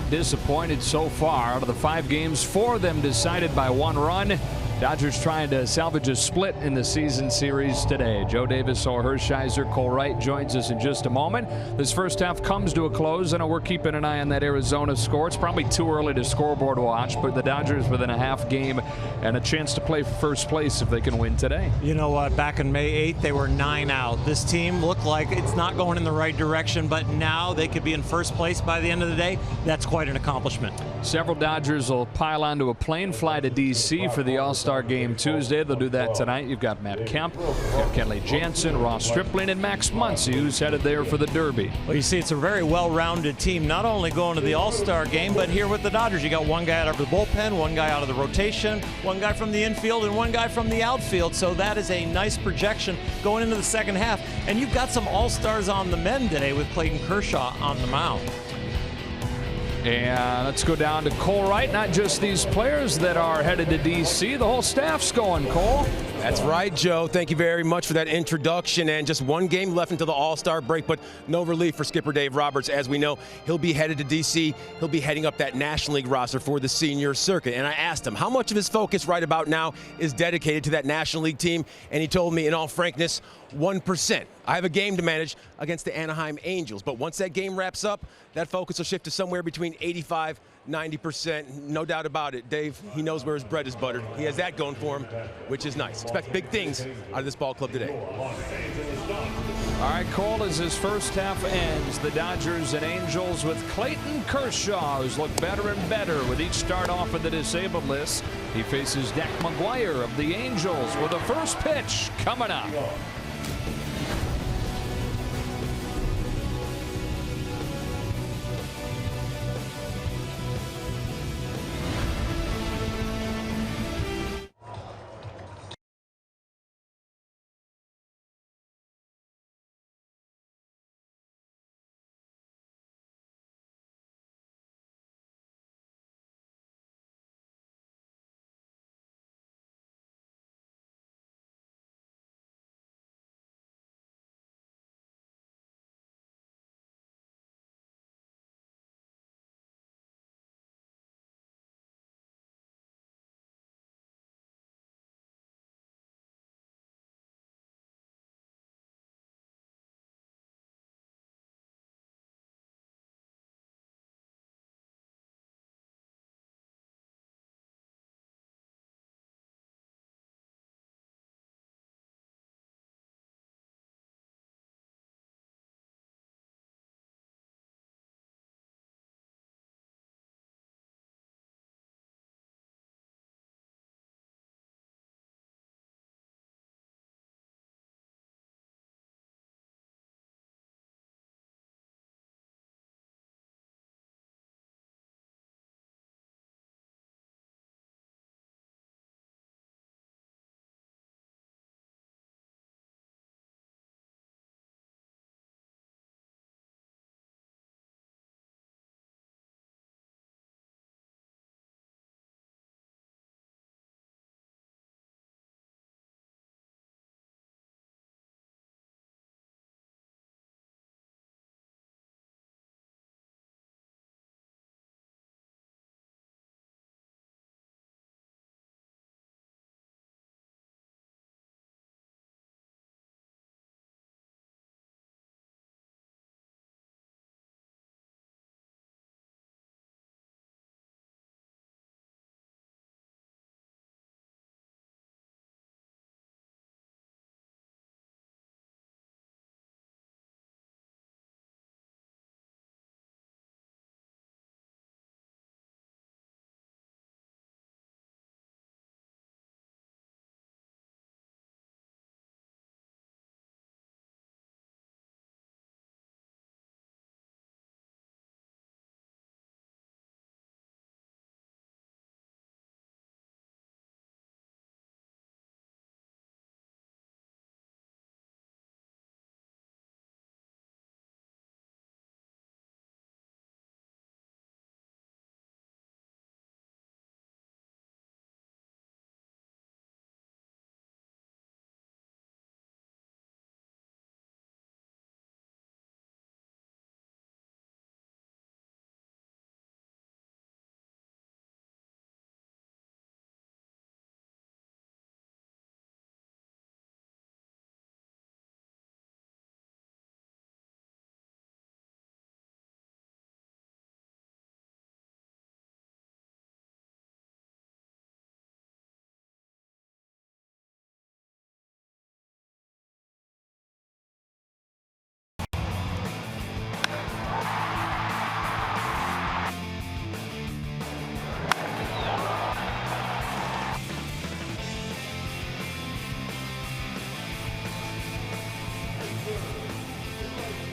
not disappointed so far. Out of the 5 games, 4 of them decided by 1 run. Dodgers trying to salvage a split in the season series today. Joe Davis, Or Hershiser, Cole Wright joins us in just a moment. This first half comes to a close, and we're keeping an eye on that Arizona score. It's probably too early to scoreboard watch, but the Dodgers within a half game and a chance to play for first place if they can win today. You know what? Back on May 8th, they were 9 out. This team looked like it's not going in the right direction, but now they could be in first place by the end of the day. That's quite an accomplishment. Several Dodgers will pile onto a plane, fly to D.C. for the All-Star game Tuesday. They'll do that tonight. You've got Matt Kemp, you've got Kenley Jansen, Ross Stripling, and Max Muncy, who's headed there for the Derby. Well, you see, it's a very well-rounded team, not only going to the All-Star game, but here with the Dodgers. You got one guy out of the bullpen, one guy out of the rotation, one guy from the infield, and one guy from the outfield. So that is a nice projection going into the second half. And you've got some All-Stars on the men today with Clayton Kershaw on the mound. And let's go down to Cole Wright. Not just these players that are headed to D.C. The whole staff's going, Cole. That's right, Joe. Thank you very much for that introduction. And just one game left until the All-Star break, but no relief for skipper Dave Roberts. As we know, he'll be headed to D.C. He'll be heading up that National League roster for the senior circuit. And I asked him how much of his focus right about now is dedicated to that National League team. And he told me, in all frankness, 1%. I have a game to manage against the Anaheim Angels, but once that game wraps up, that focus will shift to somewhere between 85, 90%. No doubt about it. Dave, he knows where his bread is buttered. He has that going for him, which is nice. Expect big things out of this ball club today. All right, Cole, as his first half ends, the Dodgers and Angels with Clayton Kershaw, who's looked better and better with each start off of the disabled list. He faces Dak McGuire of the Angels with the first pitch coming up.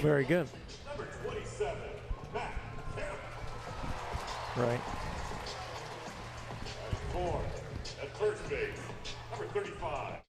Very good. Right. At first base, number 35.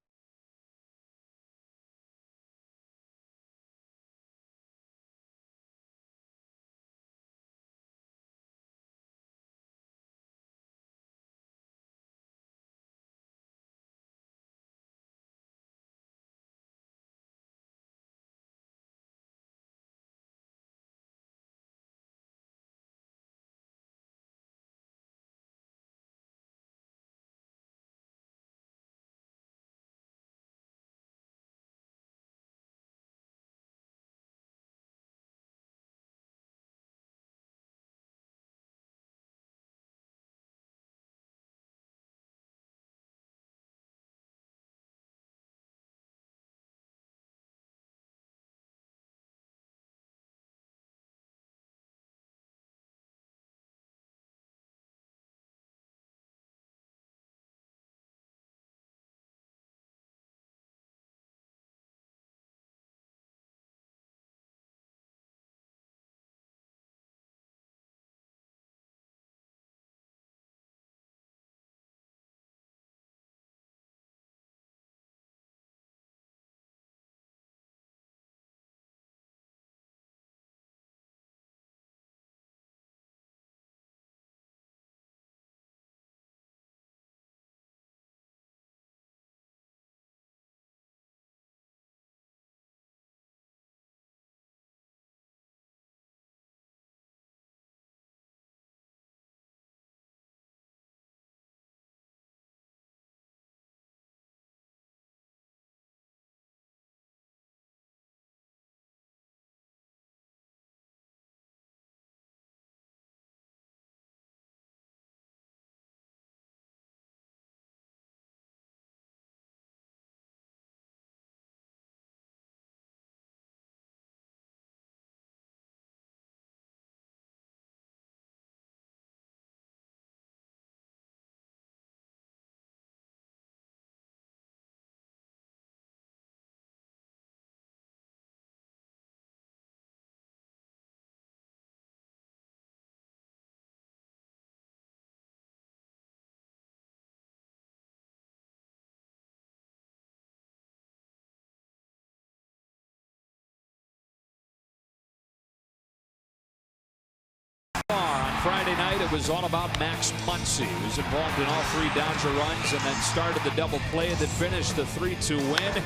On Friday night, it was all about Max Muncy. He was involved in all 3 Dodger runs and then started the double play that finished the 3-2 win.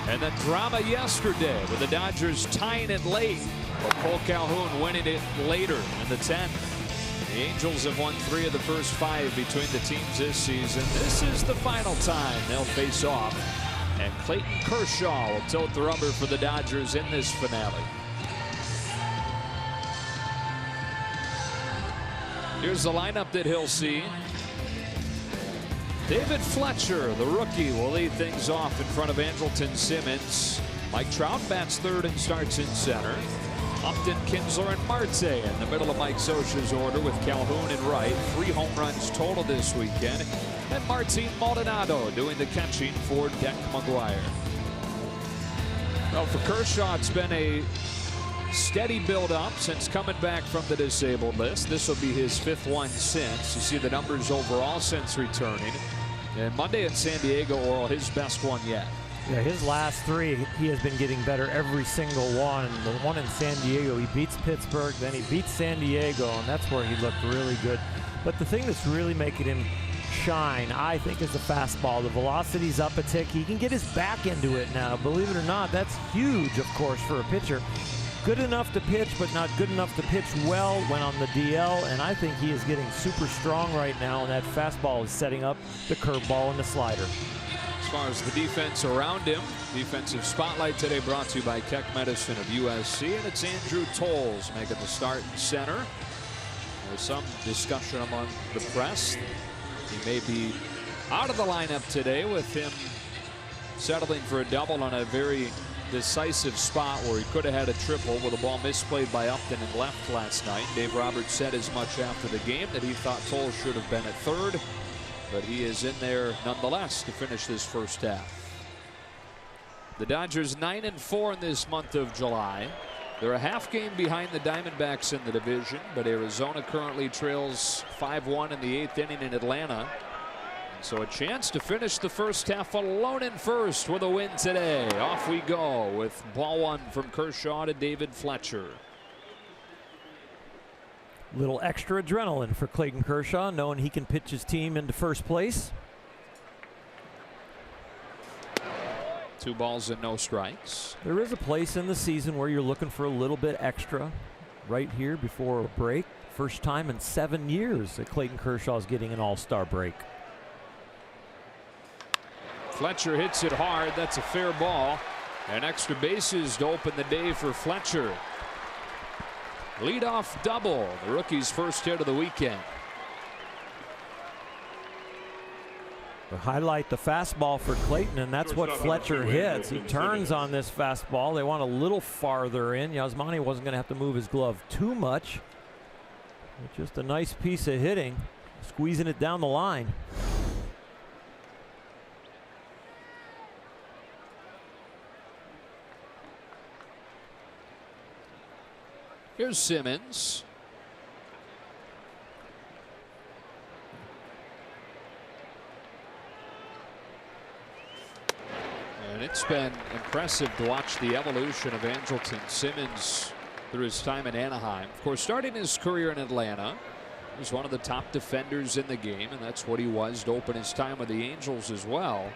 And then drama yesterday with the Dodgers tying it late, but Cole Calhoun winning it later in the 10th. The Angels have won 3 of the first 5 between the teams this season. This is the final time they'll face off, and Clayton Kershaw will tilt the rubber for the Dodgers in this finale. Here's the lineup that he'll see. David Fletcher, the rookie, will lead things off in front of Andrelton Simmons. Mike Trout bats third and starts in center. Upton, Kinsler, and Marte in the middle of Mike Scioscia's order with Calhoun in right. 3 home runs total this weekend. And Martin Maldonado doing the catching for Deck McGuire. Well, for Kershaw, it's been a steady build-up since coming back from the disabled list. This will be his 5th one since. You see the numbers overall since returning. And Monday in San Diego, Oral, his best one yet. Yeah, his last 3, he has been getting better every single one. The one in San Diego, he beats Pittsburgh, then he beats San Diego, and that's where he looked really good. But the thing that's really making him shine, I think, is the fastball. The velocity's up a tick. He can get his back into it now. Believe it or not, that's huge, of course, for a pitcher. Good enough to pitch, but not good enough to pitch well. Went on the DL, and I think he is getting super strong right now, and that fastball is setting up the curveball and the slider. As far as the defense around him, defensive spotlight today brought to you by Keck Medicine of USC, and it's Andrew Towles making the start in center. There's some discussion among the press. He may be out of the lineup today with him settling for a double on a very decisive spot where he could have had a triple with a ball misplayed by Upton and left last night. Dave Roberts said as much after the game that he thought Towles should have been at third, but he is in there nonetheless to finish this first half. The Dodgers 9-4 in this month of July. They're a half game behind the Diamondbacks in the division, but Arizona currently trails 5-1 in the 8th inning in Atlanta. So a chance to finish the first half alone in first with a win today. Off we go with ball one from Kershaw to David Fletcher. Little extra adrenaline for Clayton Kershaw, knowing he can pitch his team into first place. 2 balls and no strikes. There is a place in the season where you're looking for a little bit extra right here before a break. First time in 7 years that Clayton Kershaw is getting an all-star break. Fletcher hits it hard. That's a fair ball. And extra bases to open the day for Fletcher. Leadoff double, the rookie's first hit of the weekend. Highlight the fastball for Clayton, and that's what Fletcher hits. He turns on this fastball. They want a little farther in. Yasmani wasn't going to have to move his glove too much. But just a nice piece of hitting, squeezing it down the line. Here's Simmons. And it's been impressive to watch the evolution of Andrelton Simmons through his time in Anaheim. Of course, starting his career in Atlanta, he was one of the top defenders in the game, and that's what he was to open his time with the Angels as well.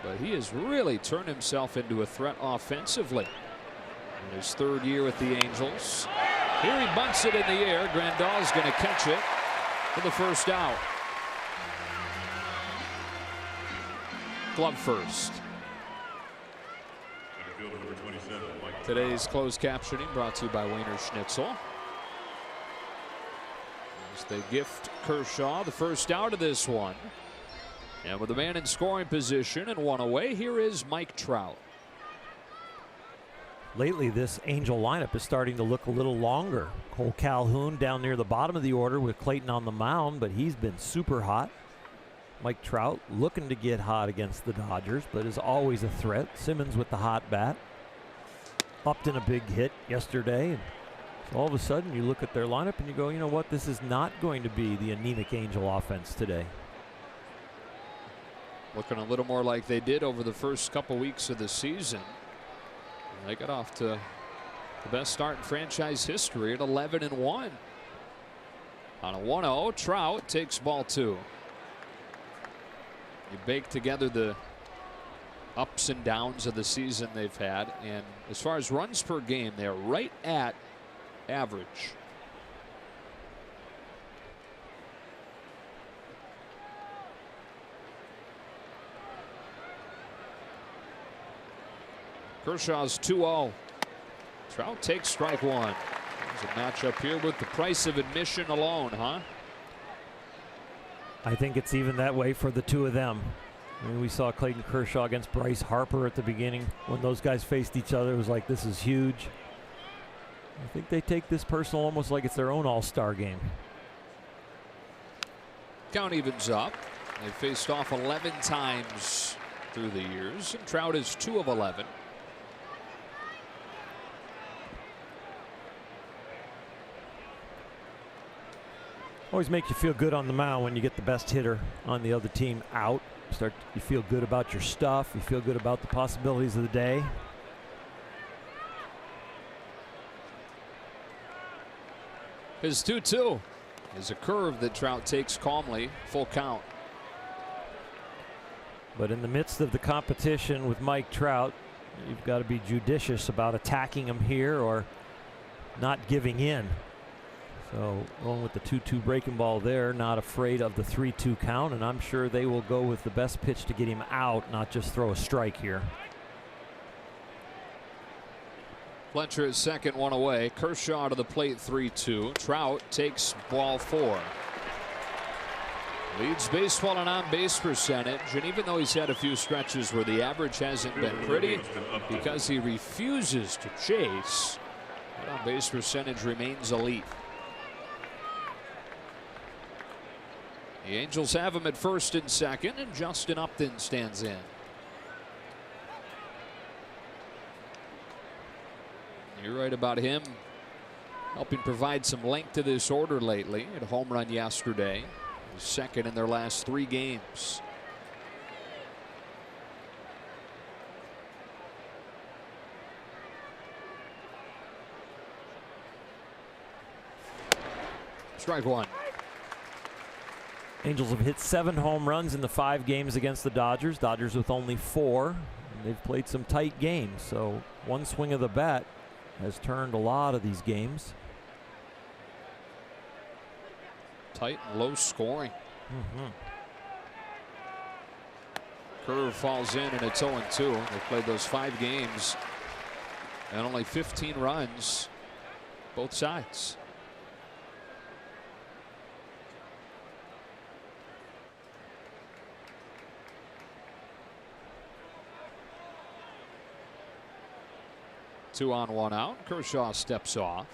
But he has really turned himself into a threat offensively. In his 3rd year with the Angels. Here he bunts it in the air. Grandal's going to catch it for the first out. Glove first. Today's closed captioning brought to you by Wiener Schnitzel. As they gift Kershaw the first out of this one. And with a man in scoring position and one away, here is Mike Trout. Lately, this Angel lineup is starting to look a little longer. Cole Calhoun down near the bottom of the order with Clayton on the mound, but he's been super hot. Mike Trout looking to get hot against the Dodgers, but is always a threat. Simmons with the hot bat. Upton a big hit yesterday. And so all of a sudden, you look at their lineup and you go, you know what? This is not going to be the anemic Angel offense today. Looking a little more like they did over the first couple weeks of the season. They got off to the best start in franchise history at 11-1. On a 1-0, Trout takes ball 2. You bake together the ups and downs of the season they've had, and as far as runs per game, they're right at average. Kershaw's 2-0. Trout takes strike 1. There's a matchup here with the price of admission alone, huh? I think it's even that way for the two of them. I mean, we saw Clayton Kershaw against Bryce Harper at the beginning. When those guys faced each other, it was like, this is huge. I think they take this personal almost like it's their own all-star game. Count evens up. They faced off 11 times through the years, and Trout is 2 of 11. Always makes you feel good on the mound when you get the best hitter on the other team out. You feel good about your stuff. You feel good about the possibilities of the day. His 2-2 is a curve that Trout takes calmly. Full count. But in the midst of the competition with Mike Trout, you've got to be judicious about attacking him here or not giving in. So going with the 2-2 breaking ball there, not afraid of the 3-2 count, and I'm sure they will go with the best pitch to get him out, not just throw a strike here. Fletcher is second, 1 away. Kershaw to the plate, 3-2. Trout takes ball 4. Leads baseball in on-base percentage, and even though he's had a few stretches where the average hasn't been pretty, because he refuses to chase, that on-base percentage remains elite. The Angels have him at first and second, and Justin Upton stands in. You're right about him helping provide some length to this order lately. Had a home run yesterday. His second in their last 3 games. Strike one. Angels have hit 7 home runs in the 5 games against the Dodgers. Dodgers with only 4. And they've played some tight games. So one swing of the bat has turned a lot of these games. Tight and low scoring. Curve falls in and it's 0-2. They played those 5 games and only 15 runs both sides. Two on, 1 out. Kershaw steps off.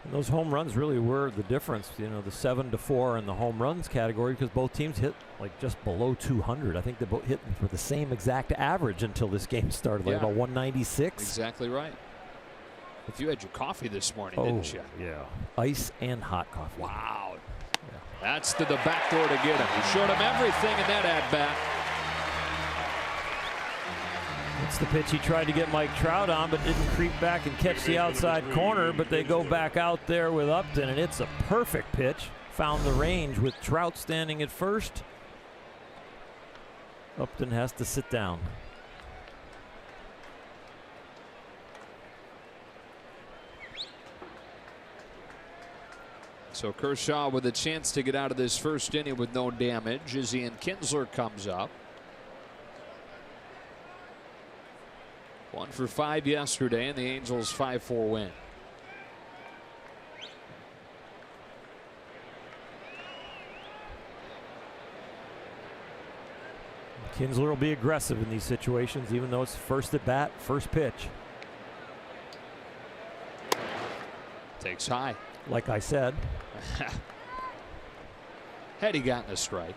And those home runs really were the difference, you know, the 7-4 in the home runs category, because both teams hit like just below 200. I think they both hit for the same exact average until this game started, like about 196. Exactly right. If you had your coffee this morning, didn't you? Yeah. Ice and hot coffee. Wow. Yeah. That's to the back door to get him. He showed him everything in that at-bat. It's the pitch he tried to get Mike Trout on, but didn't creep back and catch the outside corner. But they go back out there with Upton, and it's a perfect pitch. Found the range with Trout standing at first. Upton has to sit down. So Kershaw with a chance to get out of this first inning with no damage as Ian Kinsler comes up. 1 for 5 yesterday, and the Angels 5-4 win. Kinsler will be aggressive in these situations, even though it's first at bat, first pitch. Takes high. Like I said. Had he gotten a strike.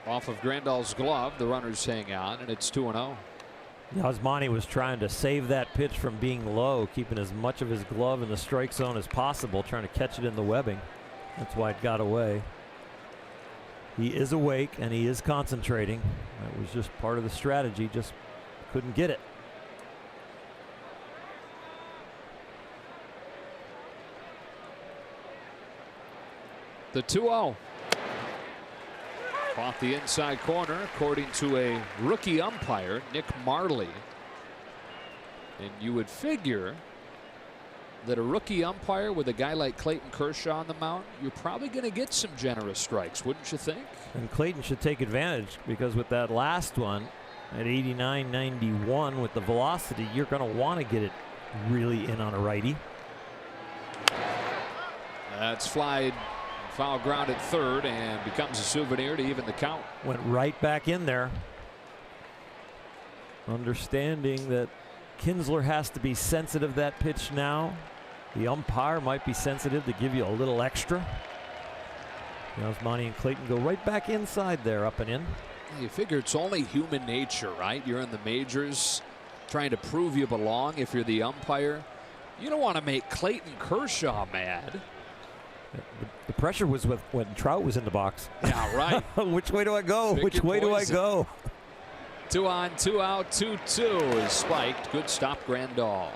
Off of Grandal's glove, the runners hang on, and it's 2-0. Osmani was trying to save that pitch from being low, keeping as much of his glove in the strike zone as possible, trying to catch it in the webbing. That's why it got away. He is awake and he is concentrating. That was just part of the strategy, just couldn't get it. The 2-0. Off the inside corner, according to a rookie umpire, Nick Marley. And you would figure that a rookie umpire with a guy like Clayton Kershaw on the mound, you're probably going to get some generous strikes, wouldn't you think? And Clayton should take advantage, because with that last one at 89-91 with the velocity, you're going to want to get it really in on a righty. That's flied. Foul ground at third and becomes a souvenir to even the count. Went right back in there. Understanding that Kinsler has to be sensitive to that pitch now. The umpire might be sensitive to give you a little extra. Osmani and Clayton go right back inside there, up and in. You figure it's only human nature, right? You're in the majors trying to prove you belong. If you're the umpire, you don't want to make Clayton Kershaw mad. The pressure was with when Trout was in the box. Yeah, right. Which way do I go? Which way do I go? 2 on, 2 out, 2-2 is spiked. Good stop, Grandal.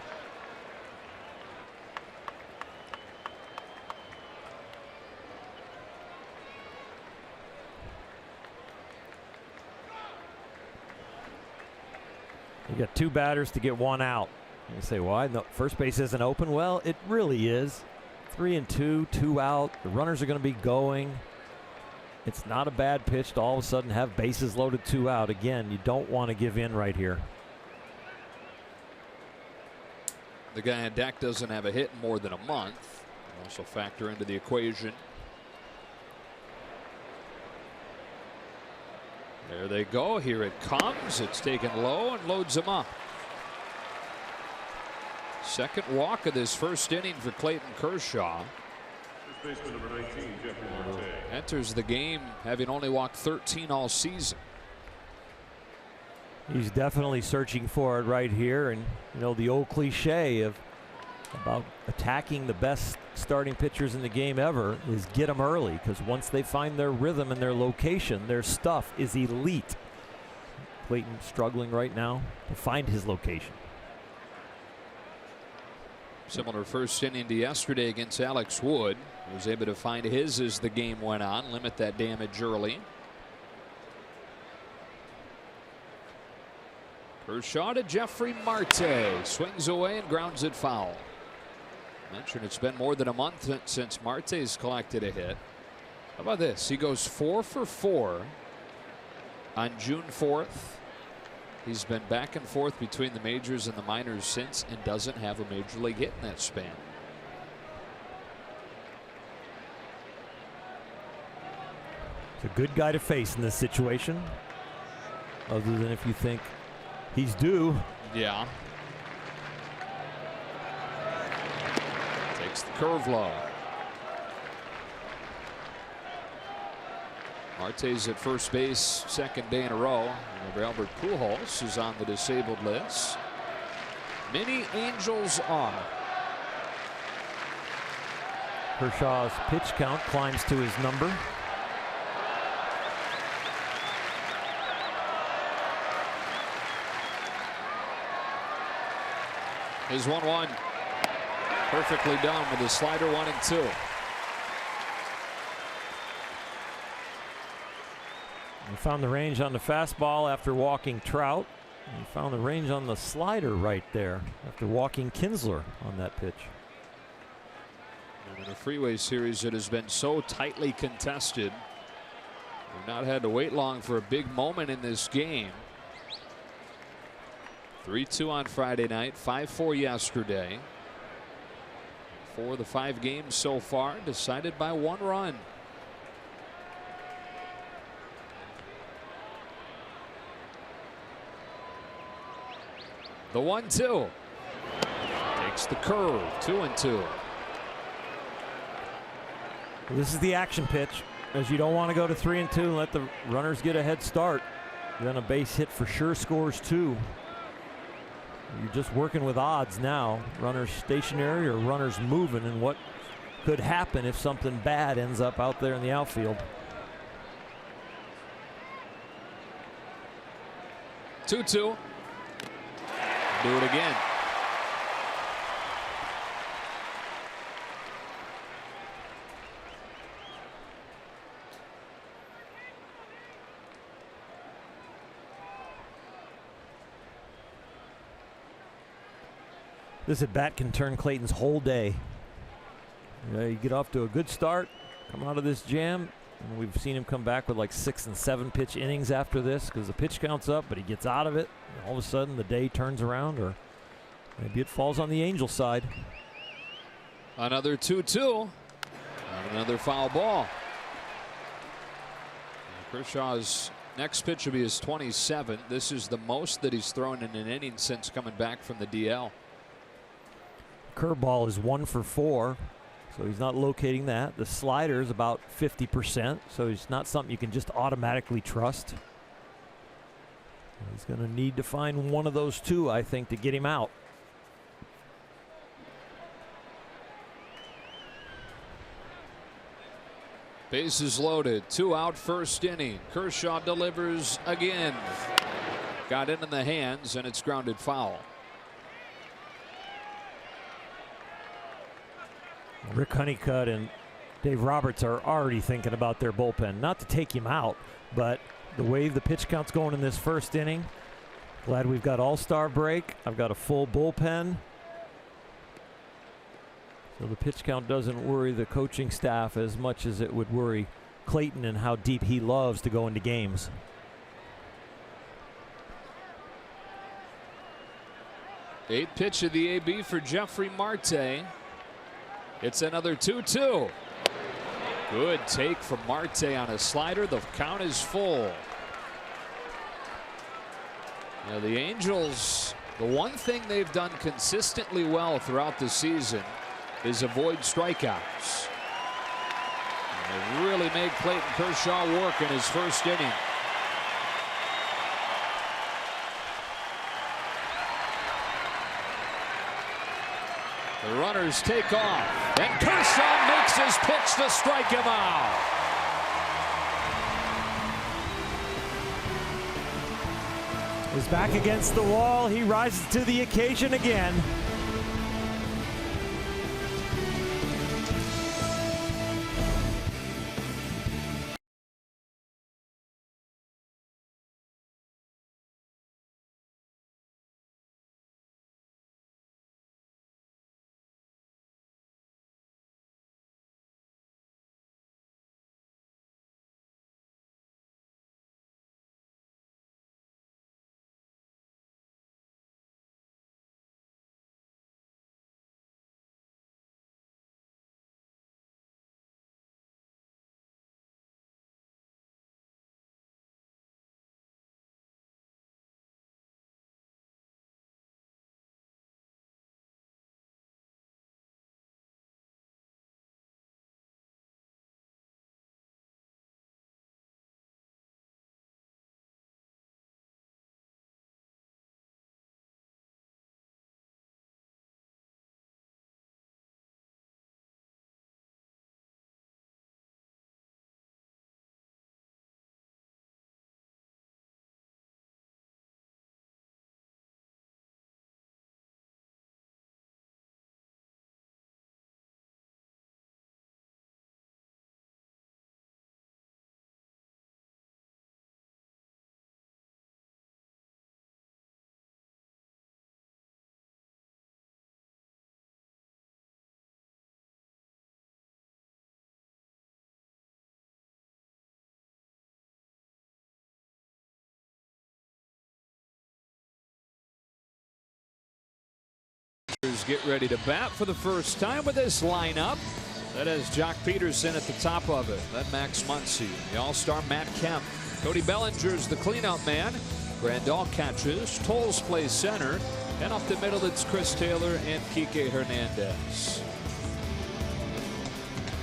You got 2 batters to get 1 out. You say, why? No, first base isn't open. Well, it really is. 3 and 2, 2 out. The runners are going to be going. It's not a bad pitch to all of a sudden have bases loaded, 2 out. Again, you don't want to give in right here. The guy on deck doesn't have a hit in more than a month. Also factor into the equation. There they go. Here it comes. It's taken low and loads him up. Second walk of this first inning for Clayton Kershaw. First baseman number 19, Jeffrey Marte. Enters the game having only walked 13 all season. He's definitely searching for it right here, and you know the old cliche about attacking the best starting pitchers in the game ever is get them early, because once they find their rhythm and their location, their stuff is elite. Clayton struggling right now to find his location. Similar first inning to yesterday against Alex Wood. He was able to find his as the game went on, limit that damage early. Kershaw to Jeffrey Marte. Swings away and grounds it foul. Mentioned it's been more than a month since Marte's collected a hit. How about this? He goes 4 for 4 on June 4th. He's been back and forth between the majors and the minors since, and doesn't have a major league hit in that span. It's a good guy to face in this situation, other than if you think he's due. Yeah. Takes the curve low. Marte's at first base, second day in a row. And Albert Pujols is on the disabled list. Many Angels are. Kershaw's pitch count climbs to his number. Is 1-1. Perfectly done with the slider 1-2. He found the range on the fastball after walking Trout. He found the range on the slider right there after walking Kinsler on that pitch. And in a freeway series that has been so tightly contested, we've not had to wait long for a big moment in this game. 3-2 on Friday night, 5-4 yesterday. 4 of the 5 games so far decided by 1 run. The 1-2 takes the curve. 2-2. This is the action pitch, as you don't want to go to 3-2 and let the runners get a head start. Then a base hit for sure scores 2. You're just working with odds now. Runners stationary or runners moving, and what could happen if something bad ends up out there in the outfield. 2-2. Do it again. This at bat can turn Clayton's whole day. You get off to a good start, come out of this jam, and we've seen him come back with like 6 and 7 pitch innings after this because the pitch count's up, but he gets out of it. And all of a sudden the day turns around, or maybe it falls on the Angel side. Another 2-2. Another foul ball. Kershaw's next pitch will be his 27th. This is the most that he's thrown in an inning since coming back from the DL. Curveball is 1 for 4, so he's not locating that. The slider is about 50%, so it's not something you can just automatically trust. He's going to need to find one of those two, I think, to get him out. Bases loaded, 2 out, first inning. Kershaw delivers again. Got in the hands, and it's grounded foul. Rick Honeycutt and Dave Roberts are already thinking about their bullpen. Not to take him out, but the way the pitch count's going in this first inning, glad we've got all-star break. I've got a full bullpen. So the pitch count doesn't worry the coaching staff as much as it would worry Clayton and how deep he loves to go into games. Eighth pitch of the AB for Jeffrey Marte. It's another 2-2. Good take from Marte on a slider. The count is full. Now the Angels The one thing they've done consistently well throughout the season is avoid strikeouts. And they really made Clayton Kershaw work in his first inning. The runners take off, and Kershaw makes his pitch to strike him out. He's back against the wall. He rises to the occasion again. Get ready to bat for the first time with this lineup. That has Jock Peterson at the top of it. Then Max Muncy, the all-star Matt Kemp. Cody Bellinger's the cleanup man. Grandal catches. Towles plays center. And up the middle, it's Chris Taylor and Kike Hernandez.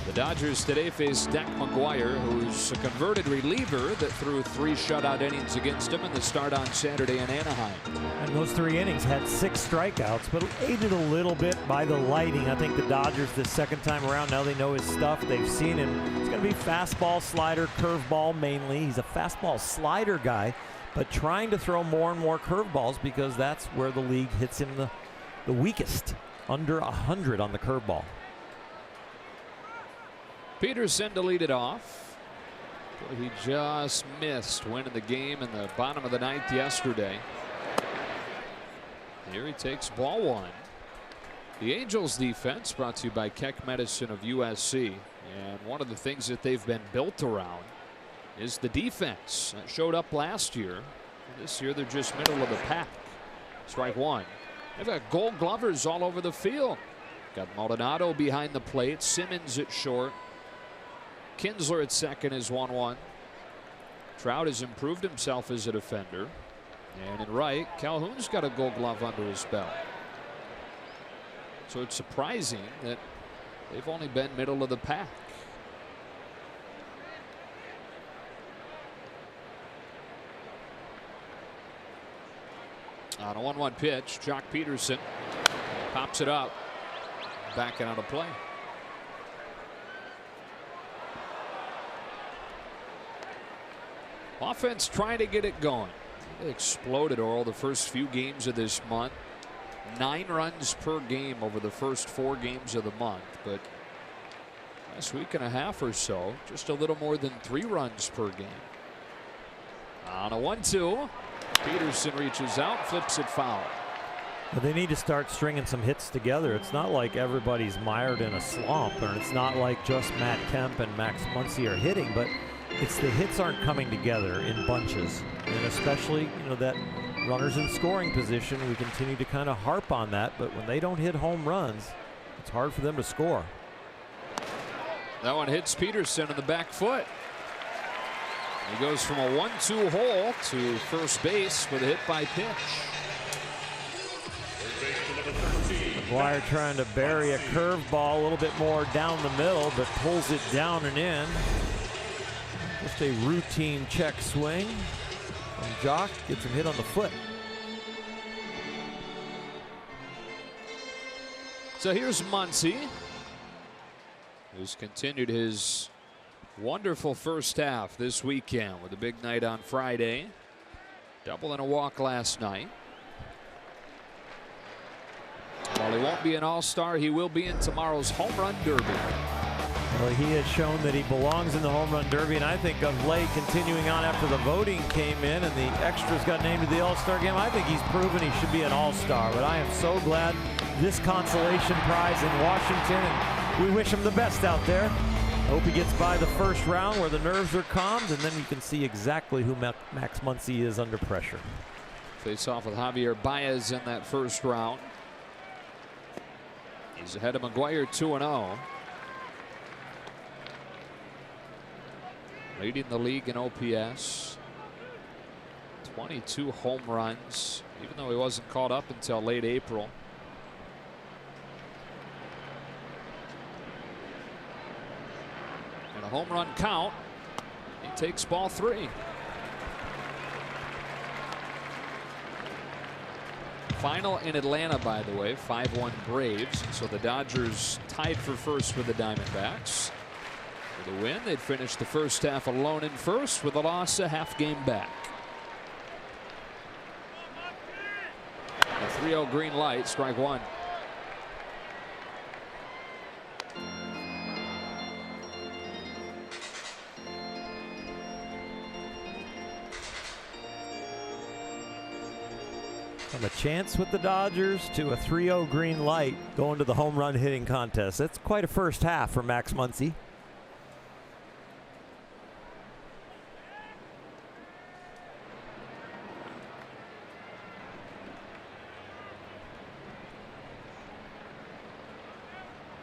The Dodgers today face Dak McGuire, who's a converted reliever that threw 3 shutout innings against him in the start on Saturday in Anaheim. And those 3 innings had 6 strikeouts, but aided a little bit by the lighting. I think the Dodgers this second time around, now they know his stuff. They've seen him. It's going to be fastball, slider, curveball mainly. He's a fastball slider guy, but trying to throw more and more curveballs because that's where the league hits him the weakest, under 100 on the curveball. Peterson to lead it off. Boy, he just missed winning the game in the bottom of the 9th yesterday. Here he takes ball 1. The Angels defense brought to you by Keck Medicine of USC. And one of the things that they've been built around is the defense. That showed up last year. This year they're just middle of the pack. Strike 1. They've got Gold Glovers all over the field. Got Maldonado behind the plate. Simmons at short. Kinsler at second is 1-1. Trout has improved himself as a defender. And in right, Calhoun's got a Gold Glove under his belt. So it's surprising that they've only been middle of the pack. On a 1-1 pitch, Jock Peterson pops it up, backing out of play. Offense trying to get it going. It exploded all the first few games of this month. 9 runs per game over the first 4 games of the month. But last week and a half or so, just a little more than 3 runs per game. On a 1-2, Peterson reaches out, flips it foul. But they need to start stringing some hits together. It's not like everybody's mired in a slump, or it's not like just Matt Kemp and Max Muncy are hitting, but it's the hits aren't coming together in bunches. And especially, that runners in scoring position, we continue to kind of harp on that, but when they don't hit home runs, it's hard for them to score. That one hits Peterson in the back foot. He goes from a 1-2 hole to first base with a hit by pitch. McGuire trying to bury a curveball a little bit more down the middle, but pulls it down and in. Just a routine check swing from Jock, gets him hit on the foot. So here's Muncy, who's continued his wonderful first half this weekend with a big night on Friday. Double and a walk last night. While he won't be an all-star, he will be in tomorrow's home run derby. Well, he has shown that he belongs in the home run derby, and I think of late, continuing on after the voting came in and the extras got named to the all-star game, I think he's proven he should be an all-star. But I am so glad this consolation prize in Washington, and we wish him the best out there. Hope he gets by the first round where the nerves are calmed, and then you can see exactly who Max Muncy is under pressure. Face off with Javier Baez in that first round. He's ahead of McGuire 2-0. Leading the league in OPS. 22 home runs, even though he wasn't called up until late April. And a home run count. He takes ball 3. Final in Atlanta, by the way, 5-1 Braves. So the Dodgers tied for first with the Diamondbacks. With a win, they'd finish the first half alone in first. With a loss, a half game back. A 3-0 green light, strike 1. From a chance with the Dodgers to a 3-0 green light going to the home run hitting contest. That's quite a first half for Max Muncy.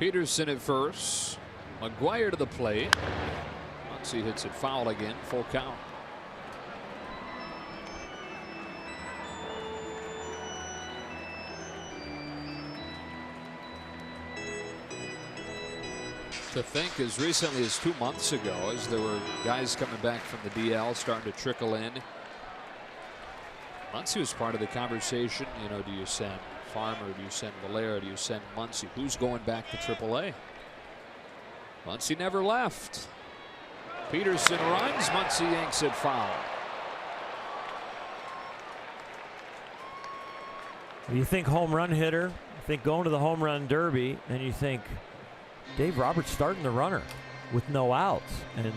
Peterson at first. McGuire to the plate. Muncy hits it foul again. Full count. To think as recently as 2 months ago, as there were guys coming back from the DL starting to trickle in, Muncy was part of the conversation. You know, do you send Farmer, do you send Valera, do you send Muncy? Who's going back to AAA? Muncy never left. Peterson runs, Muncy yanks it foul. You think home run hitter, you think going to the home run derby, and you think Dave Roberts starting the runner with no outs. And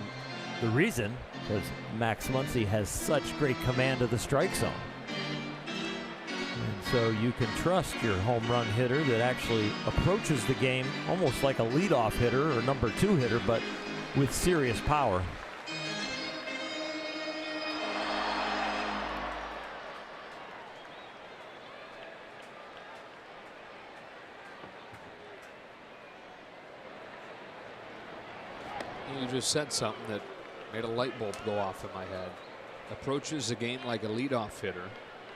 the reason, because Max Muncy has such great command of the strike zone. And so you can trust your home run hitter that actually approaches the game almost like a leadoff hitter or number 2 hitter, but with serious power. You just said something that made a light bulb go off in my head. Approaches the game like a leadoff hitter.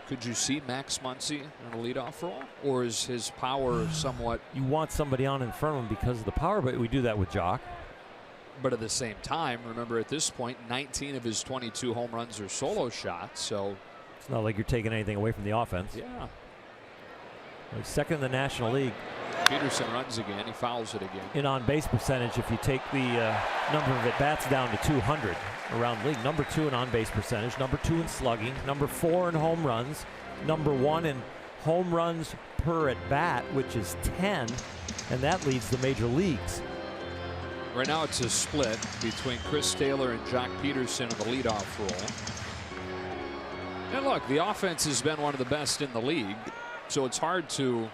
Could you see Max Muncy in a leadoff role, or is his power somewhat? You want somebody on in front of him because of the power, but we do that with Jock. But at the same time, remember at this point, 19 of his 22 home runs are solo shots. So it's not like you're taking anything away from the offense. Yeah. He's second in the National League. Peterson runs again. He fouls it again. In on-base percentage, if you take the number of at-bats down to 200 around the league. Number 2 in on-base percentage, number 2 in slugging, number 4 in home runs, number 1 in home runs per at-bat, which is 10, and that leads the major leagues. Right now it's a split between Chris Taylor and Jock Peterson in the leadoff role. And look, the offense has been one of the best in the league, so it's hard to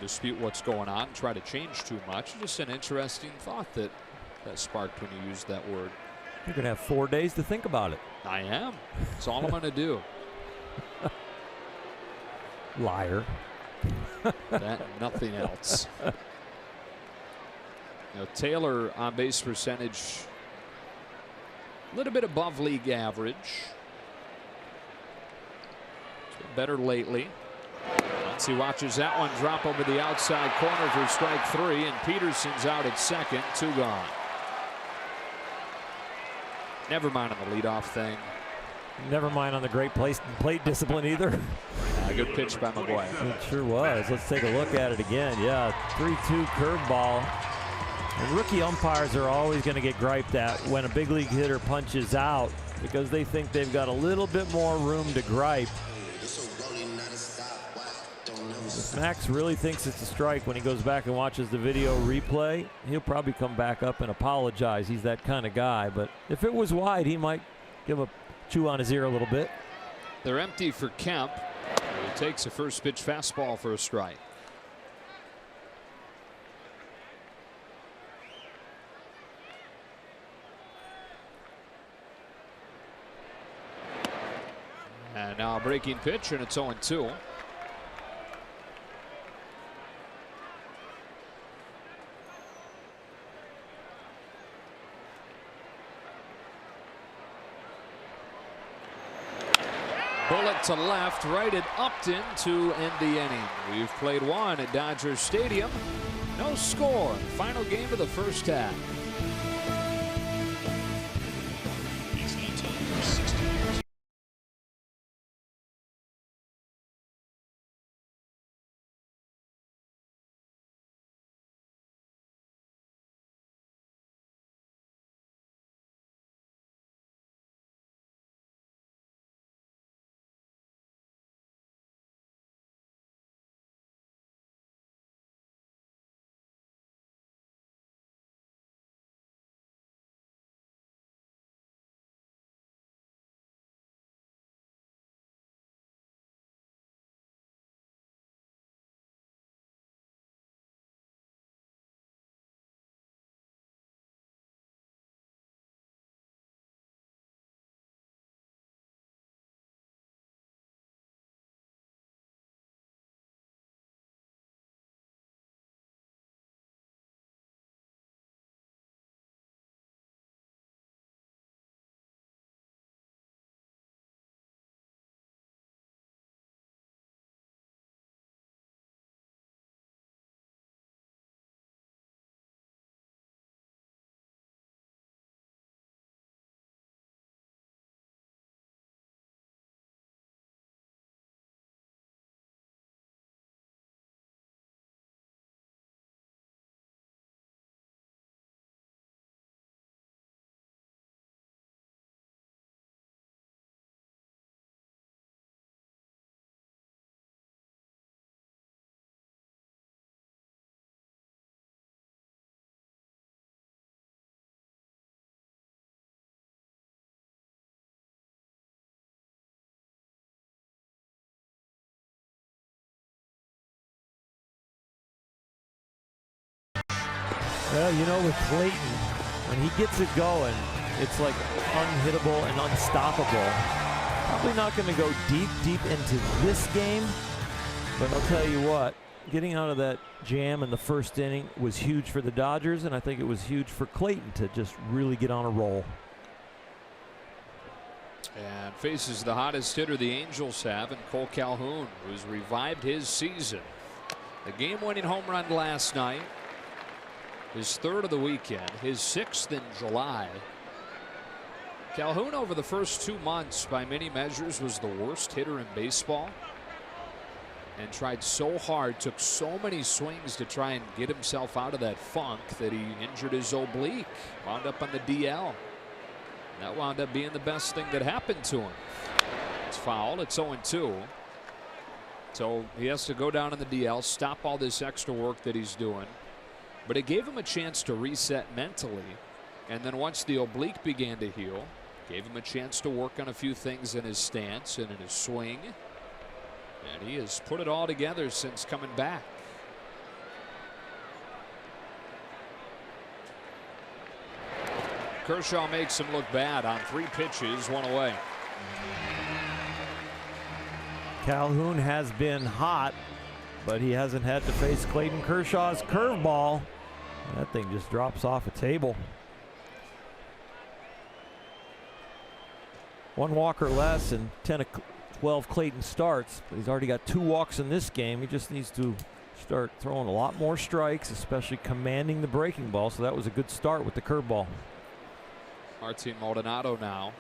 dispute what's going on, try to change too much. Just an interesting thought that sparked when you used that word. You're going to have 4 days to think about it. I am. That's all I'm going to do. Liar. That and nothing else. You know, Taylor on base percentage a little bit above league average. It's been better lately. He watches that one drop over the outside corner for strike 3, and Peterson's out at second, 2 gone. Never mind on the leadoff thing. Never mind on the great plate discipline either. Good pitch by McGuire. It sure was. Let's take a look at it again. Yeah, 3-2 curveball. And rookie umpires are always going to get griped at when a big league hitter punches out because they think they've got a little bit more room to gripe. If Max really thinks it's a strike when he goes back and watches the video replay, he'll probably come back up and apologize. He's that kind of guy. But if it was wide, he might give a chew on his ear a little bit. They're empty for Kemp. He takes a first pitch fastball for a strike. And now a breaking pitch, and it's 0-2. Bullet to left, right at Upton to end the inning. We've played one at Dodger Stadium. No score. Final game of the first half. Well, you know, with Clayton, when he gets it going, it's like unhittable and unstoppable. Probably not going to go deep into this game, but I'll tell you what, getting out of that jam in the first inning was huge for the Dodgers, and I think it was huge for Clayton to just really get on a roll. And faces the hottest hitter the Angels have in Cole Calhoun, who's revived his season. The game-winning home run last night, his 3rd of the weekend, his 6th in July. Calhoun over the first 2 months by many measures was the worst hitter in baseball and tried so hard, took so many swings to try and get himself out of that funk that he injured his oblique, wound up on the DL. That wound up being the best thing that happened to him. It's foul. It's 0-2. So he has to go down in the DL, stop all this extra work that he's doing. But it gave him a chance to reset mentally. And then once the oblique began to heal, gave him a chance to work on a few things in his stance and in his swing. And he has put it all together since coming back. Kershaw makes him look bad on 3 pitches, 1 away. Calhoun has been hot, but he hasn't had to face Clayton Kershaw's curveball. That thing just drops off a table. 1 walk or less and 12 Clayton starts. But he's already got 2 walks in this game. He just needs to start throwing a lot more strikes, especially commanding the breaking ball. So that was a good start with the curveball. Martin Maldonado now.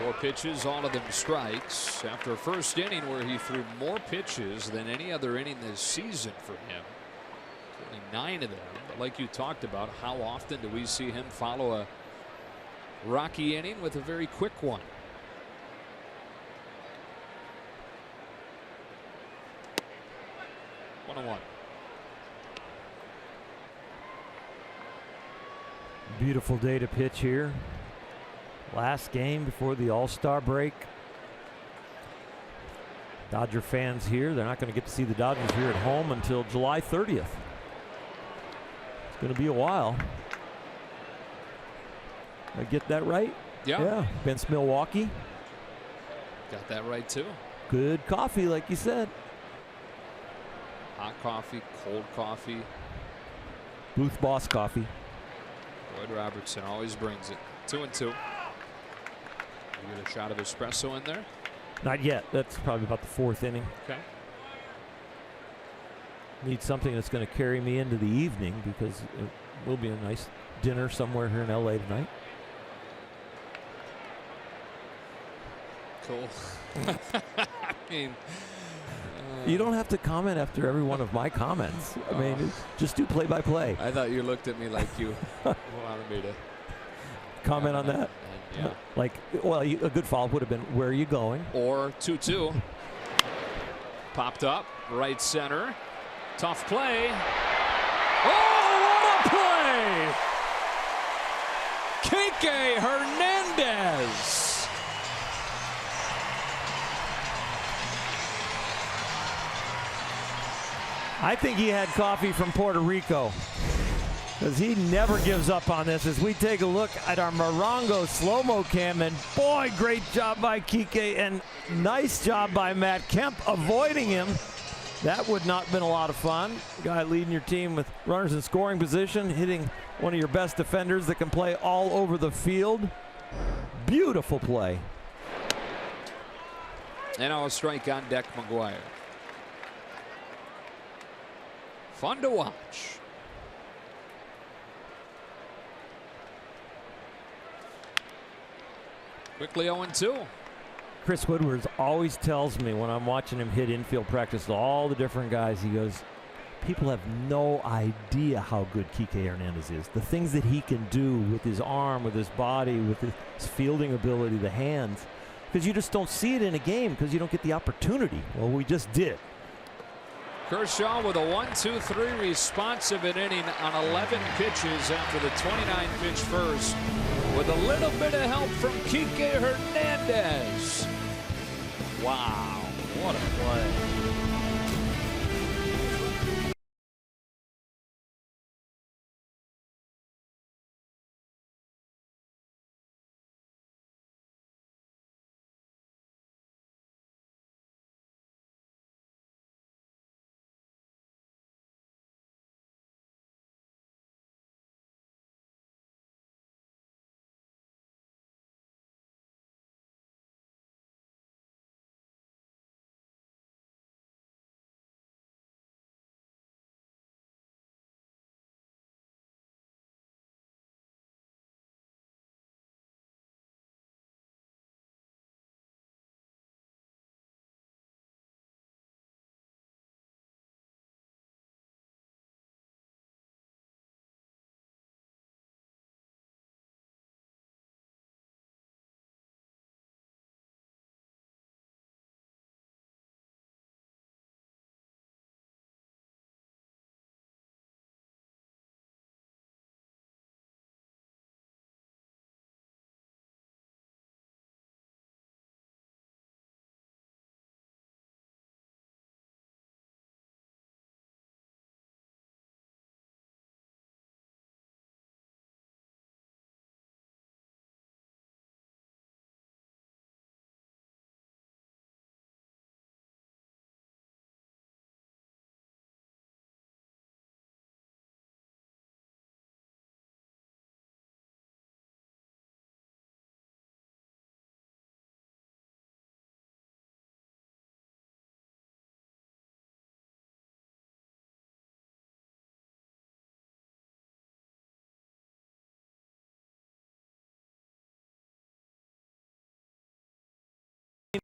Four pitches, all of them strikes. After a first inning where he threw more pitches than any other inning this season for him. Only 9 of them. But like you talked about, how often do we see him follow a rocky inning with a very quick one? One on one. Beautiful day to pitch here. Last game before the All-Star break. Dodger fans here, they're not going to get to see the Dodgers here at home until July 30th. It's going to be a while. Did I get that right? Yeah. Against Milwaukee. Got that right too. Good coffee, like you said. Hot coffee, cold coffee. Booth Boss coffee. Boyd Robertson always brings it. 2-2. You get a shot of espresso in there? Not yet. That's probably about the 4th inning. Okay. Need something that's going to carry me into the evening because it will be a nice dinner somewhere here in LA tonight. Cool. I mean, you don't have to comment after every one of my comments. I mean, just do play-by-play. I thought you looked at me like you wanted me to comment on that. Yeah. Like, well, a good follow-up would have been, where are you going? Or 2-2. Popped up, right center. Tough play. Oh, what a play! Kike Hernandez. I think he had coffee from Puerto Rico, because he never gives up on this. As we take a look at our Morongo slow-mo cam, and boy, great job by Kike, and nice job by Matt Kemp avoiding him. That would not have been a lot of fun. Guy leading your team with runners in scoring position, hitting one of your best defenders that can play all over the field. Beautiful play. And now a strike on deck, McGuire. Fun to watch. Quickly 0-2. Chris Woodward always tells me when I'm watching him hit infield practice with all the different guys, he goes, people have no idea how good Kike Hernandez is. The things that he can do with his arm, with his body, with his fielding ability, the hands, because you just don't see it in a game because you don't get the opportunity. Well, we just did. Kershaw with a 1-2-3 responsive inning on 11 pitches after the 29-pitch first, with a little bit of help from Kike Hernandez. Wow, what a play.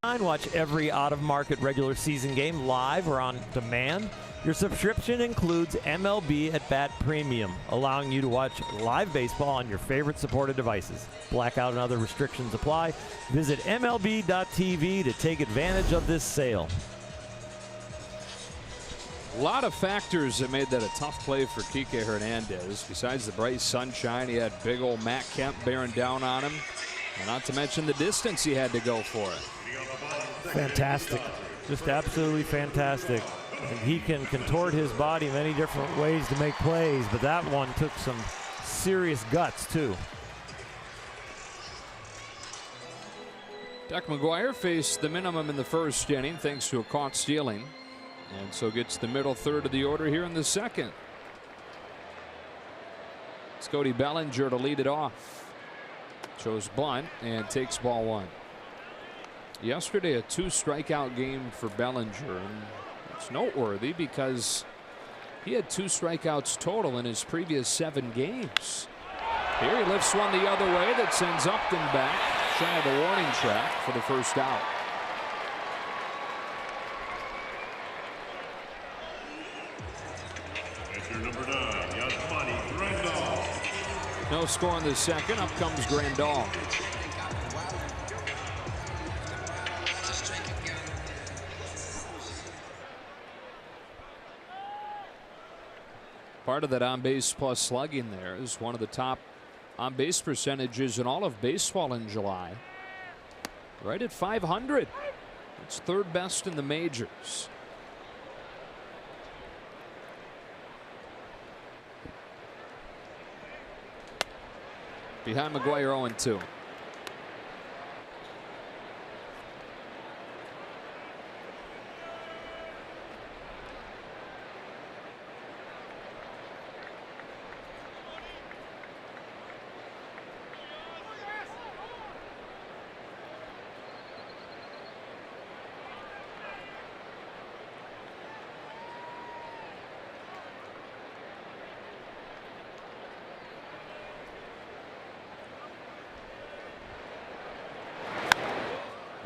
Watch every out-of-market regular season game live or on demand. Your subscription includes MLB at Bat Premium, allowing you to watch live baseball on your favorite supported devices. Blackout and other restrictions apply. Visit MLB.tv to take advantage of this sale. A lot of factors that made that a tough play for Kike Hernandez. Besides the bright sunshine, he had big old Matt Kemp bearing down on him. And not to mention the distance he had to go for it. Fantastic. Just absolutely fantastic. And he can contort his body many different ways to make plays, but that one took some serious guts, too. Deck McGuire faced the minimum in the first inning thanks to a caught stealing, and so gets the middle third of the order here in the second. It's Cody Bellinger to lead it off. Shows bunt and takes ball one. Yesterday, a 2-strikeout game for Bellinger, and it's noteworthy because he had 2 strikeouts total in his previous 7 games. Here he lifts one the other way that sends Upton back shy of the warning track for the first out. No score in the second. Up comes Grandal. Part of that on-base plus slugging there is one of the top on-base percentages in all of baseball in July. Right at 500. It's third best in the majors. Behind McGuire 0-2.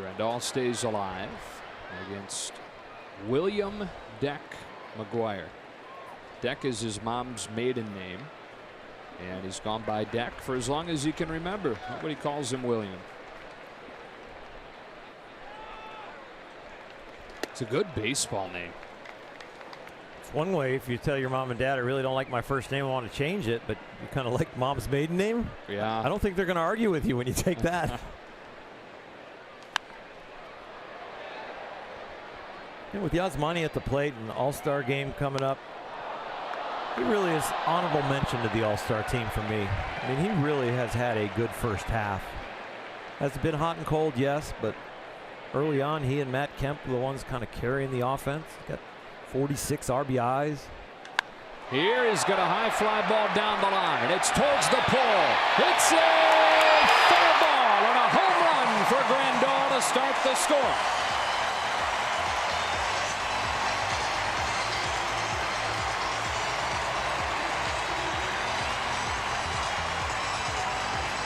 Grandal stays alive against William Deck McGuire. Deck is his mom's maiden name, and he's gone by Deck for as long as he can remember. Nobody calls him William. It's a good baseball name. It's one way if you tell your mom and dad, I really don't like my first name, I want to change it, but you kind of like mom's maiden name. Yeah. I don't think they're going to argue with you when you take that. And with Yasmani at the plate and the All-Star game coming up, he really is honorable mention to the All-Star team for me. I mean, he really has had a good first half. Has been hot and cold, yes, but early on, he and Matt Kemp were the ones kind of carrying the offense. Got 46 RBIs. Here he's got a high fly ball down the line. It's towards the pole. It's a foul ball and a home run for Grandal to start the score.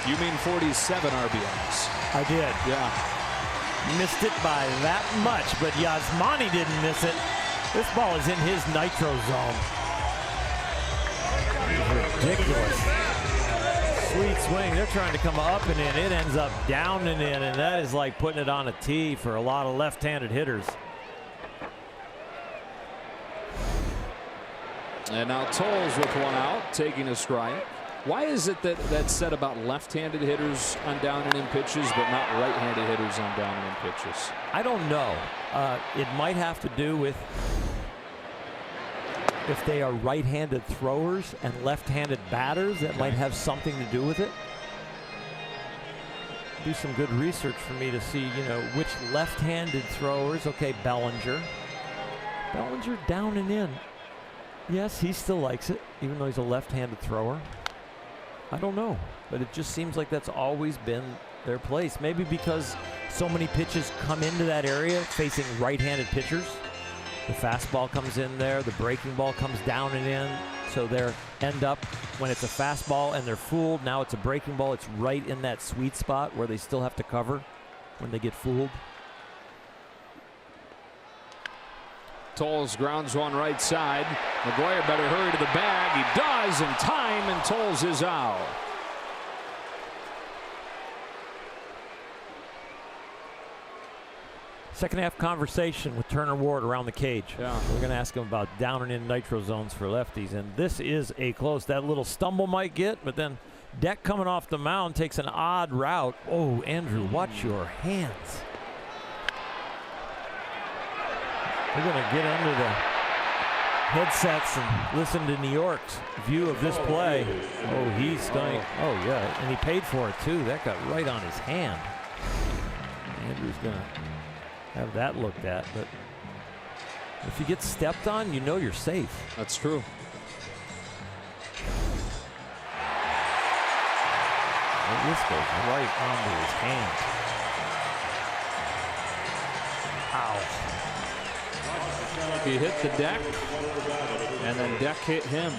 You mean 47 RBIs? I did. Yeah. Missed it by that much, but Yasmani didn't miss it. This ball is in his nitro zone. Ridiculous. Sweet swing. They're trying to come up and in. It ends up down and in, and that is like putting it on a tee for a lot of left-handed hitters. And now Towles with one out, taking a strike. Why is it that that's said about left-handed hitters on down and in pitches, but not right-handed hitters on down and in pitches? I don't know. It might have to do with if they are right-handed throwers and left-handed batters. That might have something to do with it. Do some good research for me to see, you know, which left-handed throwers. Okay, Bellinger. Bellinger down and in. Yes, he still likes it, even though he's a left-handed thrower. I don't know, but it just seems like that's always been their place. Maybe because so many pitches come into that area facing right-handed pitchers. The fastball comes in there, the breaking ball comes down and in, so they end up, when it's a fastball and they're fooled, now it's a breaking ball, it's right in that sweet spot where they still have to cover when they get fooled. Towles grounds one right side. McGuire better hurry to the bag. He does in time, and Towles is out. Second half conversation with Turner Ward around the cage. Yeah. We're going to ask him about down and in nitro zones for lefties, and this is a close. That little stumble might get, but then Deck coming off the mound takes an odd route. Oh, Andrew, watch your hands. We're going to get under the headsets and listen to New York's view of this play. Oh, he's stunning. Oh, yeah, and he paid for it, too. That got right on his hand. Andrew's going to have that looked at, but if you get stepped on, you know you're safe. That's true. And this goes right onto his hand. Ow. He hit the deck, and then Deck hit him.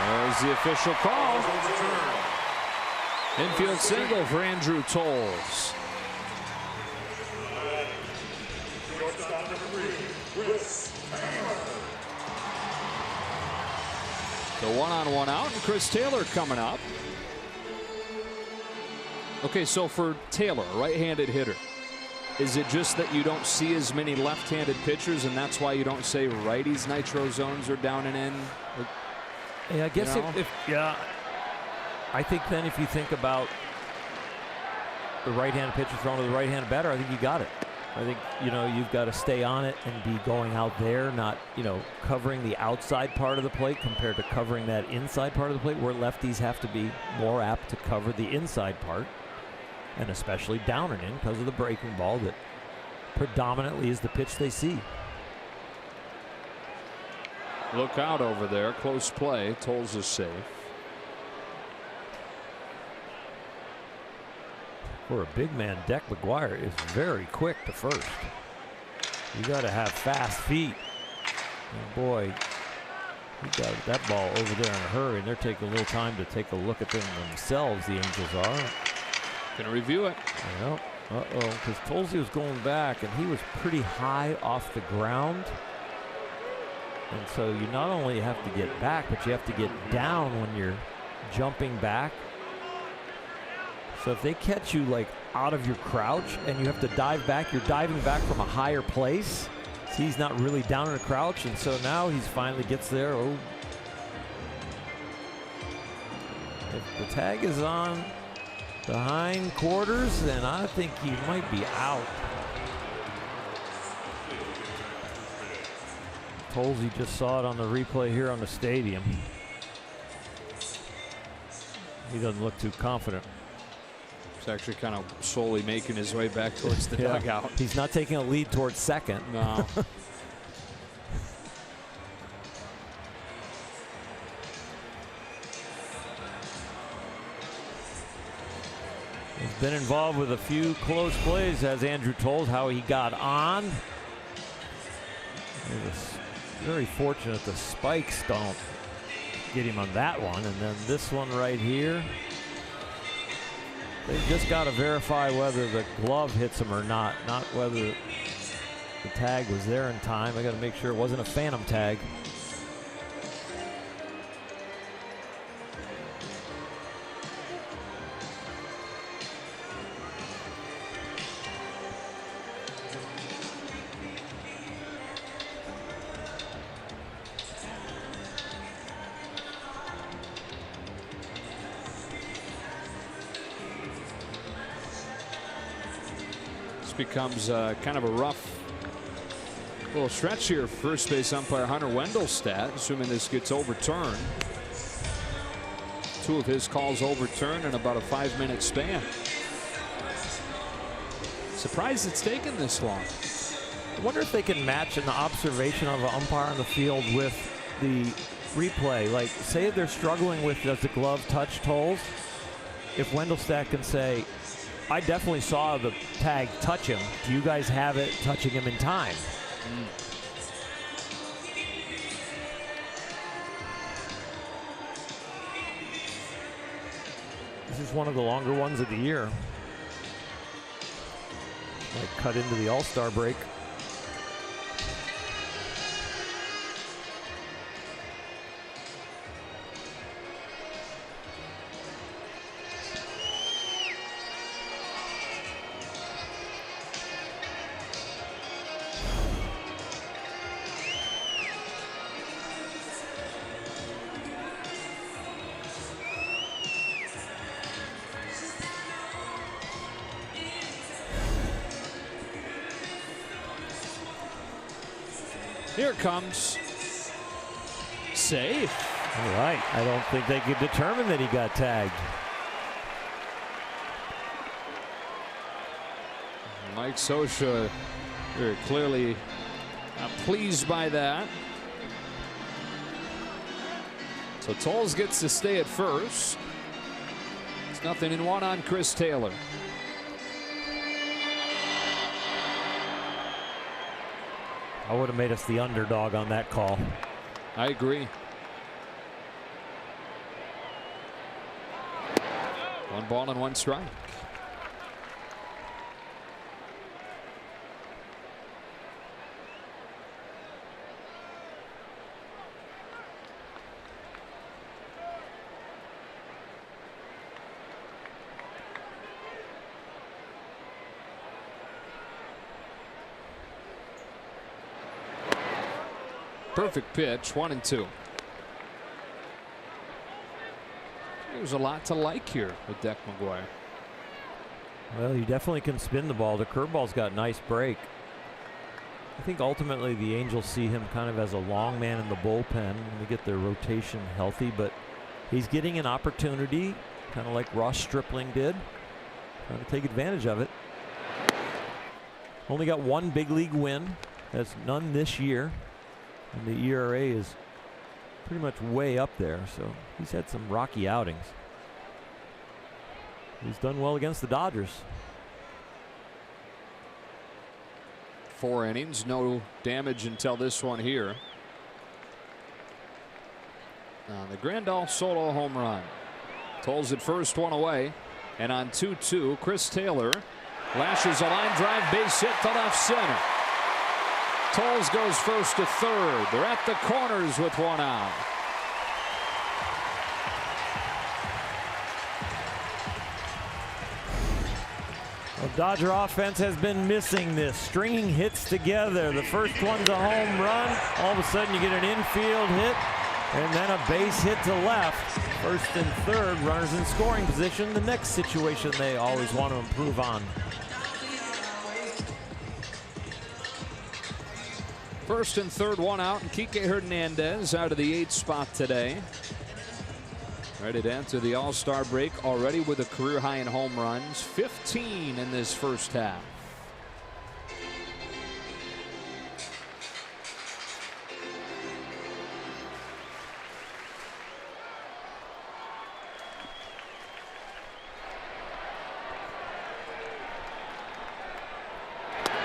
There's the official call. Infield single for Andrew Towles. The 1-on-1 out, and Chris Taylor coming up. Okay, so for Taylor, right-handed hitter, is it just that you don't see as many left-handed pitchers, and that's why you don't say righties nitro zones are down and in? Yeah, I guess yeah. I think then if you think about the right-handed pitcher thrown to the right-handed batter, I think you got it. I think, you know, you've got to stay on it and be going out there, not, you know, covering the outside part of the plate compared to covering that inside part of the plate, where lefties have to be more apt to cover the inside part, and especially down and in because of the breaking ball that predominantly is the pitch they see. Look out over there. Close play. Towles is safe. For a big man, Deck McGuire is very quick to first. You got to have fast feet. And boy, he got that ball over there in a hurry, and they're taking a little time to take a look at them themselves, the Angels are. Gonna review it. Well, because Towles was going back, and he was pretty high off the ground. And so you not only have to get back, but you have to get down when you're jumping back. So if they catch you like out of your crouch and you have to dive back, you're diving back from a higher place. See, he's not really down in a crouch, and so now he's finally gets there. Oh. If the tag is on the hind quarters, then I think he might be out. Towles, he just saw it on the replay here on the stadium. He doesn't look too confident. He's actually kind of slowly making his way back towards the dugout. He's not taking a lead towards second. No. He's been involved with a few close plays, as Andrew Towles, how he got on. He was very fortunate the spikes don't get him on that one. And then this one right here, they just got to verify whether the glove hits him or not whether the tag was there in time. I got to make sure it wasn't a phantom tag. Becomes kind of a rough little stretch here. First base umpire Hunter Wendelstedt, assuming this gets overturned. Two of his calls overturned in about a 5-minute span. Surprised it's taken this long. I wonder if they can match an observation of an umpire on the field with the replay. Like, say they're struggling with, does the glove touch Towles? If Wendelstedt can say, I definitely saw the tag touch him. Do you guys have it touching him in time? This is one of the longer ones of the year. Might cut into the All-Star break. Here comes. Safe. All right. I don't think they could determine that he got tagged. Mike Scioscia very clearly pleased by that. So Towles gets to stay at first. It's 0-1 on Chris Taylor. I would have made us the underdog on that call. I agree. 1 ball and 1 strike. Perfect pitch, 1-2. There's a lot to like here with Deck McGuire. Well, you definitely can spin the ball. The curveball's got nice break. I think ultimately the Angels see him kind of as a long man in the bullpen to get their rotation healthy, but he's getting an opportunity, kind of like Ross Stripling did, trying to take advantage of it. Only got 1 big league win. Has none this year. And the ERA is pretty much way up there, so he's had some rocky outings. He's done well against the Dodgers. 4 innings, no damage until this one here. The Grandal solo home run. Towles at first, 1 away, and on 2-2, Chris Taylor lashes a line drive, base hit to left center. Towles goes first to third. They're at the corners with 1 out. Well, Dodger offense has been missing this, stringing hits together. The first one's a home run. All of a sudden you get an infield hit and then a base hit to left. First and third, runners in scoring position. The next situation they always want to improve on. First and third, 1 out, and Kike Hernandez out of the 8th spot today. Ready to enter the All-Star break already with a career high in home runs, 15 in this first half.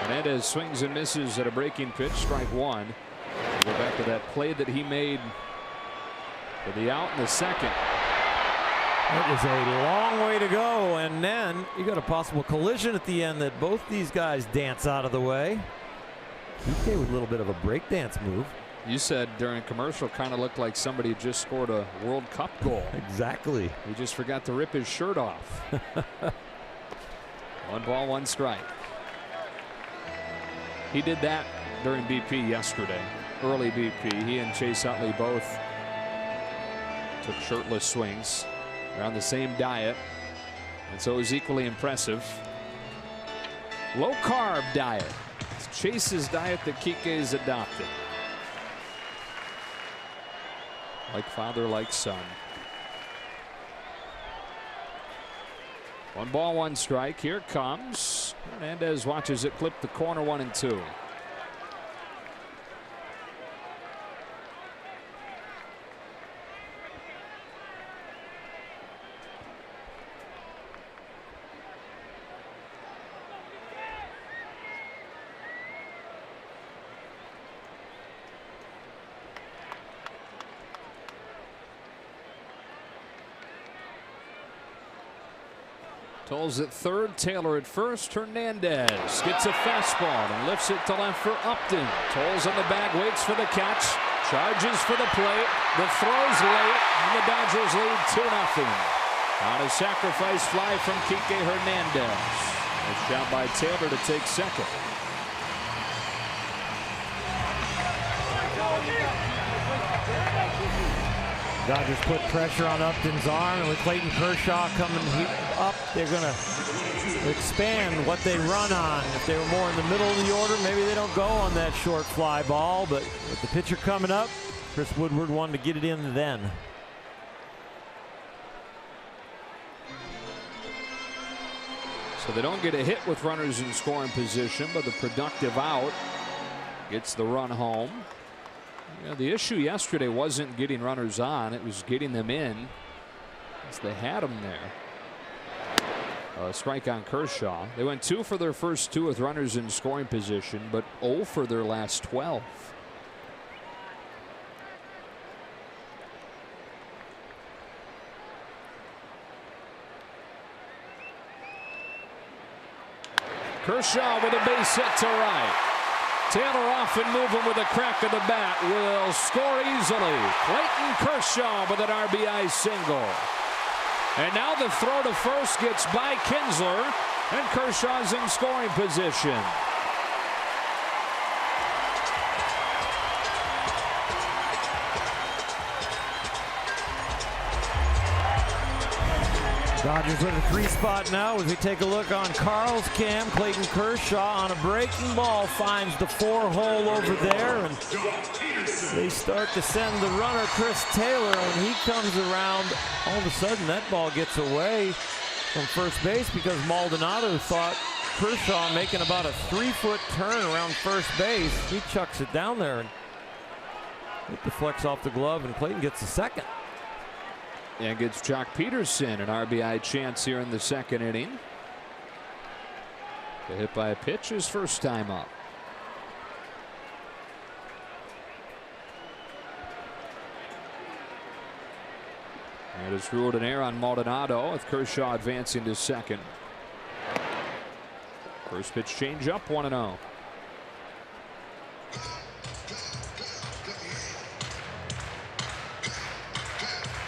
Hernandez swings and misses at a breaking pitch, strike 1. Go back to that play that he made for the out in the second. It was a long way to go, and then you got a possible collision at the end that both these guys dance out of the way. Kike with a little bit of a breakdance move. You said during commercial kind of looked like somebody just scored a World Cup goal. Exactly. He just forgot to rip his shirt off. 1 ball, 1 strike. He did that during BP yesterday. Early BP. He and Chase Utley both took shirtless swings. They're on the same diet, and so it was equally impressive. Low carb diet. It's Chase's diet that Kike's adopted. Like father, like son. 1 ball, 1 strike. Here it comes. Hernandez watches it clip the corner, 1-2. Towles at third, Taylor at first. Hernandez gets a fastball and lifts it to left for Upton. Towles on the bag, waits for the catch, charges for the plate. The throw's late, and the Dodgers lead 2-0. On a sacrifice fly from Kike Hernandez. Nice job by Taylor to take second. Dodgers put pressure on Upton's arm, and with Clayton Kershaw coming up, they're going to expand what they run on. If they were more in the middle of the order, maybe they don't go on that short fly ball, but with the pitcher coming up, Chris Woodward wanted to get it in then. So they don't get a hit with runners in scoring position, but the productive out gets the run home. You know, the issue yesterday wasn't getting runners on, it was getting them in as they had them there. Strike on Kershaw. They went 2 for their first 2 with runners in scoring position, but 0 for their last 12. Kershaw with a base hit to right. Taylor off and moving with a crack of the bat will score easily. Clayton Kershaw with an RBI single. And now the throw to first gets by Kinsler, and Kershaw's in scoring position. Dodgers with a 3-spot now as we take a look on Carl's cam. Clayton Kershaw on a breaking ball finds the 4-hole over there, and they start to send the runner Chris Taylor. When he comes around, all of a sudden that ball gets away from first base because Maldonado thought Kershaw making about a 3-foot turn around first base. He chucks it down there and it deflects off the glove, and Clayton gets the second. And gets Jock Peterson an RBI chance here in the second inning. The hit by a pitch his first time up. And it's ruled an error on Maldonado with Kershaw advancing to second. First pitch change up, 1-0.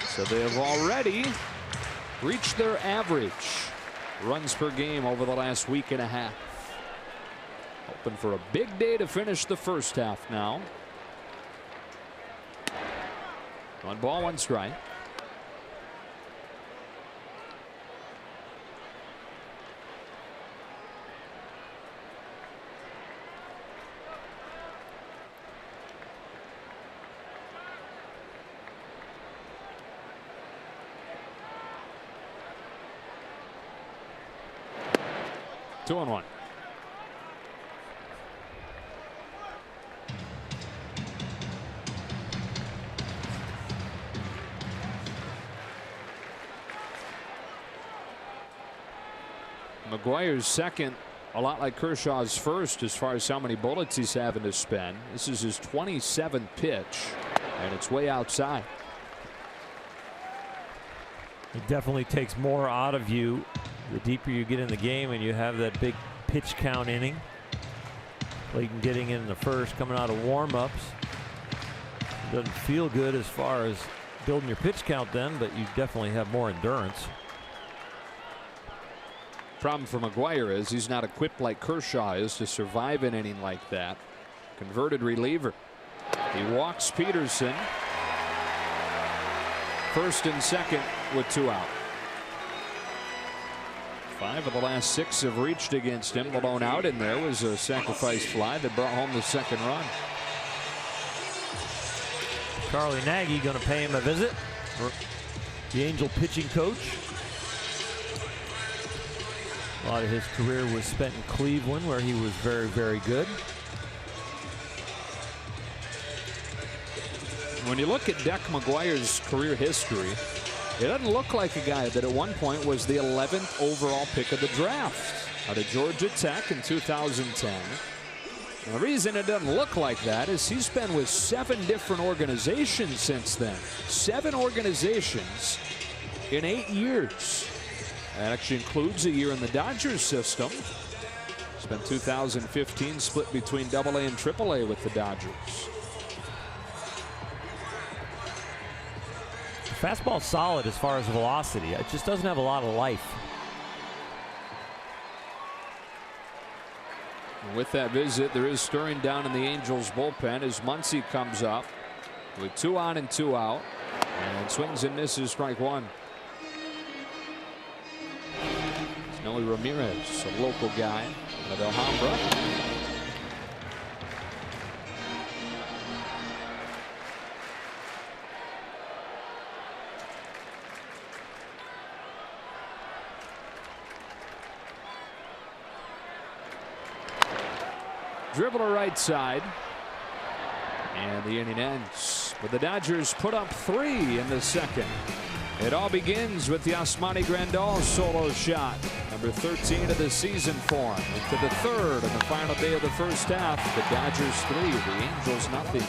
So they have already reached their average runs per game over the last week and a half. Hoping for a big day to finish the first half now. 1 ball, 1 strike. Two and 1. McGuire's second, a lot like Kershaw's first as far as how many bullets he's having to spend. This is his 27th pitch, and it's way outside. It definitely takes more out of you the deeper you get in the game and you have that big pitch count inning. Clayton getting in the first, coming out of warm-ups. Doesn't feel good as far as building your pitch count then, but you definitely have more endurance. Problem for McGuire is he's not equipped like Kershaw is to survive an inning like that. Converted reliever. He walks Peterson. First and second with 2 out. 5 of the last 6 have reached against him. The lone out in there was a sacrifice fly that brought home the second run. Charlie Nagy going to pay him a visit. The Angel pitching coach. A lot of his career was spent in Cleveland, where he was very, very good. When you look at Deck McGuire's career history, it doesn't look like a guy that at one point was the 11th overall pick of the draft out of Georgia Tech in 2010. And the reason it doesn't look like that is he's been with 7 different organizations since then. 7 organizations in 8 years. That actually includes a year in the Dodgers system. Spent 2015 split between AA and AAA with the Dodgers. The fastball's solid as far as velocity. It just doesn't have a lot of life. With that visit, there is stirring down in the Angels bullpen as Muncy comes up with 2 on and 2 out and swings and misses, strike 1. It's Noe Ramirez, a local guy out of Alhambra. Dribbler right side. And the inning ends. But the Dodgers put up 3 in the second. It all begins with the Yasmani Grandal solo shot. Number 13 of the season for him. Into the third and the final day of the first half. The Dodgers 3, the Angels nothing.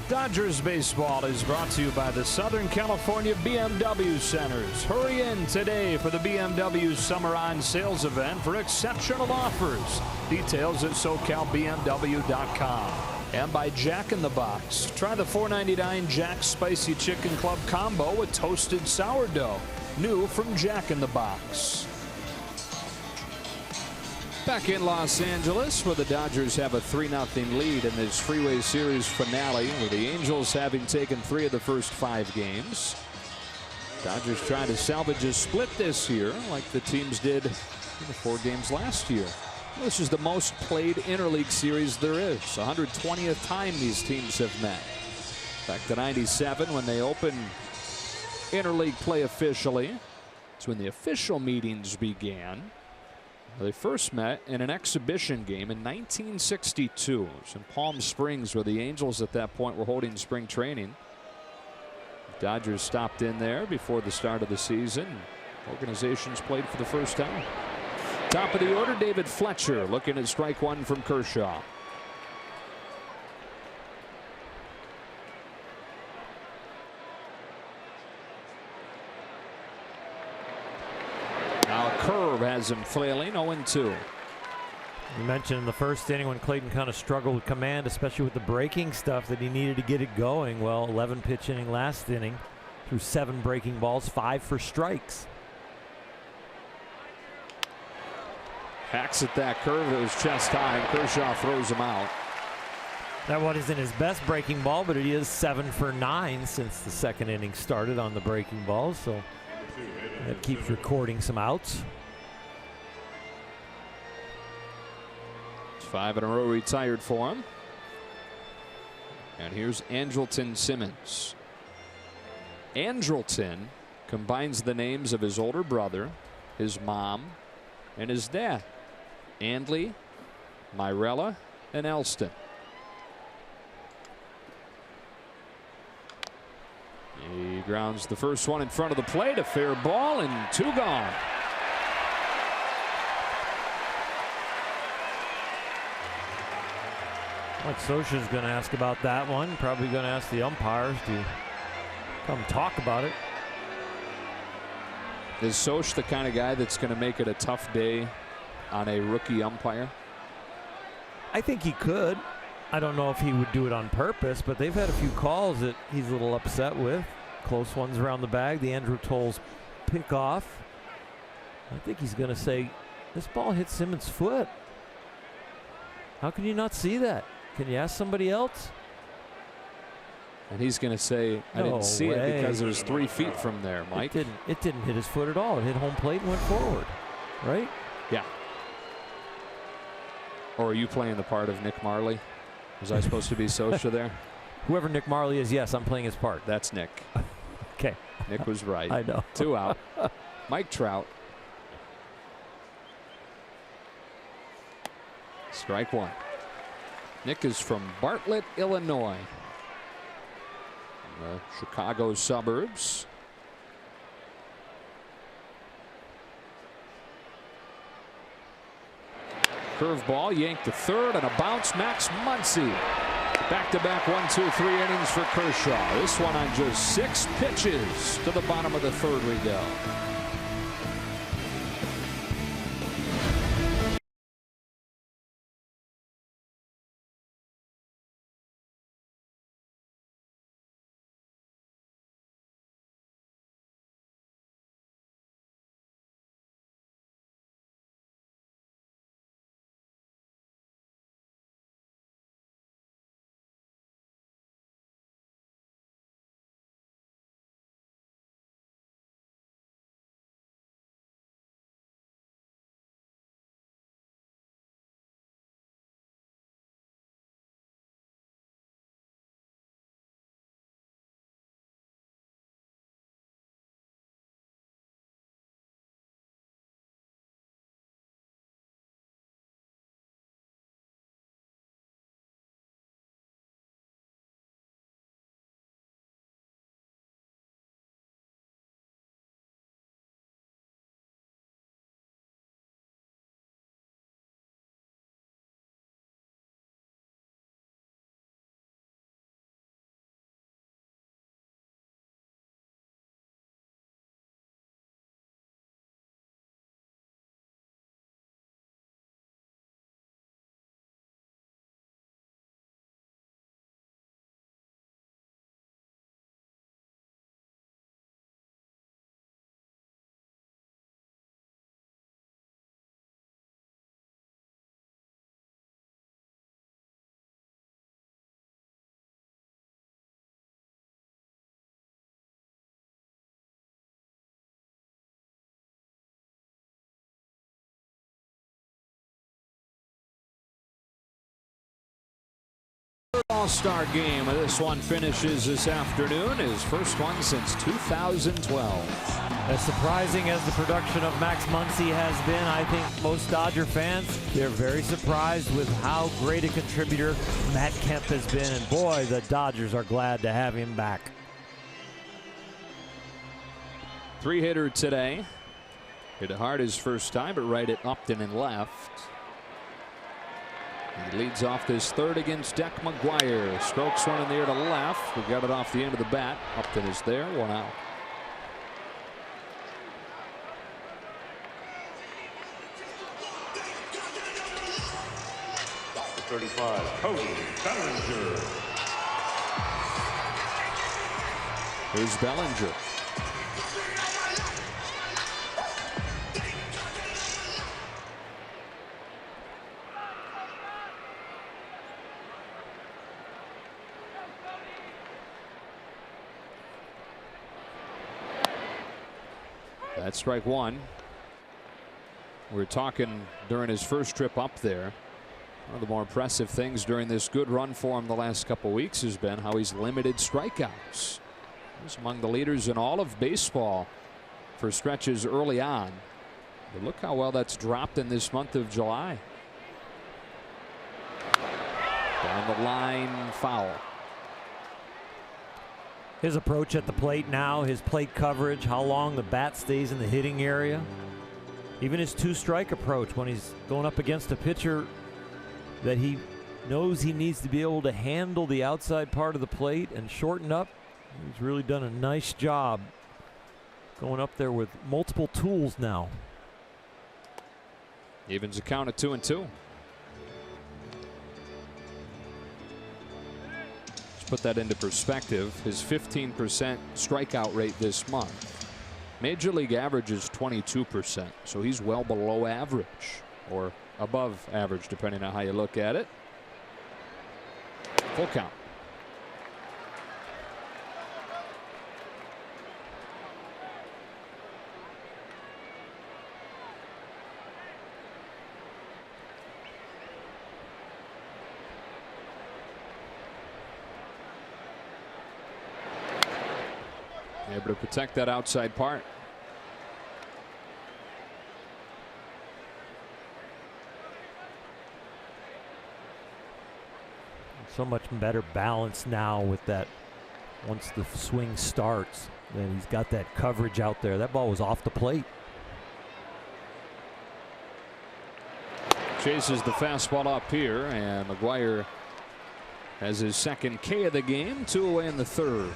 Dodgers baseball is brought to you by the Southern California BMW Centers. Hurry in today for the BMW Summer On Sales event for exceptional offers. Details at SoCalBMW.com. And by Jack in the Box. Try the $4.99 Jack's Spicy Chicken Club Combo with toasted sourdough. New from Jack in the Box. Back in Los Angeles, where the Dodgers have a 3-0 lead in this Freeway Series finale, with the Angels having taken 3 of the first 5 games. Dodgers trying to salvage a split this year, like the teams did in the 4 games last year. This is the most played interleague series there is. 120th time these teams have met. Back to '97 when they opened interleague play officially. It's when the official meetings began. They first met in an exhibition game in 1962. It was in Palm Springs, where the Angels at that point were holding spring training. The Dodgers stopped in there before the start of the season. Organizations played for the first time. Top of the order, David Fletcher looking at strike 1 from Kershaw. Now a curve has him flailing, 0-2. You mentioned in the first inning when Clayton kind of struggled with command, especially with the breaking stuff, that he needed to get it going. Well, 11 pitch inning last inning, threw 7 breaking balls, 5 for strikes. Hacks at that curve. It was chest high, and Kershaw throws him out. That one isn't his best breaking ball, but it is 7 for 9 since the second inning started on the breaking balls. So that keeps recording some outs. 5 in a row retired for him. And here's Andrelton Simmons. Andrelton combines the names of his older brother, his mom, and his dad, Andley, Myrella, and Elston. He grounds the first one in front of the plate, a fair ball, and 2 gone. Like Scioscia's going to ask about that one. Probably going to ask the umpires to come talk about it. Is Scioscia the kind of guy that's going to make it a tough day on a rookie umpire? I think he could. I don't know if he would do it on purpose, but they've had a few calls that he's a little upset with. Close ones around the bag. The Andrew Towles pick off. I think he's going to say, this ball hit Simmons' foot. How can you not see that? Can you ask somebody else? And he's going to say, I didn't see it because it was 3 feet from there, Mike. It didn't hit his foot at all. It hit home plate and went forward, right? Yeah. Or are you playing the part of Nick Marley? Was I supposed to be Scioscia there? Whoever Nick Marley is, yes, I'm playing his part. That's Nick. Okay. Nick was right. I know. 2 out. Mike Trout. Strike 1. Nick is from Bartlett, Illinois, in the Chicago suburbs. Curveball yanked to third, and a bounce. Max Muncy. Back-to-back 1, 2, 3 innings for Kershaw. This one on just 6 pitches. To the bottom of the 3rd we go. All-Star game. This one finishes this afternoon. His first one since 2012. As surprising as the production of Max Muncy has been, I think most Dodger fans, they're very surprised with how great a contributor Matt Kemp has been. And boy, the Dodgers are glad to have him back. 3-hitter today. Hit hard his first time, but right at Upton and left. He leads off this 3rd against Deck McGuire. Strokes one in the air to left. We got it off the end of the bat. Upton is there, 1 out. The 35, Cody Bellinger. Here's Bellinger. That's strike 1. We were talking during his first trip up there. One of the more impressive things during this good run for him the last couple weeks has been how he's limited strikeouts. He's among the leaders in all of baseball for stretches early on. But look how well that's dropped in this month of July. Down the line, foul. His approach at the plate now, his plate coverage, how long the bat stays in the hitting area. Even his two-strike approach when he's going up against a pitcher that he knows he needs to be able to handle the outside part of the plate and shorten up. He's really done a nice job going up there with multiple tools now. Evens a count at 2-2. Let's put that into perspective. His 15% strikeout rate this month. Major league average is 22%, so he's well below average, or above average depending on how you look at it. Full count. Able to protect that outside part. So much better balance now with that once the swing starts. And he's got that coverage out there. That ball was off the plate. Chases the fastball up here, and McGuire has his second K of the game. 2 away in the third.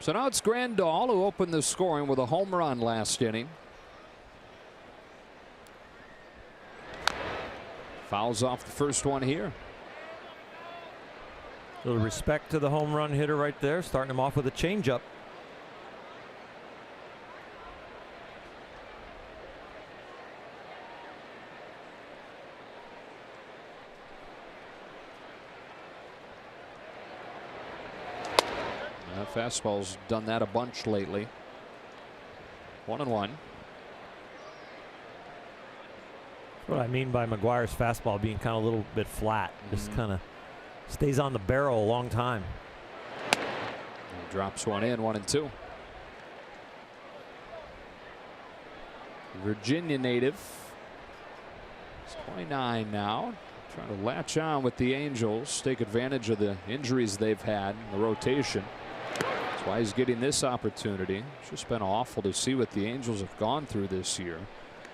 So now it's Grandal who opened the scoring with a home run last inning. Fouls off the first one here. A little respect to the home run hitter right there, starting him off with a changeup. Fastball's done that a bunch lately. 1-1. What I mean by McGuire's fastball being kind of a little bit flat, just kind of stays on the barrel a long time. And drops one in, 1-2. Virginia native. He's 29 now. Trying to latch on with the Angels, take advantage of the injuries they've had in the rotation. That's why he's getting this opportunity. It's just been awful to see what the Angels have gone through this year.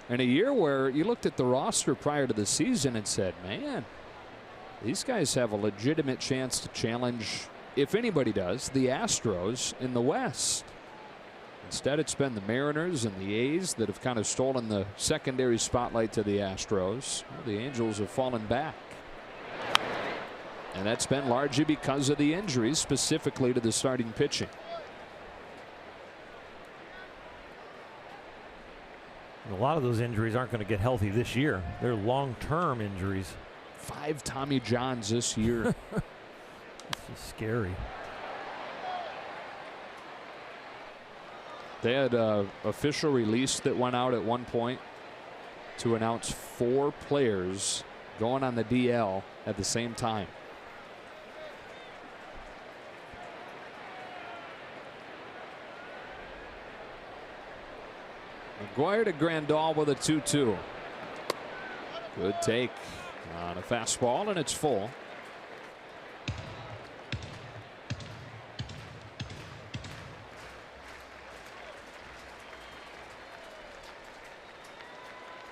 And a year where you looked at the roster prior to the season and said, man, these guys have a legitimate chance to challenge, if anybody does, the Astros in the West. Instead, it's been the Mariners and the A's that have kind of stolen the secondary spotlight to the Astros. Well, the Angels have fallen back. And that's been largely because of the injuries, specifically to the starting pitching. A lot of those injuries aren't going to get healthy this year. They're long-term injuries. 5 Tommy Johns this year. This is scary. They had an official release that went out at one point to announce 4 players going on the DL at the same time. McGuire to Grandal with a 2-2. Good take on a fastball, and it's full.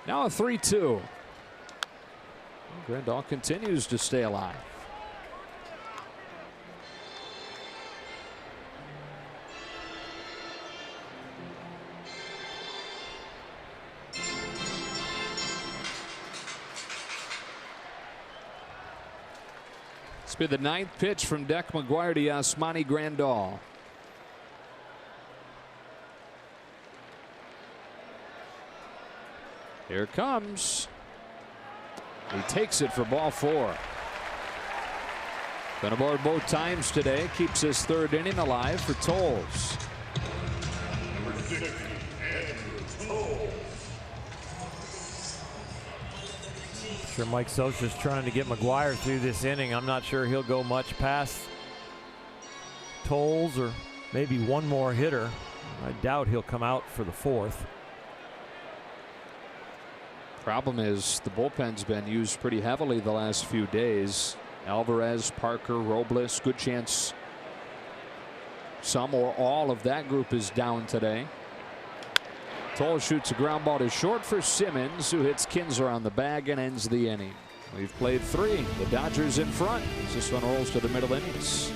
Now a 3-2. Grandal continues to stay alive. This will be the 9th pitch from Deck McGuire to Yasmani Grandal. Here it comes. He takes it for ball 4. Been aboard both times today. Keeps his third inning alive for Towles. Number 60, Towles. Sure, Mike Scioscia's trying to get McGuire through this inning. I'm not sure he'll go much past Towles or maybe one more hitter. I doubt he'll come out for the 4th. Problem is the bullpen's been used pretty heavily the last few days. Alvarez, Parker, Robles, good chance some or all of that group is down today. Towles shoots a ground ball to short for Simmons, who hits Kinsler on the bag and ends the inning. We've played 3. The Dodgers in front as this one rolls to the middle innings.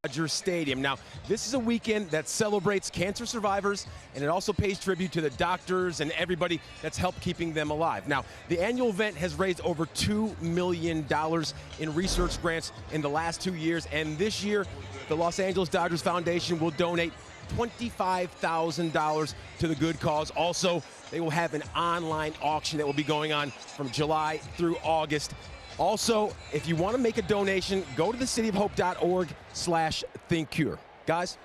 Dodger Stadium. Now, this is a weekend that celebrates cancer survivors, and it also pays tribute to the doctors and everybody that's helped keeping them alive. Now, the annual event has raised over $2 million in research grants in the last 2 years, and this year, the Los Angeles Dodgers Foundation will donate $25,000 to the good cause. Also, they will have an online auction that will be going on from July through August. Also, if you want to make a donation, go to thecityofhope.org/thinkcure. Guys?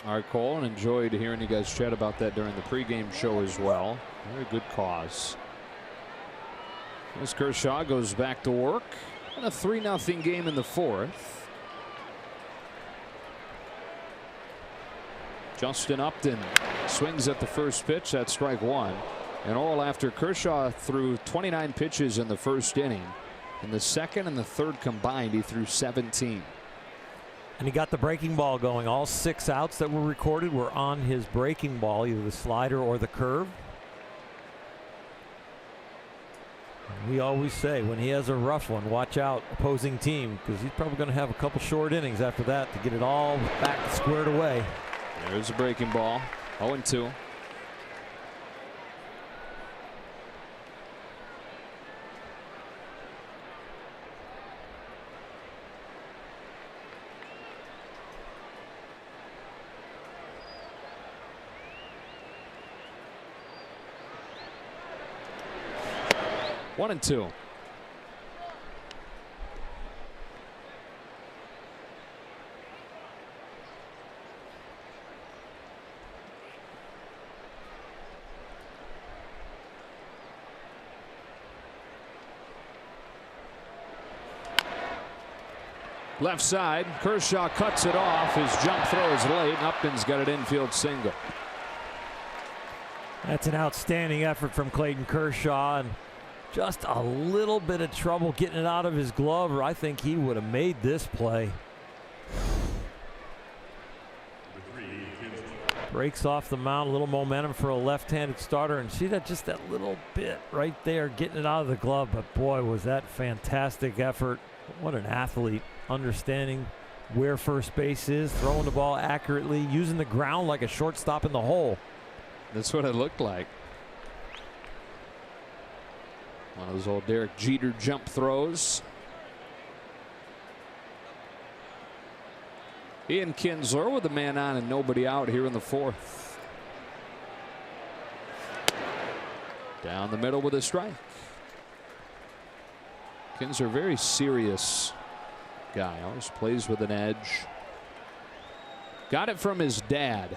All right, Cole, and enjoyed hearing you guys chat about that during the pregame show as well. Very good cause. As Kershaw goes back to work in a 3-0 game in the 4th. Justin Upton swings at the first pitch. That's strike 1. And all after Kershaw threw 29 pitches in the first inning. In the second and the third combined, he threw 17. And he got the breaking ball going. All 6 outs that were recorded were on his breaking ball, either the slider or the curve. And we always say when he has a rough one, watch out, opposing team, because he's probably going to have a couple short innings after that to get it all back squared away. There's a breaking ball. 0-2. One and two. Left side, Kershaw cuts it off. His jump throw is late. Upton's got an infield single. That's an outstanding effort from Clayton Kershaw, and just a little bit of trouble getting it out of his glove, or I think he would have made this play. Breaks off the mound, a little momentum for a left-handed starter, and see that, just that little bit right there getting it out of the glove. But boy, was that fantastic effort What an athlete, understanding where first base is, throwing the ball accurately, using the ground like a shortstop in the hole. That's what it looked like. One of those old Derek Jeter jump throws. Ian Kinsler with a man on and nobody out here in the fourth. Down the middle with a strike. Kinsler, very serious guy, always plays with an edge. Got it from his dad,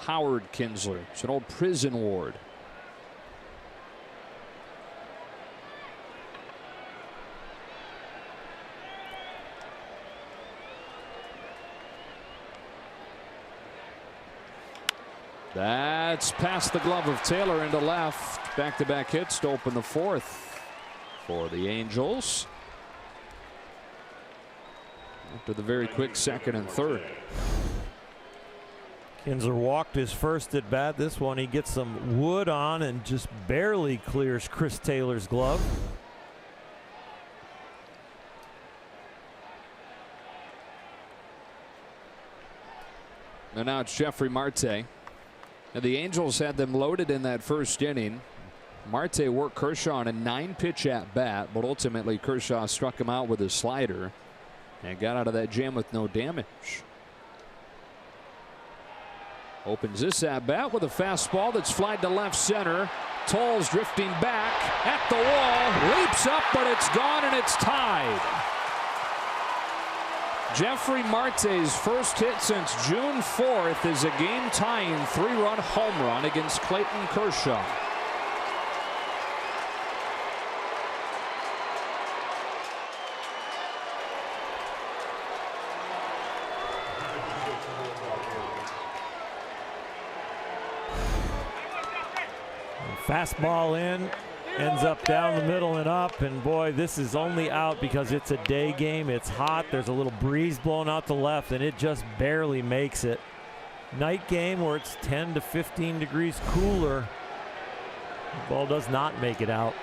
Howard Kinsler. It's an old prison ward. That's past the glove of Taylor into left. Back-to-back hits to open the fourth for the Angels. After the very quick second and third. Kinsler walked his first at bat. This one he gets some wood on and just barely clears Chris Taylor's glove. And now it's Jeffrey Marte. And the Angels had them loaded in that first inning. Marte worked Kershaw on a 9-pitch at bat, but ultimately Kershaw struck him out with a slider and got out of that jam with no damage. Opens this at bat with a fastball that's flied to left center. Towles drifting back at the wall, leaps up, but it's gone and it's tied. Jeffrey Marte's first hit since June 4th is a game-tying 3-run home run against Clayton Kershaw. Fastball in, ends up down the middle and up, and boy, this is only out because it's a day game. It's hot. There's a little breeze blowing out to left, and it just barely makes it. Night game where it's 10 to 15 degrees cooler. The ball does not make it out.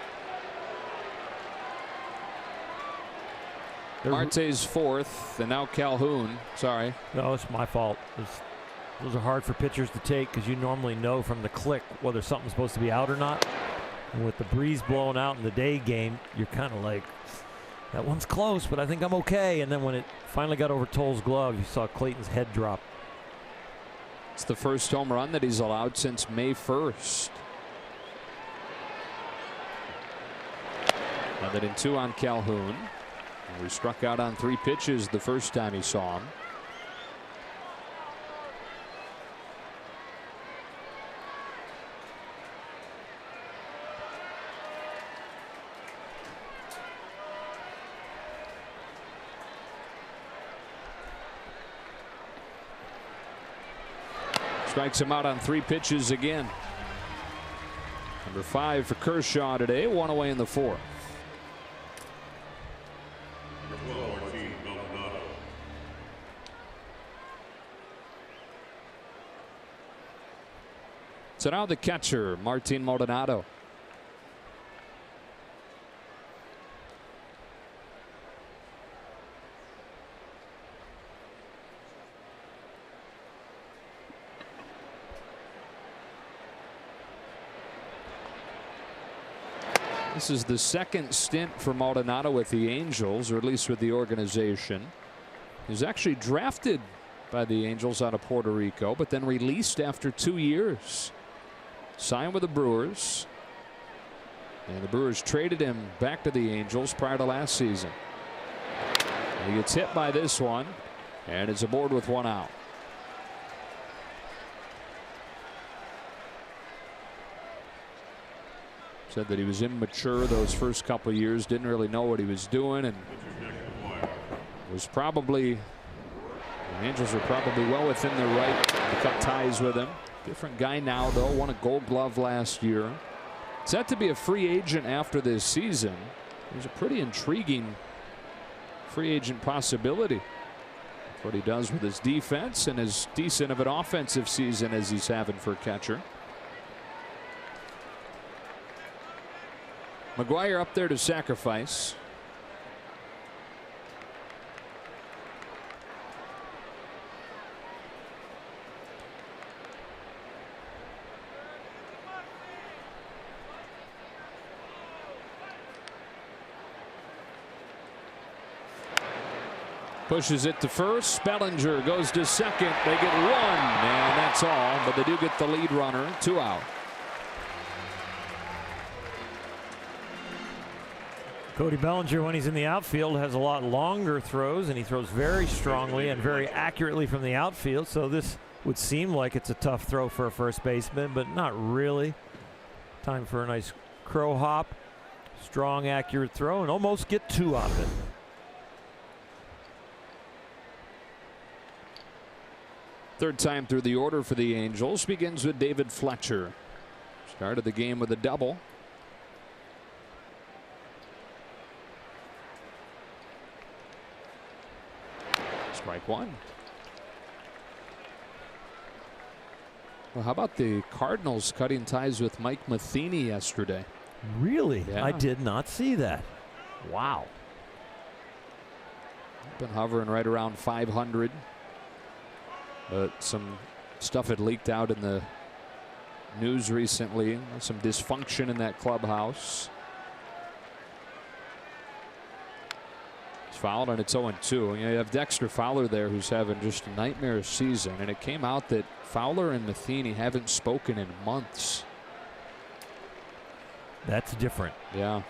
Marte's fourth, and now Calhoun. Sorry. No, it's my fault. Those are hard for pitchers to take because you normally know from the click whether something's supposed to be out or not. And with the breeze blowing out in the day game, you're kind of like, that one's close, but I think I'm okay. And then when it finally got over Towles' glove, you saw Clayton's head drop. It's the first home run that he's allowed since May 1st. Now that in 2 on Calhoun. And we struck out on 3 pitches the first time he saw him. Strikes him out on 3 pitches again. Number 5 for Kershaw today, 1 away in the 4th. So now the catcher, Martin Maldonado. This is the second stint for Maldonado with the Angels, or at least with the organization. He was actually drafted by the Angels out of Puerto Rico, but then released after 2 years. Signed with the Brewers. And the Brewers traded him back to the Angels prior to last season. And he gets hit by this one and is aboard with 1 out. Said that he was immature those first couple of years, didn't really know what he was doing, and was probably, the Angels were probably well within their right to cut ties with him. Different guy now, though, won a Gold Glove last year. Set to be a free agent after this season. He's a pretty intriguing free agent possibility. That's what he does with his defense, and as decent of an offensive season as he's having for a catcher. McGuire up there to sacrifice. Pushes it to first. Bellinger goes to second. They get one, and that's all. But they do get the lead runner. 2 out. Cody Bellinger, when he's in the outfield, has a lot longer throws, and he throws very strongly and very accurately from the outfield. So this would seem like it's a tough throw for a first baseman, but not really. Time for a nice crow hop. Strong, accurate throw, and almost get 2 out of it. Third time through the order for the Angels begins with David Fletcher. Started the game with a double. Strike one. Well, how about the Cardinals cutting ties with Mike Matheny yesterday? Really? Yeah. I did not see that. Wow. Been hovering right around 500. But some stuff had leaked out in the news recently. Some dysfunction in that clubhouse. It's fouled and it's 0-2. You have Dexter Fowler there who's having just a nightmare season. And it came out that Fowler and Matheny haven't spoken in months. That's different. Yeah.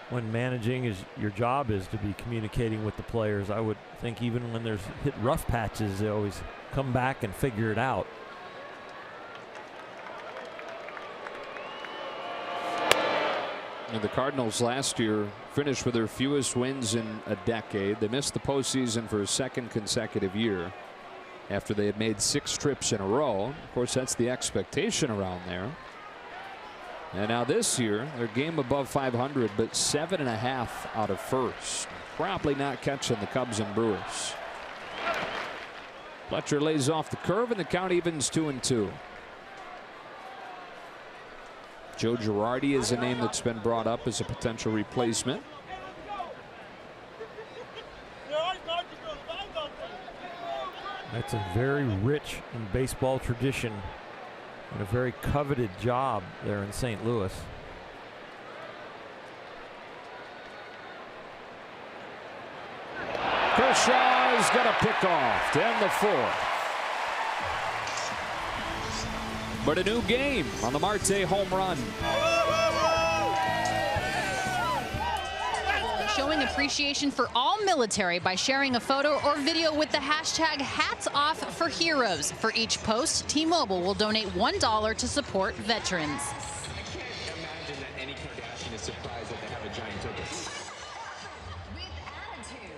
When managing is your job is to be communicating with the players. I would think even when there's hit rough patches, they always come back and figure it out. And the Cardinals last year finished with their fewest wins in a decade. They missed the postseason for a second consecutive year after they had made 6 trips in a row. Of course, that's the expectation around there. And now this year, they're game above 500, but 7.5 out of first. Probably not catching the Cubs and Brewers. Fletcher lays off the curve, and the count evens 2-2. Joe Girardi is a name that's been brought up as a potential replacement. That's a very rich in baseball tradition and a very coveted job there in St. Louis. Kershaw's got a pickoff to end the 4th. But a new game on the Marte home run. Showing appreciation for all military by sharing a photo or video with the hashtag #HatsOffForHeroes. For each post, T-Mobile will donate $1 to support veterans. I can't imagine that any Kardashian is surprised that they have a giant turkey. With attitude.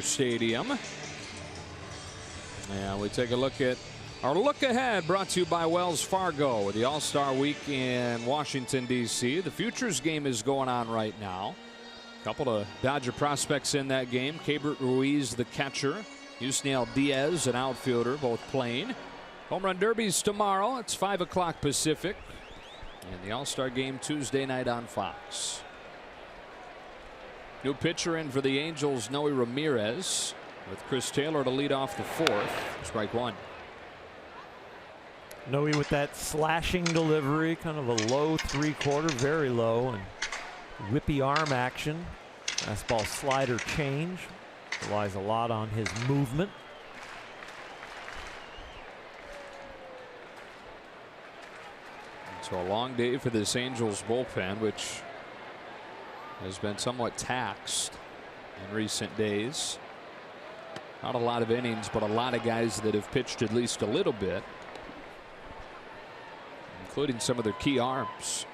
Stadium. And we take a look at our look ahead, brought to you by Wells Fargo with the All-Star Week in Washington, D.C. The Futures game is going on right now. Couple of Dodger prospects in that game. Keibert Ruiz, the catcher. Yusniel Diaz, an outfielder, both playing. Home run derbies tomorrow. It's 5 o'clock Pacific. And the All-Star game Tuesday night on Fox. New pitcher in for the Angels, Noe Ramirez, with Chris Taylor to lead off the 4th. Strike one. Noe with that slashing delivery, kind of a low 3/4, very low, and whippy arm action. Fastball slider change. Relies a lot on his movement. So a long day for this Angels bullpen, which has been somewhat taxed in recent days. Not a lot of innings, but a lot of guys that have pitched at least a little bit, including some of their key arms.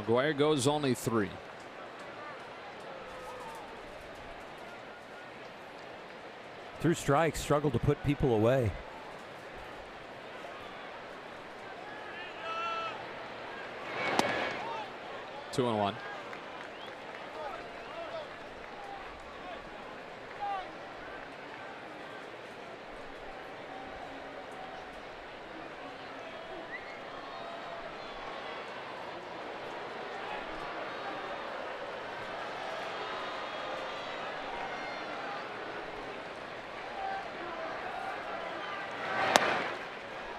McGuire goes only 3. Through strikes, struggled to put people away. Two and one.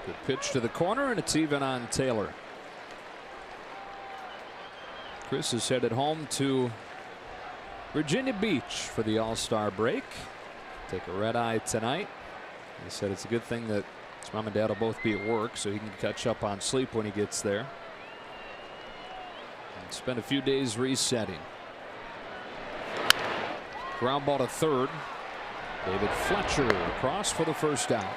Good pitch to the corner, and it's even on Taylor. Chris is headed home to Virginia Beach for the All-Star break. Take a red eye tonight. He said it's a good thing that his mom and dad will both be at work so he can catch up on sleep when he gets there. And spend a few days resetting. Ground ball to third. David Fletcher across for the first out.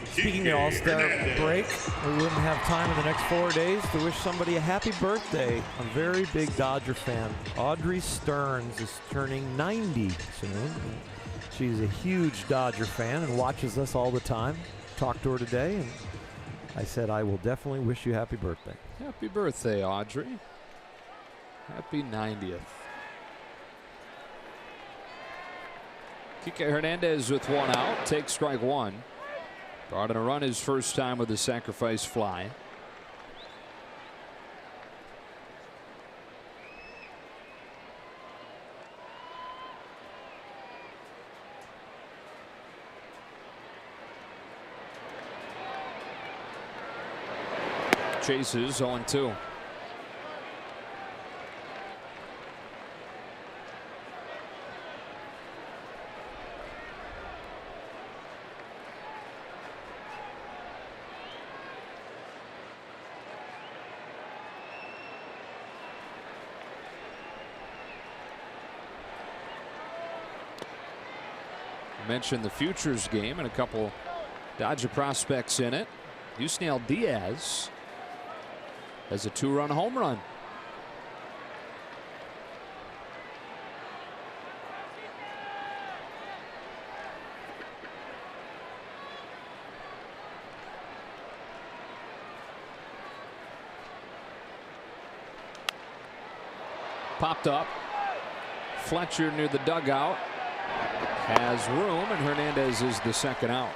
Speaking of All-Star break, we wouldn't have time in the next 4 days to wish somebody a happy birthday. A very big Dodger fan. Audrey Stearns is turning 90 soon. She's a huge Dodger fan and watches us all the time. Talked to her today, and I said I will definitely wish you happy birthday. Happy birthday, Audrey. Happy 90th. Kike Hernandez with one out. Takes strike one. Brought in a run his first time with a sacrifice fly. Chases 0-2. Mentioned the futures game and a couple Dodger prospects in it. Yusniel Diaz has a 2-run home run. Popped up. Fletcher near the dugout. Has room, and Hernandez is the second out.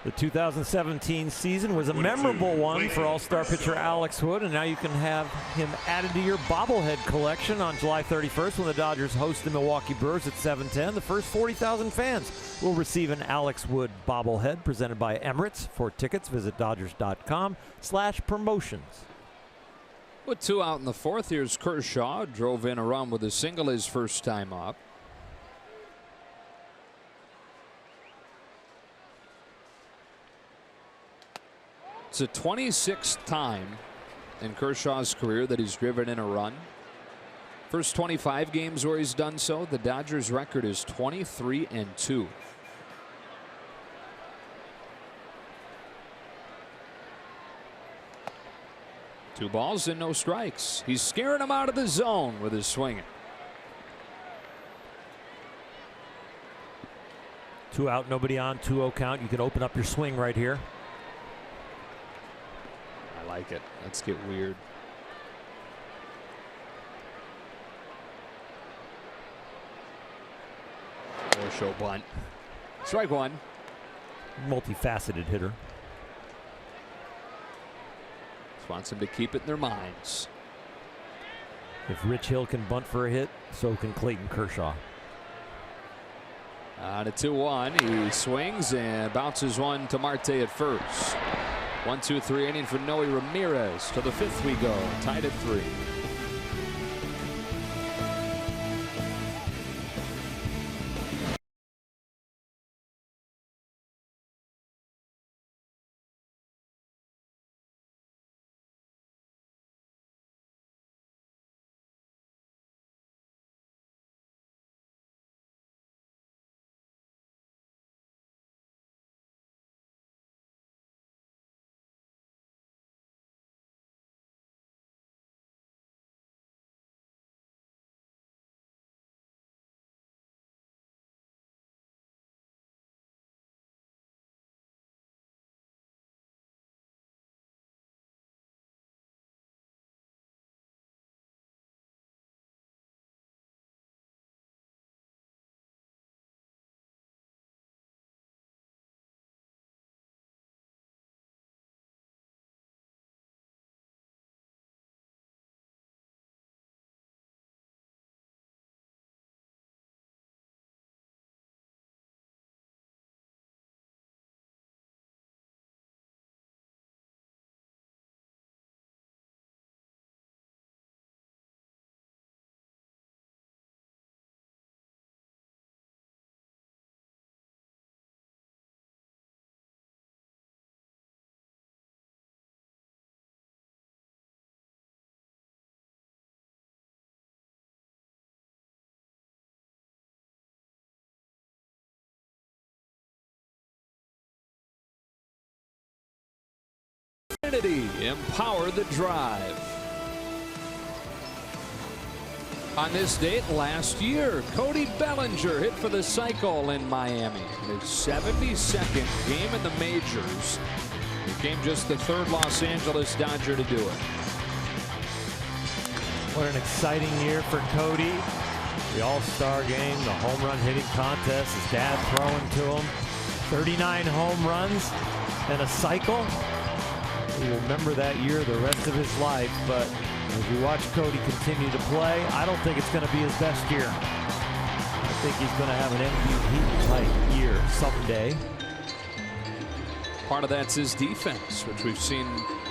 The 2017 season was a memorable one for All-Star pitcher Alex Wood, and now you can have him added to your bobblehead collection on July 31st when the Dodgers host the Milwaukee Brewers at 7:10. The first 40,000 fans will receive an Alex Wood bobblehead presented by Emirates. For tickets, visit Dodgers.com/promotions. With 2 out in the 4th, here's Kershaw. Drove in a run with a single his first time up. It's the 26th time in Kershaw's career that he's driven in a run. First 25 games where he's done so, the Dodgers record is 23-2. Two balls and no strikes. He's scaring him out of the zone with his swinging. 2 out, nobody on, 2-0 count. You can open up your swing right here. I like it. Let's get weird. Or show bunt. Strike one. Multifaceted hitter. Just wants them to keep it in their minds. If Rich Hill can bunt for a hit, so can Clayton Kershaw. On a 2-1, he swings and bounces one to Marte at first. 1-2-3 inning for Noe Ramirez. To the 5th we go, tied at 3. Empower the drive. On this date last year, Cody Bellinger hit for the cycle in Miami. His 72nd game in the majors. Became just the 3rd Los Angeles Dodger to do it. What an exciting year for Cody. The All-Star game, the home run hitting contest, his dad throwing to him. 39 home runs and a cycle. He will remember that year the rest of his life, but as we watch Cody continue to play, I don't think it's going to be his best year. I think he's going to have an MVP-type year someday. Part of that's his defense, which we've seen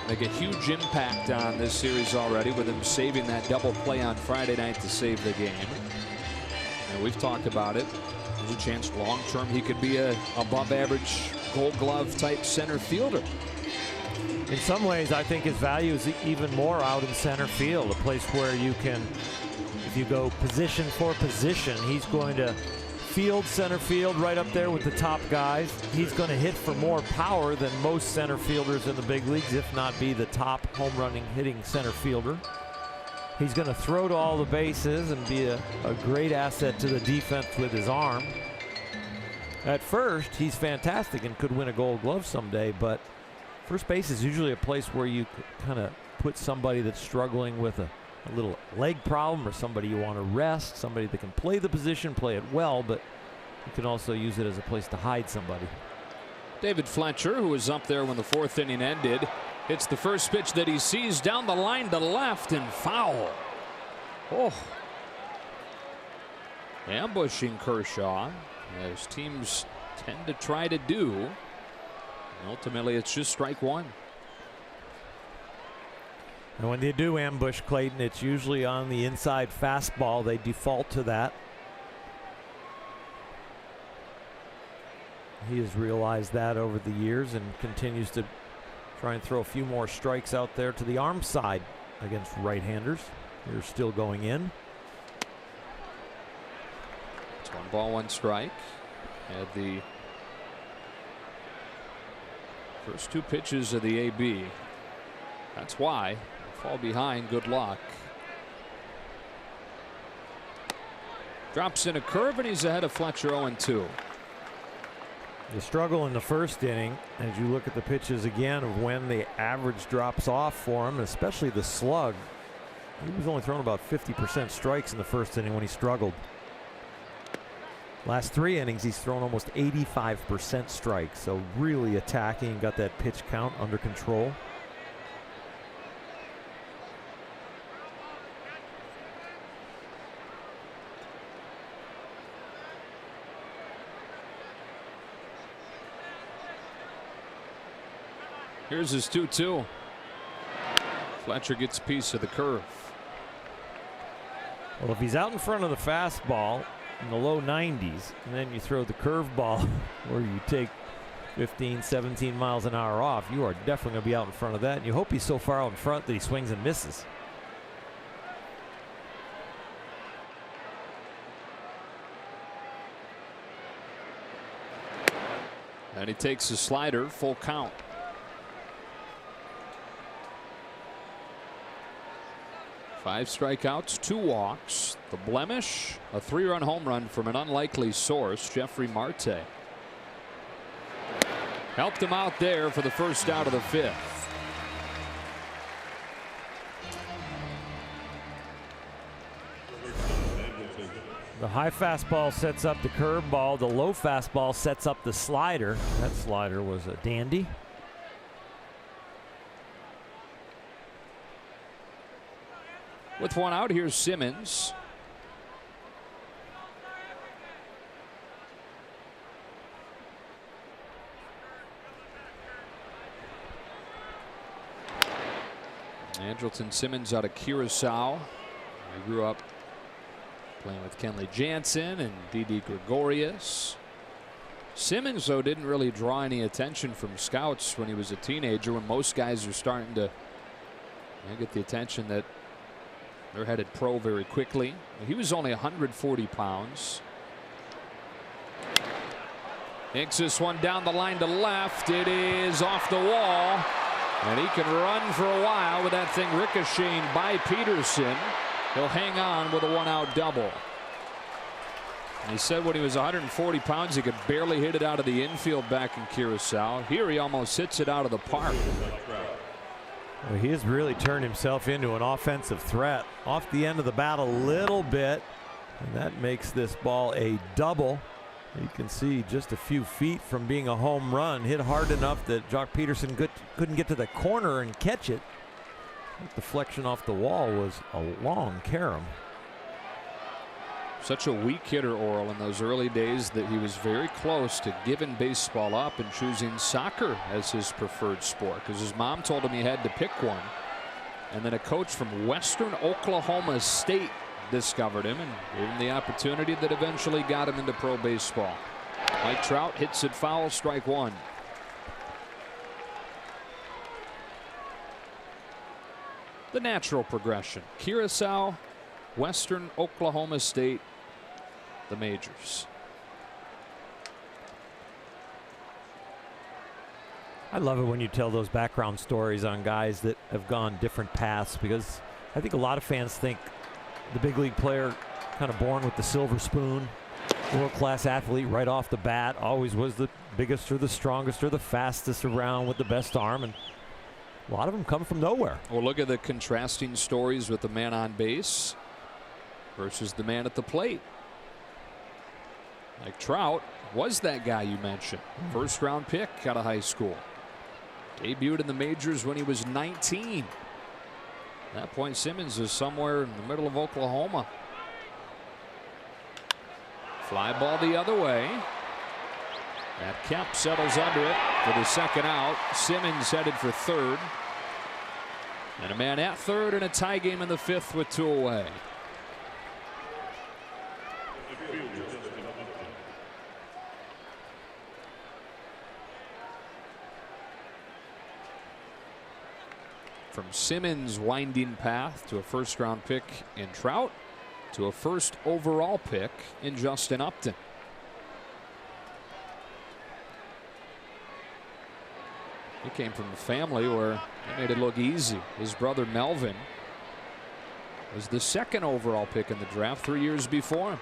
make a huge impact on this series already, with him saving that double play on Friday night to save the game. And we've talked about it. There's a chance long-term he could be a above-average Gold Glove type center fielder. In some ways, I think his value is even more out in center field, a place where you can, if you go position for position, he's going to field center field right up there with the top guys. He's going to hit for more power than most center fielders in the big leagues, if not be the top home running hitting center fielder. He's going to throw to all the bases and be a great asset to the defense with his arm. At first, he's fantastic and could win a Gold Glove someday, but first base is usually a place where you kind of put somebody that's struggling with a little leg problem, or somebody you want to rest, somebody that can play the position, play it well, but you can also use it as a place to hide somebody. David Fletcher, who was up there when the 4th inning ended, hits the first pitch that he sees down the line to left and foul. Oh. Ambushing Kershaw, as teams tend to try to do. Ultimately, it's just strike one. And when they do ambush Clayton, it's usually on the inside fastball. They default to that. He has realized that over the years and continues to try and throw a few more strikes out there to the arm side against right-handers. They're still going in. It's 1 ball, 1 strike. Had the first 2 pitches of the AB. That's why. Fall behind. Good luck. Drops in a curve, and he's ahead of Fletcher 0-2. The struggle in the first inning, as you look at the pitches again of when the average drops off for him, especially the slug. He was only throwing about 50% strikes in the first inning when he struggled. Last 3 innings, he's thrown almost 85% strikes. So really attacking, got that pitch count under control. Here's his 2-2. Fletcher gets a piece of the curve. Well, if he's out in front of the fastball in the low 90s, and then you throw the curveball where you take 15, 17 miles an hour off, you are definitely going to be out in front of that. And you hope he's so far out in front that he swings and misses. And he takes a slider, full count. Five strikeouts, 2 walks. The blemish, a 3-run home run from an unlikely source, Jeffrey Marte. Helped him out there for the first out of the 5th. The high fastball sets up the curveball. The low fastball sets up the slider. That slider was a dandy. With 1 out, here's Simmons. Andrelton Simmons out of Curacao. He grew up playing with Kenley Jansen and Didi Gregorius. Simmons, though, didn't really draw any attention from scouts when he was a teenager, when most guys are starting to get the attention that they're headed pro very quickly. He was only 140 pounds. Yanks this one down the line to left. It is off the wall. And he can run for a while with that thing ricocheting by Peterson. He'll hang on with a 1-out double. And he said when he was 140 pounds, he could barely hit it out of the infield back in Curacao. Here he almost hits it out of the park. Well, he has really turned himself into an offensive threat off the end of the bat a little bit, and that makes this ball a double. You can see just a few feet from being a home run, hit hard enough that Jock Peterson couldn't get to the corner and catch it. That deflection off the wall was a long carom. Such a weak hitter, Oral, in those early days that he was very close to giving baseball up and choosing soccer as his preferred sport, because his mom told him he had to pick one. And then a coach from Western Oklahoma State discovered him and gave him the opportunity that eventually got him into pro baseball. Mike Trout hits it foul, strike 1. The natural progression: Curacao, Western Oklahoma State, the majors. I love it when you tell those background stories on guys that have gone different paths, because I think a lot of fans think the big league player kind of born with the silver spoon, world-class athlete right off the bat, always was the biggest or the strongest or the fastest around with the best arm, and a lot of them come from nowhere. Well, look at the contrasting stories with the man on base versus the man at the plate. Like Trout was that guy you mentioned. First round pick out of high school. Debuted in the majors when he was 19. At that point, Simmons is somewhere in the middle of Oklahoma. Fly ball the other way. That Kemp settles under it for the 2nd out. Simmons headed for 3rd. And a man at 3rd and a tie game in the 5th with 2 away. From Simmons' winding path to a first-round pick in Trout to a first overall pick in Justin Upton. He came from a family where they made it look easy. His brother Melvin was the 2nd overall pick in the draft 3 years before him.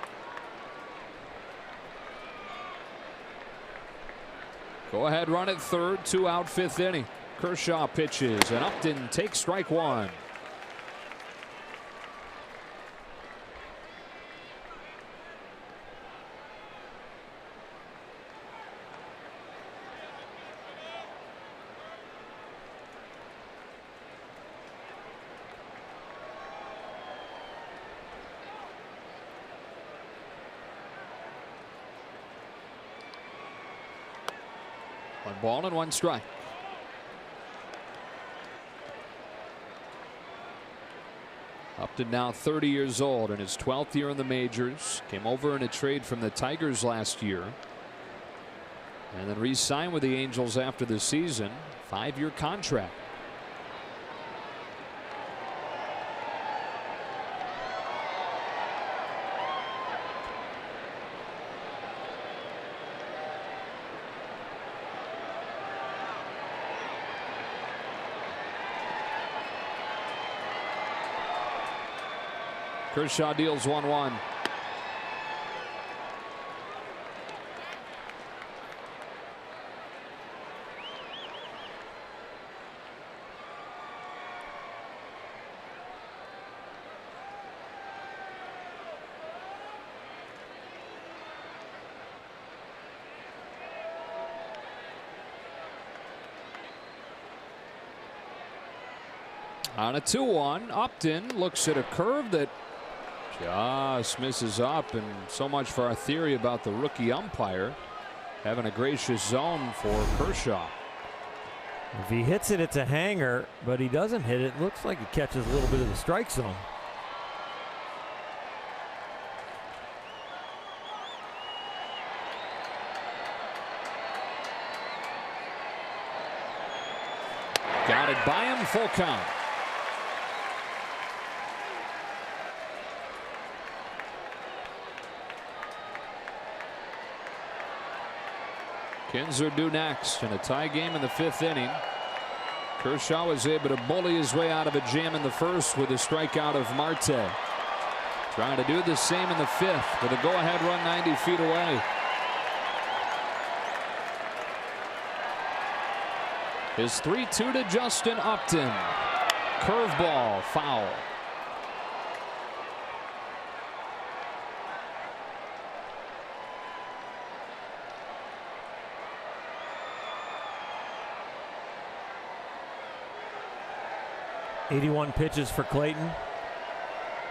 Go ahead run at third, 2 out, 5th inning. Kershaw pitches and Upton takes strike 1. One ball and 1 strike. Upton now 30 years old in his 12th year in the majors. Came over in a trade from the Tigers last year. And then re-signed with the Angels after the season. 5-year contract. Kershaw deals 1-1. On a 2-1, Upton looks at a curve that just misses up, and so much for our theory about the rookie umpire having a gracious zone for Kershaw. If he hits it, it's a hanger, but he doesn't hit it. Looks like he catches a little bit of the strike zone. Got it by him, full count. Kinzer due next in a tie game in the 5th inning. Kershaw was able to bully his way out of a jam in the 1st with a strikeout of Marte. Trying to do the same in the 5th with a go-ahead run 90 feet away. His 3-2 to Justin Upton. Curveball foul. '81 pitches for Clayton.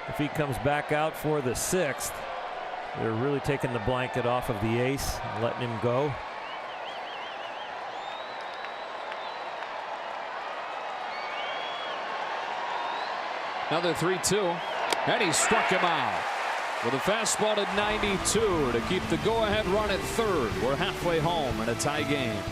If he comes back out for the 6th, they're really taking the blanket off of the ace and letting him go. Another 3-2, and he struck him out with a fastball at 92 to keep the go-ahead run at third. We're halfway home in a tie game.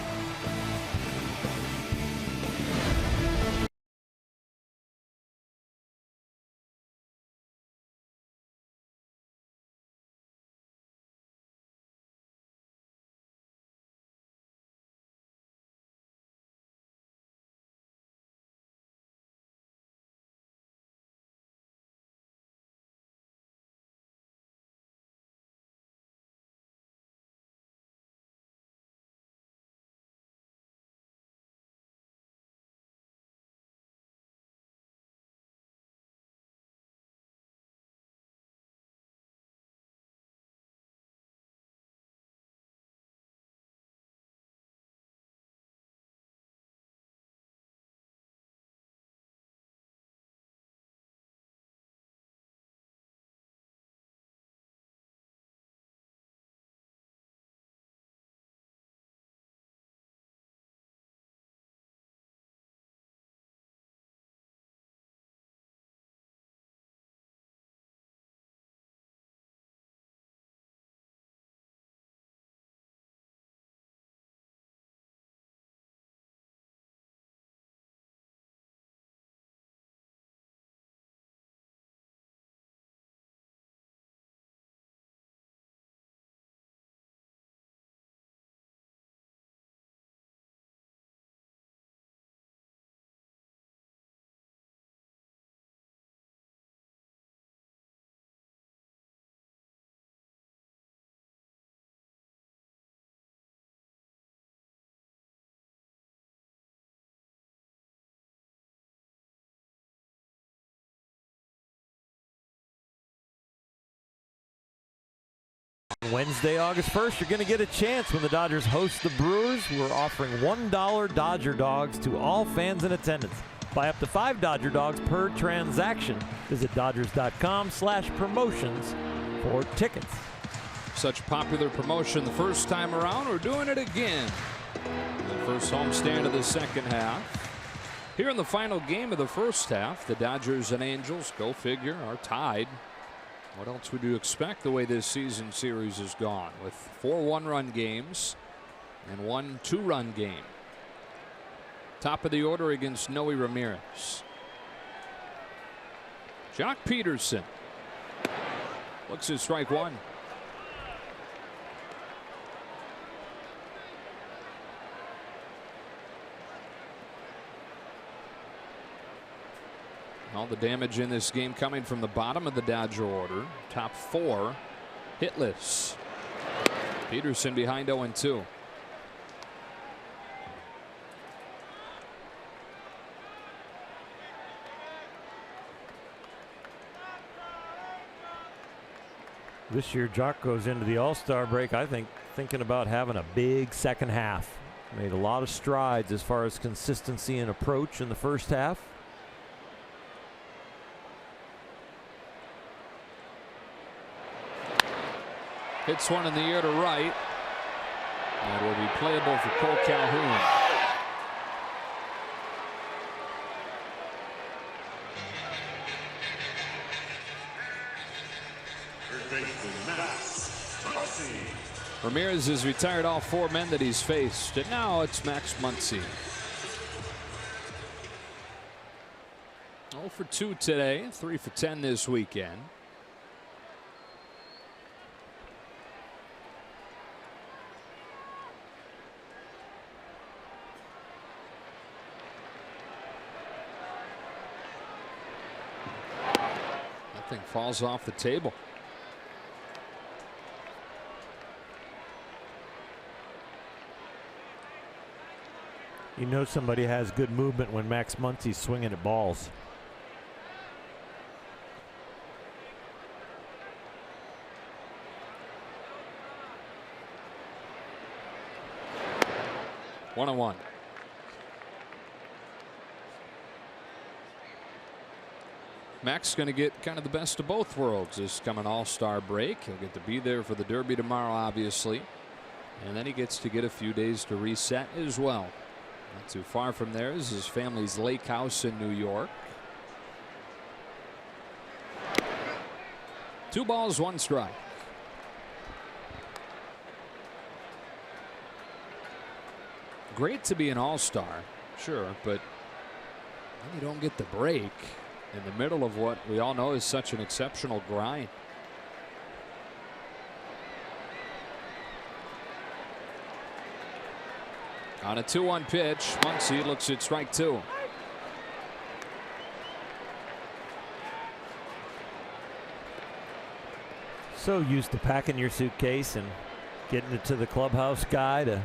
Wednesday, August 1st, you're going to get a chance when the Dodgers host the Brewers. We're offering $1 Dodger dogs to all fans in attendance. Buy up to 5 Dodger dogs per transaction. Visit Dodgers.com/promotions for tickets. Such popular promotion the first time around. We're doing it again. The first homestand of the second half. Here in the final game of the first half, the Dodgers and Angels, go figure, are tied. What else would you expect the way this season series has gone, with 4 one-run games and 1 two-run game? Top of the order against Noe Ramirez. Jock Peterson looks at strike one. All the damage in this game coming from the bottom of the Dodger order. Top 4 hitless. Peterson behind 0-2. This year, Jock goes into the All-Star break, I think, thinking about having a big second half. Made a lot of strides as far as consistency and approach in the first half. Hits one in the air to right. That will be playable for Cole Calhoun. Ramirez has retired all 4 men that he's faced, and now it's Max Muncy. 0 for 2 today, 3 for 10 this weekend. Nothing falls off the table. You know somebody has good movement when Max Muncy's swinging at balls. One on one. Max going to get kind of the best of both worlds this coming All-Star break. He'll get to be there for the Derby tomorrow, obviously. And then he gets to get a few days to reset as well. Not too far from there is his family's lake house in New York. 2 balls, 1 strike. Great to be an All-Star, sure, but you don't get the break in the middle of what we all know is such an exceptional grind. On a 2-1 pitch, Muncy looks at strike 2. So used to packing your suitcase and getting it to the clubhouse guy to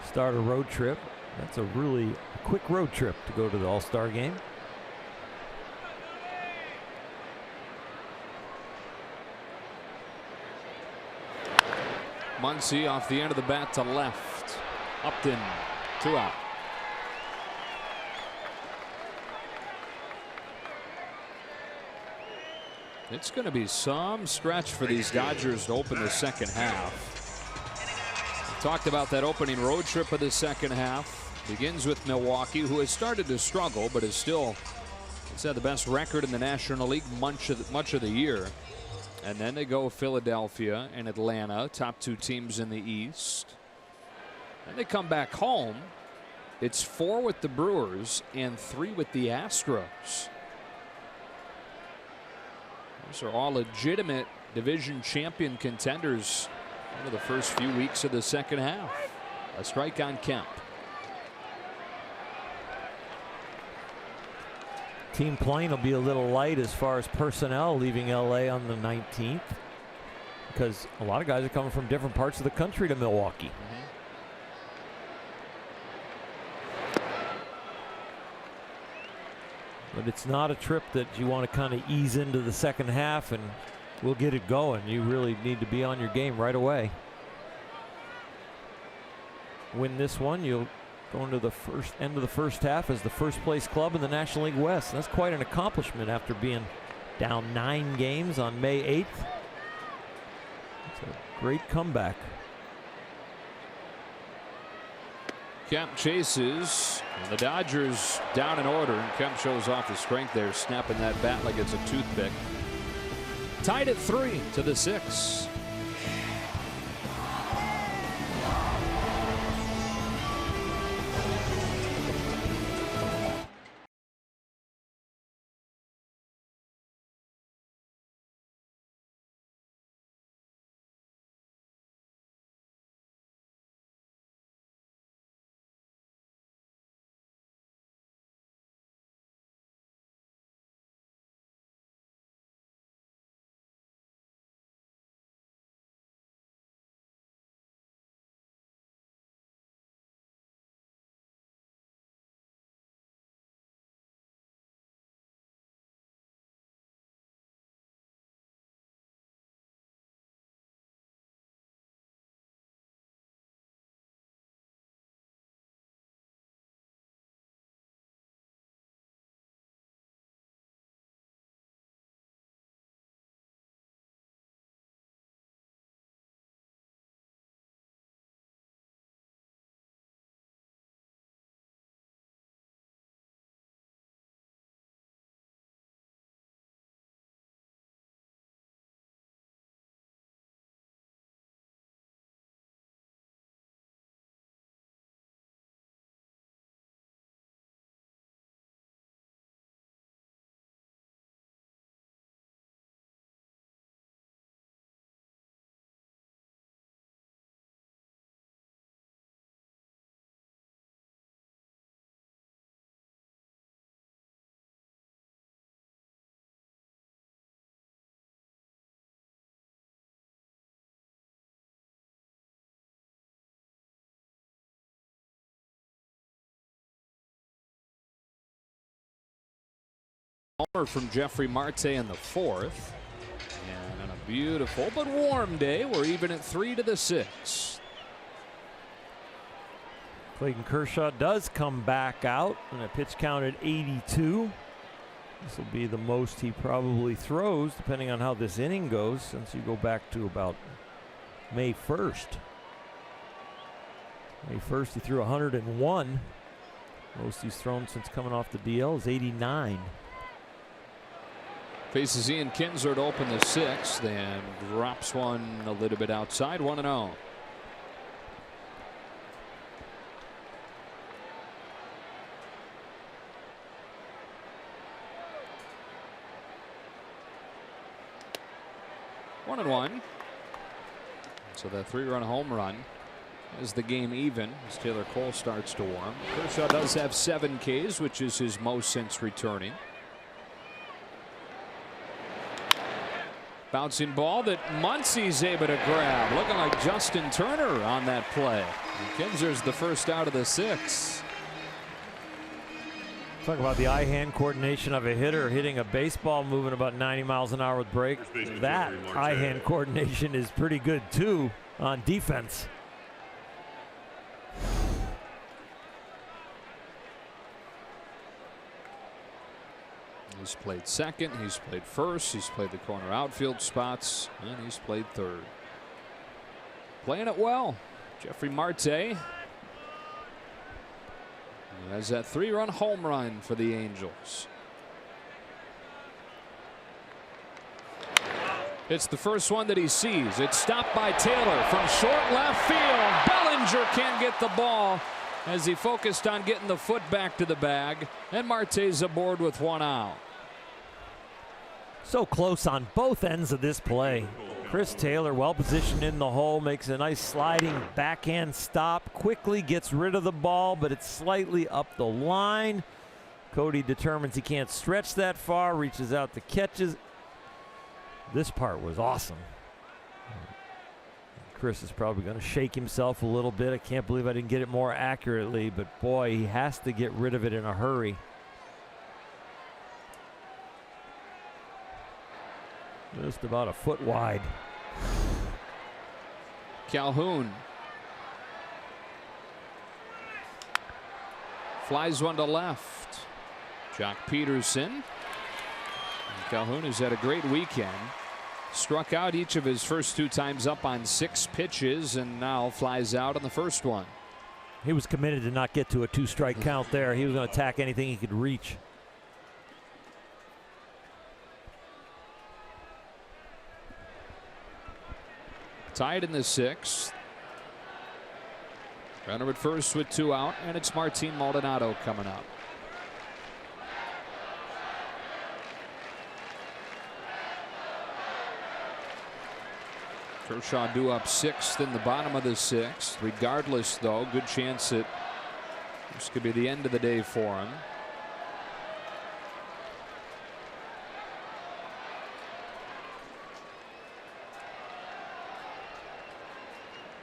start a road trip. That's a really quick road trip to go to the All-Star game. Muncy off the end of the bat to left. Upton, 2 out. It's going to be some stretch for these Dodgers to open the second half. We talked about that opening road trip of the second half. Begins with Milwaukee, who has started to struggle, but is still has had the best record in the National League much of the year. And then they go Philadelphia and Atlanta, top 2 teams in the East. Then they come back home. It's 4 with the Brewers and 3 with the Astros. Those are all legitimate division champion contenders over the first few weeks of the second half. A strike on Kemp. Team plane will be a little light as far as personnel leaving LA on the 19th, because a lot of guys are coming from different parts of the country to Milwaukee. But it's not a trip that you want to kind of ease into the second half and will get it going. You really need to be on your game right away. Win this one, you'll go into the end of the first half as the first place club in the National League West. That's quite an accomplishment after being down 9 games on May 8th. It's a great comeback. Kemp chases, and the Dodgers down in order, and Kemp shows off his strength there, snapping that bat like it's a toothpick. Tied at 3 to the 6. Homer from Jeffrey Marte in the 4th. And on a beautiful but warm day, we're even at 3 to the 6. Clayton Kershaw does come back out, and a pitch count at 82. This will be the most he probably throws, depending on how this inning goes, since you go back to about May 1st. May 1st, he threw 101. Most he's thrown since coming off the DL is 89. Faces Ian Kinsler to open the 6th, and drops one a little bit outside, 1-0. One and one. So that 3-run home run is the game even as Taylor Cole starts to warm. Kershaw does have 7 Ks, which is his most since returning. Bouncing ball that Muncie's able to grab. Looking like Justin Turner on that play. And Kinsler's the first out of the 6. Talk about the eye-hand coordination of a hitter hitting a baseball moving about 90 miles an hour with break. That eye-hand coordination is pretty good too on defense. He's played second, he's played first, he's played the corner outfield spots, and he's played third. Playing it well. Jeffrey Marte has that 3-run home run for the Angels. It's the first one that he sees. It's stopped by Taylor from short left field. Bellinger can't get the ball as he focused on getting the foot back to the bag, and Marte's aboard with 1 out. So close on both ends of this play. Chris Taylor, well positioned in the hole, makes a nice sliding backhand stop, quickly gets rid of the ball, but it's slightly up the line. Cody determines he can't stretch that far, reaches out to catches. This part was awesome. Chris is probably going to shake himself a little bit. I can't believe I didn't get it more accurately, but boy, he has to get rid of it in a hurry. Just about a foot wide. Calhoun flies one to left. Jock Peterson. And Calhoun has had a great weekend. Struck out each of his first 2 times up on 6 pitches and now flies out on the first one. He was committed to not get to a 2-strike count there. He was going to attack anything he could reach. Tied in the 6th. Runner at first with 2 out, and it's Martin Maldonado coming up. Kershaw due up 6th in the bottom of the 6th. Regardless, though, good chance that this could be the end of the day for him.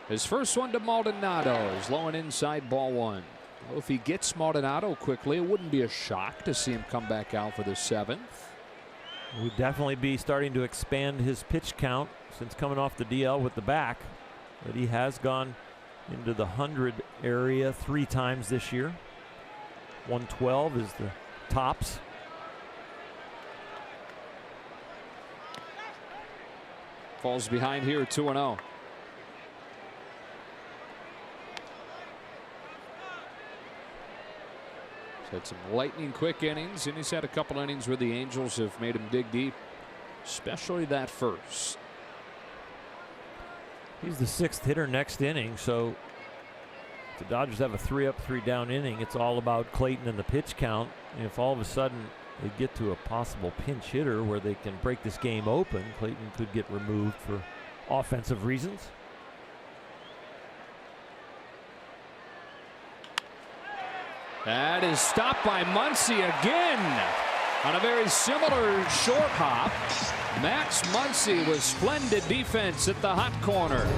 His first one to Maldonado is low and inside, ball 1. Well, if he gets Maldonado quickly, it wouldn't be a shock to see him come back out for the 7th. Would definitely be starting to expand his pitch count since coming off the DL with the back. But he has gone into the 100 area 3 times this year. 112 is the tops. Falls behind here 2-0. Had some lightning quick innings, and he's had a couple innings where the Angels have made him dig deep, especially that first. He's the 6th hitter next inning, so if the Dodgers have a 3-up, 3-down inning, it's all about Clayton and the pitch count. And if all of a sudden they get to a possible pinch hitter where they can break this game open, Clayton could get removed for offensive reasons. That is stopped by Muncy again on a very similar short hop. Max Muncy with splendid defense at the hot corner.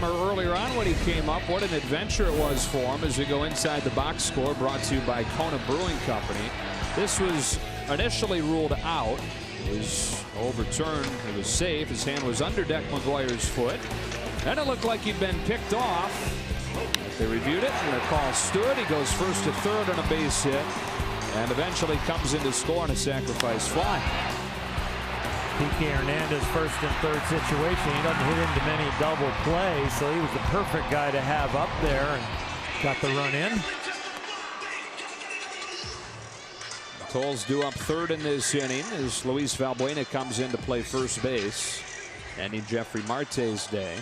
Earlier on when he came up, what an adventure it was for him as we go inside the box score, brought to you by Kona Brewing Company. This was initially ruled out. It was overturned. It was safe. His hand was under Deck McGuire's foot. Then it looked like he'd been picked off. They reviewed it and the call stood. He goes first to third on a base hit and eventually comes in to score on a sacrifice fly. P.K. Hernandez first and third situation. He doesn't hit into many double plays, so he was the perfect guy to have up there and got the run in. Towles due up 3rd in this inning as Luis Valbuena comes in to play first base, ending Jeffrey Marte's day.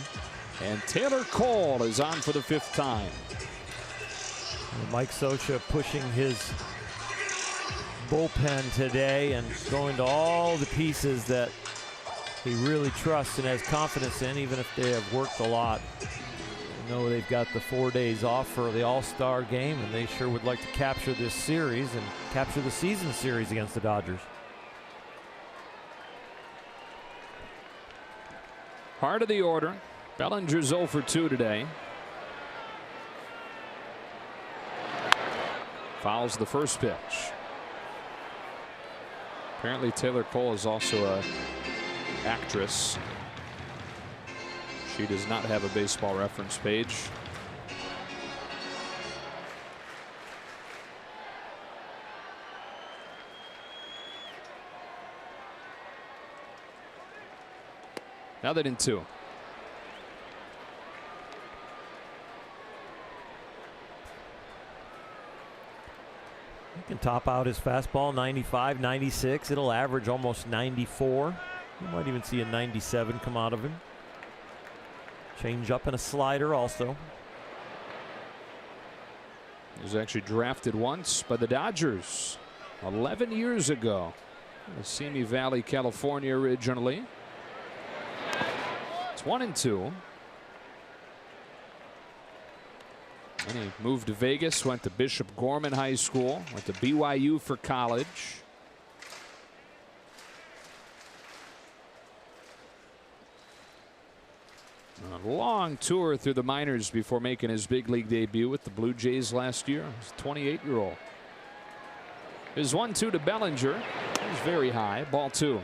And Taylor Cole is on for the 5th time. And Mike Scioscia pushing his bullpen today and going to all the pieces that he really trusts and has confidence in, even if they have worked a lot. I know they've got the 4 days off for the All-Star game, and they sure would like to capture this series and capture the season series against the Dodgers. Heart of the order. Bellinger's 0 for 2 today. Fouls the first pitch. Apparently Taylor Cole is also an actress. She does not have a baseball reference page. Now that in 2. He can top out his fastball 95, 96. It'll average almost 94. You might even see a 97 come out of him. Change up and a slider also. He was actually drafted once by the Dodgers 11 years ago. Simi Valley, California originally. It's 1-2. And he moved to Vegas, went to Bishop Gorman High School, went to BYU for college. A long tour through the minors before making his big league debut with the Blue Jays last year. He's a 28-year-old. His 1-2 to Bellinger. He's very high. Ball 2.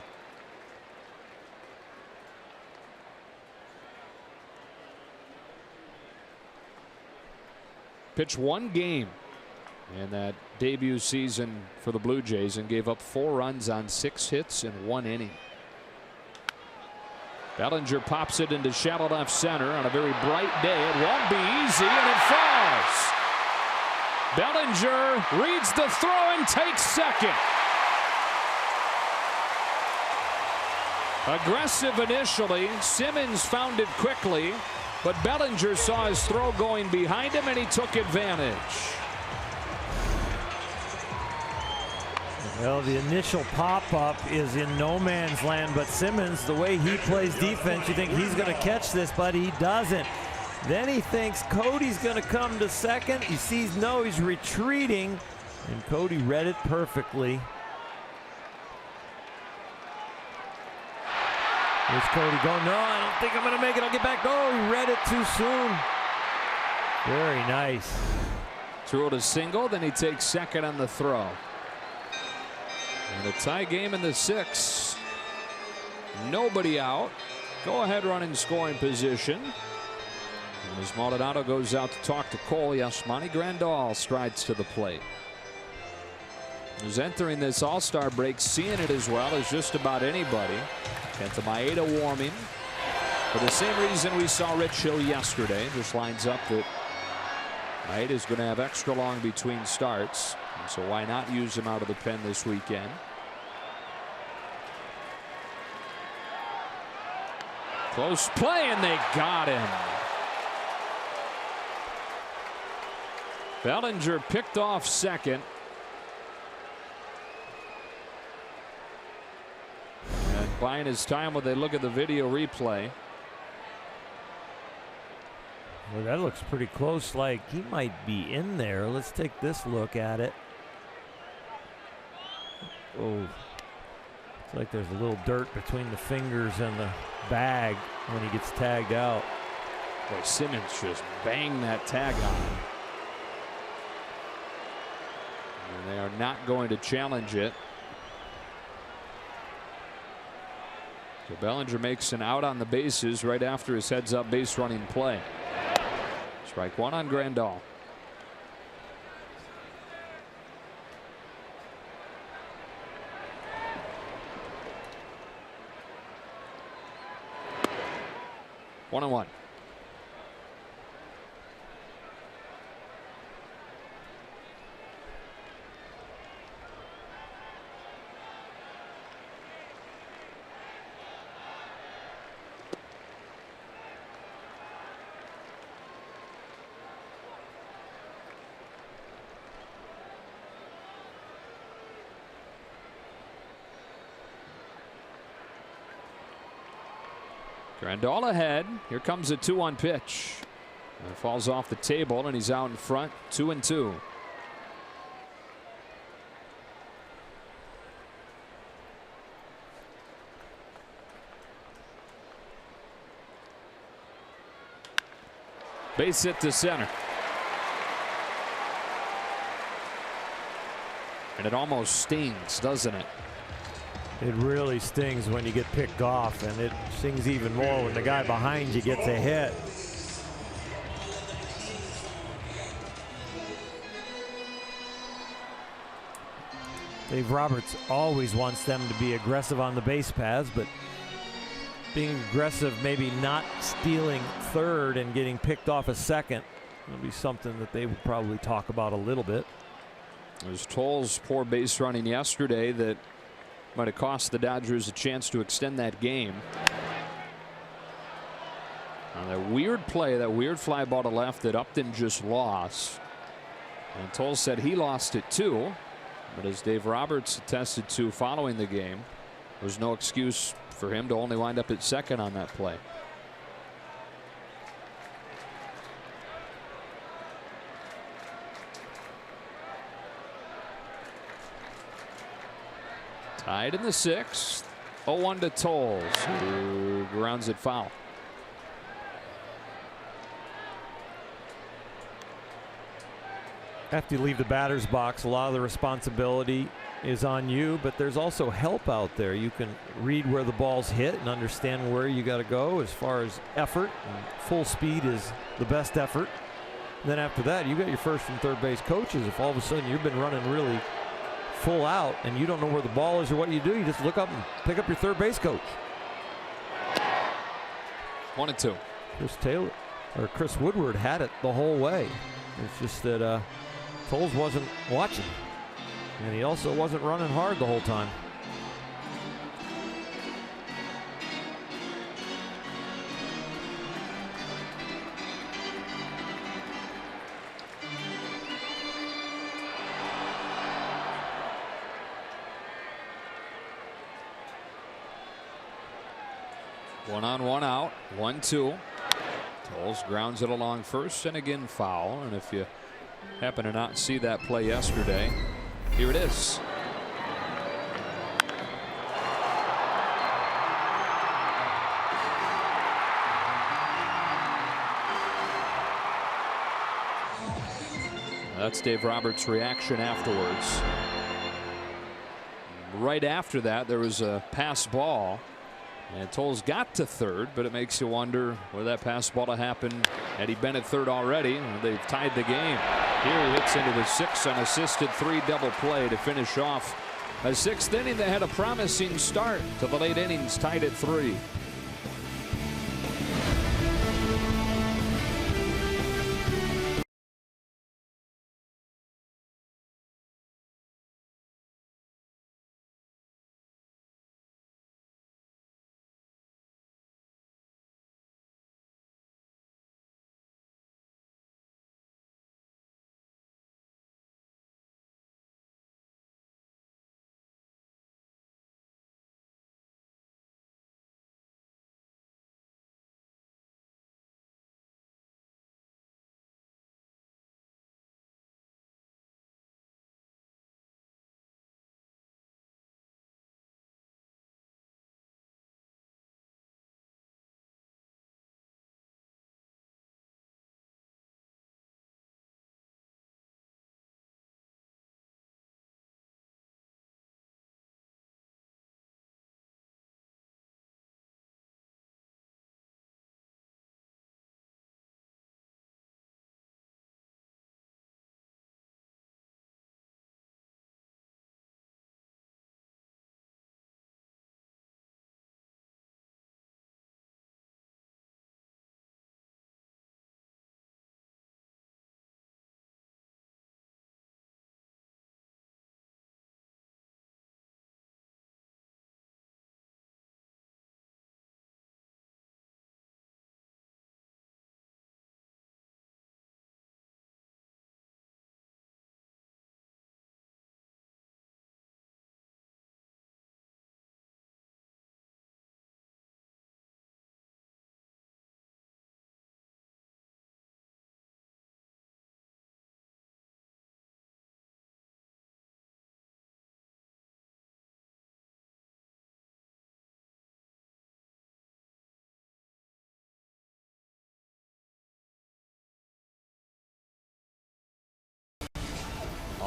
Pitched 1 game in that debut season for the Blue Jays and gave up 4 runs on 6 hits in 1 inning. Bellinger pops it into shallow left center on a very bright day. It won't be easy, and it falls. Bellinger reads the throw and takes second. Aggressive initially. Simmons found it quickly, but Bellinger saw his throw going behind him and he took advantage. Well, the initial pop-up is in no man's land, but Simmons, the way he plays defense, you think he's going to catch this, but he doesn't. Then he thinks Cody's going to come to second. He sees no, he's retreating, and Cody read it perfectly. Here's Cody going, no, I don't think I'm going to make it. I'll get back. No, he read it too soon. Very nice. Threw it a single, then he takes second on the throw. And a tie game in the 6th. Nobody out. Go ahead run in scoring position. And as Maldonado goes out to talk to Cole, Yasmani Grandal strides to the plate. Who's entering this All-Star break, seeing it as well as just about anybody. Kenta Maeda warming. For the same reason we saw Rich Hill yesterday. Just lines up that Maeda's going to have extra long between starts. So why not use him out of the pen this weekend? Close play, and they got him. Bellinger picked off second. And buying his time when they look at the video replay. Well, that looks pretty close, like he might be in there. Let's take this look at it. Oh, it's like there's a little dirt between the fingers and the bag when he gets tagged out. Boy, Simmons just banged that tag on him. And they are not going to challenge it. So Bellinger makes an out on the bases right after his heads-up base running play. Strike 1 on Grandal. One and one. Grandal ahead. Here comes a 2-1 pitch. It falls off the table and he's out in front. 2-2. Base hit to center. And it almost stings, doesn't it? It really stings when you get picked off, and it stings even more when the guy behind you gets a hit. Dave Roberts always wants them to be aggressive on the base paths, but being aggressive, maybe not stealing third and getting picked off a second, will be something that they would probably talk about a little bit. It was Towles' poor base running yesterday that might have cost the Dodgers a chance to extend that game. On that weird play, that weird fly ball to left that Upton just lost. And Towles said he lost it too. But as Dave Roberts attested to following the game, there was no excuse for him to only wind up at second on that play. Tied in the sixth. 0-1 to Towles, who grounds it foul. After you leave the batter's box, a lot of the responsibility is on you, but there's also help out there. You can read where the ball's hit and understand where you got to go as far as effort. And full speed is the best effort. And then after that, you got your first and third base coaches. If all of a sudden you've been running really full out and you don't know where the ball is or what you do, you just look up and pick up your third base coach. 1-2. Chris Woodward had it the whole way. It's just that Towles wasn't watching, and he also wasn't running hard the whole time. One on, one out. 1-2. Towles grounds it along first and again foul. And if you happen to not see that play yesterday, here it is. That's Dave Roberts' reaction afterwards. Right after that, there was a pass ball. And Towles got to third, but it makes you wonder where that pass ball to happen. Had he been at third already, they've tied the game. Here he hits into the sixth unassisted 3 double play to finish off a sixth inning that had a promising start to the late innings, tied at 3.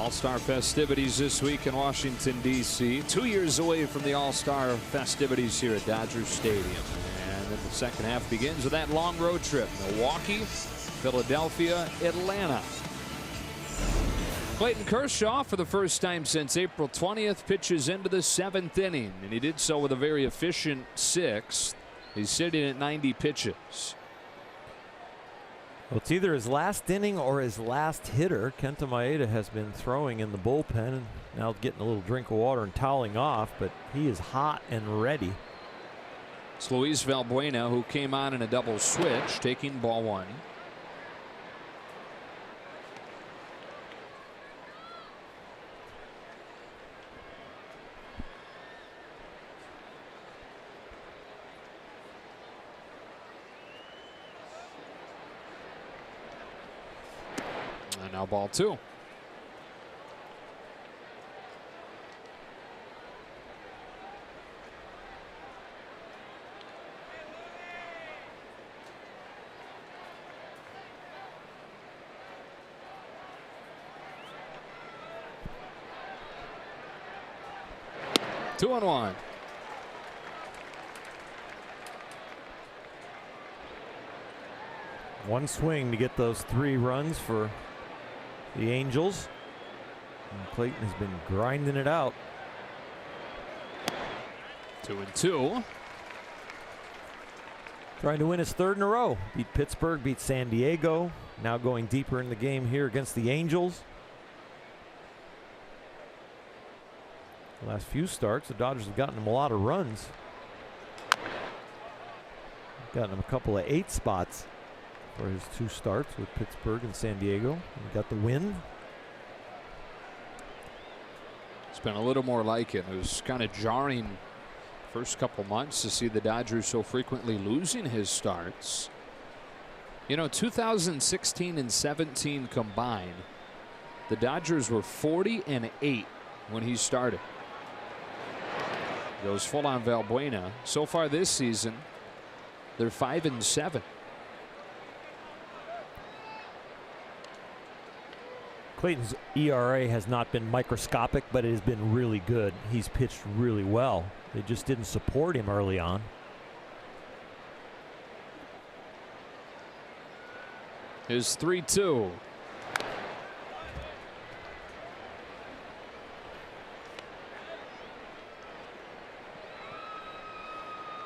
All-Star festivities this week in Washington, D.C. 2 years away from the All-Star festivities here at Dodger Stadium. And then the second half begins with that long road trip. Milwaukee, Philadelphia, Atlanta. Clayton Kershaw, for the first time since April 20th, pitches into the 7th inning. And he did so with a very efficient 6th. He's sitting at 90 pitches. Well, it's either his last inning or his last hitter. Kenta Maeda has been throwing in the bullpen and now getting a little drink of water and toweling off, but he is hot and ready. It's Luis Valbuena, who came on in a double switch, taking ball 1. And now ball 2. Two and 1. One swing to get those 3 runs for the Angels. And Clayton has been grinding it out. 2 and 2. Trying to win his 3rd in a row. Beat Pittsburgh, beat San Diego. Now going deeper in the game here against the Angels. The last few starts, the Dodgers have gotten him a lot of runs. Gotten him a couple of 8 spots for his 2 starts with Pittsburgh and San Diego. He got the win. It's been a little more like it. It was kind of jarring first couple months to see the Dodgers so frequently losing his starts. You know, 2016 and 17 combined, the Dodgers were 40 and 8 when he started. Goes full on Valbuena. So far this season, they're 5 and 7. Clayton's ERA has not been microscopic, but it has been really good. He's pitched really well. They just didn't support him early on. His 3-2.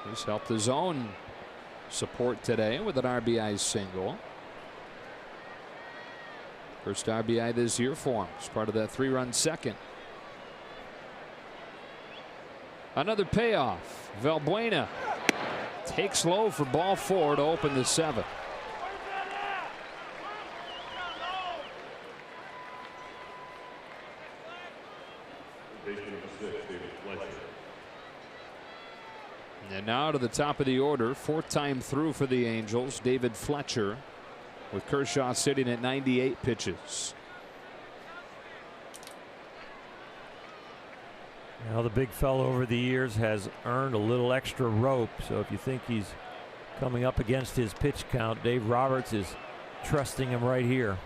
He's helped his own support today with an RBI single. First RBI this year for him. It's part of that 3-run second. Another payoff. Valbuena takes low for ball 4 to open the 7th. And now to the top of the order, 4th time through for the Angels, David Fletcher, with Kershaw sitting at 98 pitches. Now the big fellow over the years has earned a little extra rope, so if you think he's coming up against his pitch count, Dave Roberts is trusting him right here.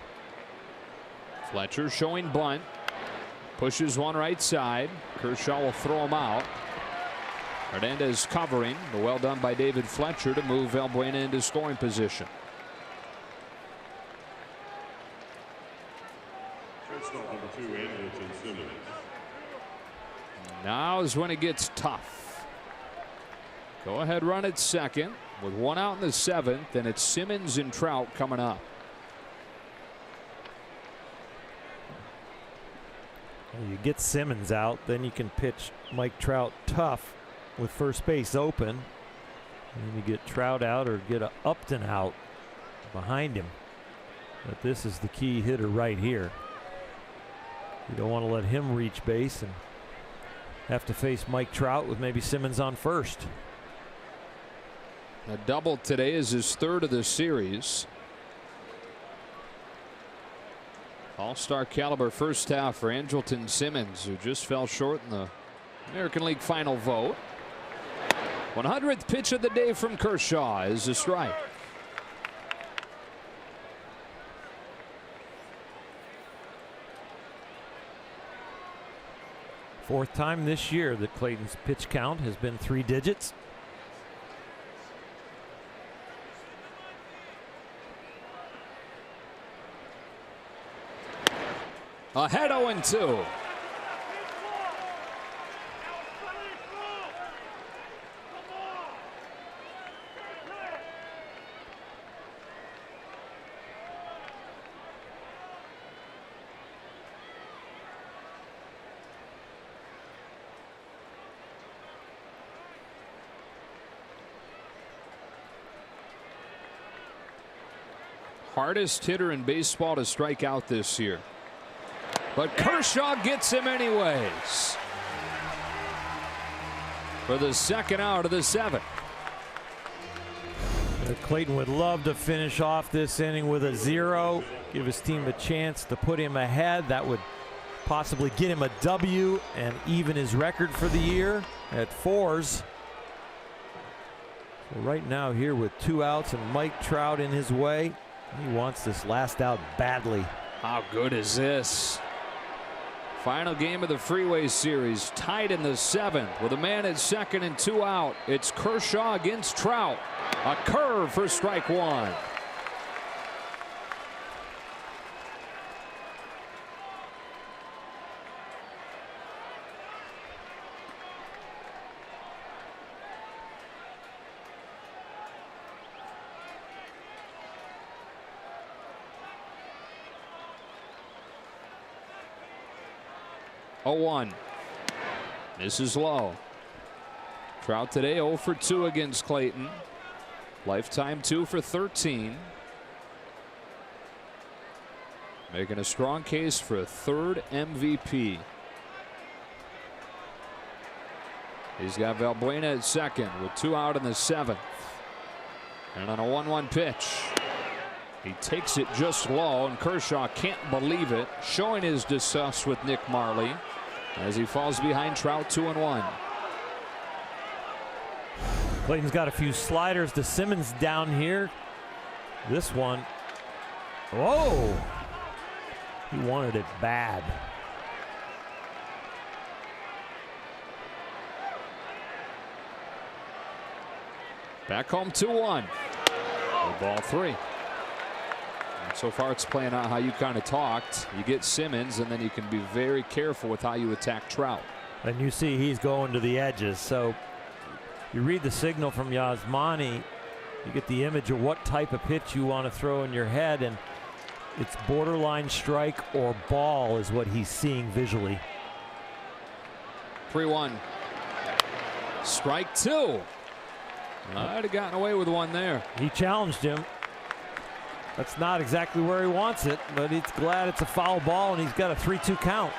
Fletcher showing bunt, pushes one right side. Kershaw will throw him out. Hernandez covering, but well done by David Fletcher to move Valbuena into scoring position. Shortstop number 2, Andrelton Simmons. Now is when it gets tough. Go ahead run at second with 1 out in the 7th, and it's Simmons and Trout coming up. Well, you get Simmons out, then you can pitch Mike Trout tough with first base open, and you get Trout out or get a Upton out behind him. But this is the key hitter right here. You don't want to let him reach base and have to face Mike Trout with maybe Simmons on first. A double today is his 3rd of the series. All-star caliber first half for Andrelton Simmons, who just fell short in the American League final vote. 100th pitch of the day from Kershaw is a strike. Fourth time this year that Clayton's pitch count has been 3 digits. Ahead 0-2. Hardest hitter in baseball to strike out this year. But Kershaw gets him anyways. For the second out of the 7th. Clayton would love to finish off this inning with a 0, give his team a chance to put him ahead. That would possibly get him a W and even his record for the year at 4s. So right now here with 2 outs and Mike Trout in his way, he wants this last out badly. How good is this? Final game of the Freeway Series, tied in the 7th with a man at second and 2 out. It's Kershaw against Trout. A curve for strike 1. Oh, 1. This is low. Trout today 0 for 2 against Clayton. Lifetime 2 for 13. Making a strong case for a 3rd MVP. He's got Valbuena at second with 2 out in the 7th. And on a 1-1 pitch, he takes it just low, and Kershaw can't believe it, showing his disgust with Nick Marley as he falls behind Trout 2-1. Clayton's got a few sliders to Simmons down here. This one, whoa, he wanted it bad. Back home 2-1. Ball 3. And so far it's playing out how you kind of talked. You get Simmons, and then you can be very careful with how you attack Trout. And you see he's going to the edges. So you read the signal from Yasmani, you get the image of what type of pitch you want to throw in your head, and it's borderline strike or ball is what he's seeing visually. 3-1. Strike 2. I'd have gotten away with one there. He challenged him. That's not exactly where he wants it, but he's glad it's a foul ball, and he's got a 3-2 count.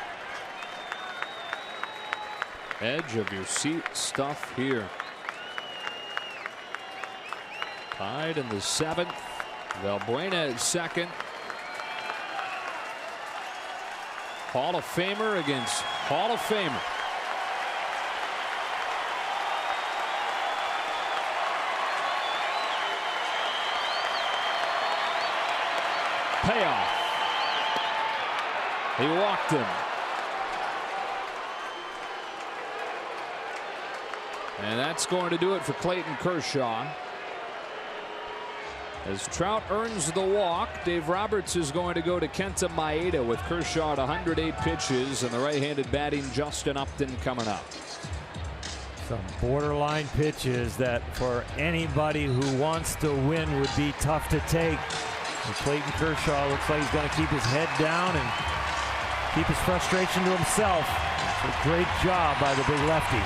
Edge of your seat stuff here. Tied in the 7th. Valbuena at second. Hall of Famer against Hall of Famer. Payoff. He walked him. And that's going to do it for Clayton Kershaw. As Trout earns the walk, Dave Roberts is going to go to Kenta Maeda with Kershaw at 108 pitches and the right-handed batting Justin Upton coming up. Some borderline pitches that for anybody who wants to win would be tough to take. And Clayton Kershaw looks like he's going to keep his head down and keep his frustration to himself. It's a great job by the big lefty.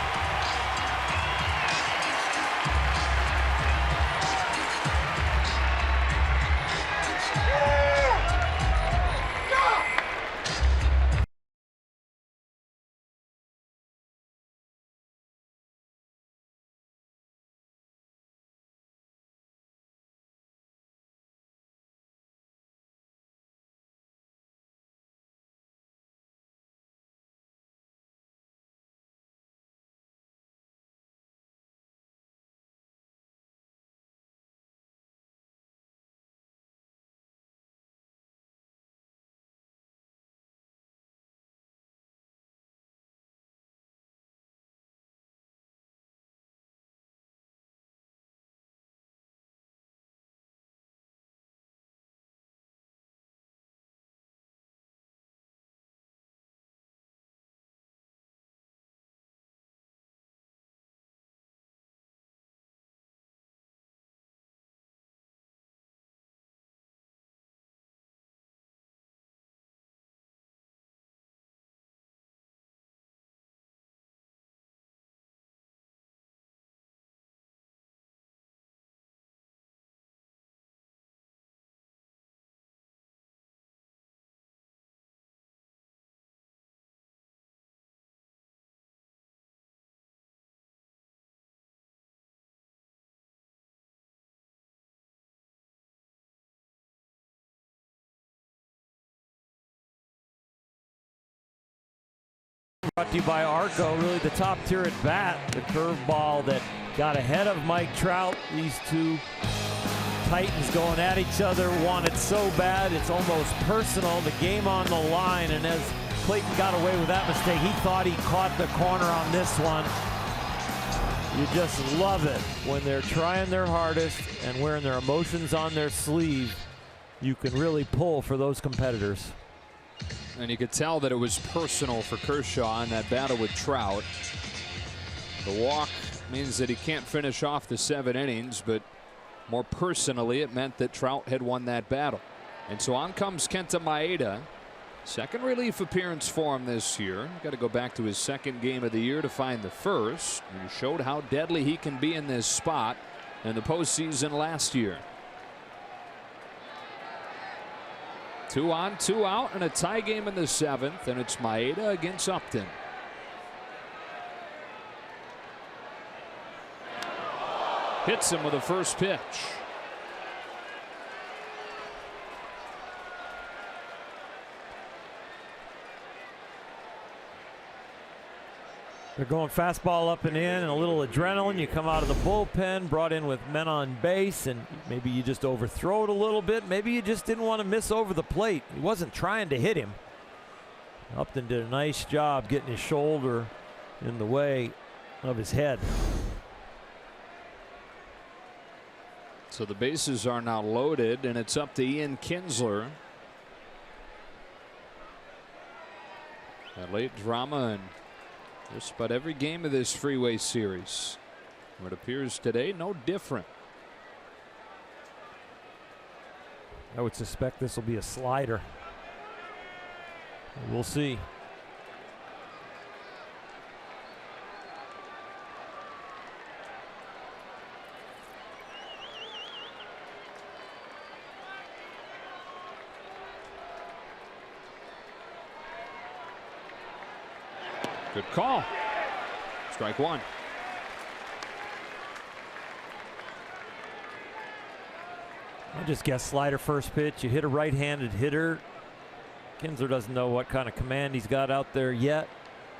Brought to you by Arco, really the top tier at bat. The curveball that got ahead of Mike Trout. These two Titans going at each other, want it so bad it's almost personal. The game on the line, and as Clayton got away with that mistake, he thought he caught the corner on this one. You just love it when they're trying their hardest and wearing their emotions on their sleeve. You can really pull for those competitors. And you could tell that it was personal for Kershaw in that battle with Trout. The walk means that he can't finish off the 7 innings, but more personally, it meant that Trout had won that battle. And so on comes Kenta Maeda. Second relief appearance for him this year. Got to go back to his second game of the year to find the first. He showed how deadly he can be in this spot in the postseason last year. 2 on, 2 out, and a tie game in the 7th, and it's Maeda against Upton. Hits him with the first pitch. They're going fastball up and in, and a little adrenaline. You come out of the bullpen, brought in with men on base, and maybe you just overthrow it a little bit. Maybe you just didn't want to miss over the plate. He wasn't trying to hit him. Upton did a nice job getting his shoulder in the way of his head. So the bases are now loaded, and it's up to Ian Kinsler. That late drama and just about every game of this freeway series. What appears today, no different. I would suspect this will be a slider. We'll see. Good call. Strike 1. I just guess slider first pitch. You hit a right-handed hitter. Kinsler doesn't know what kind of command he's got out there yet.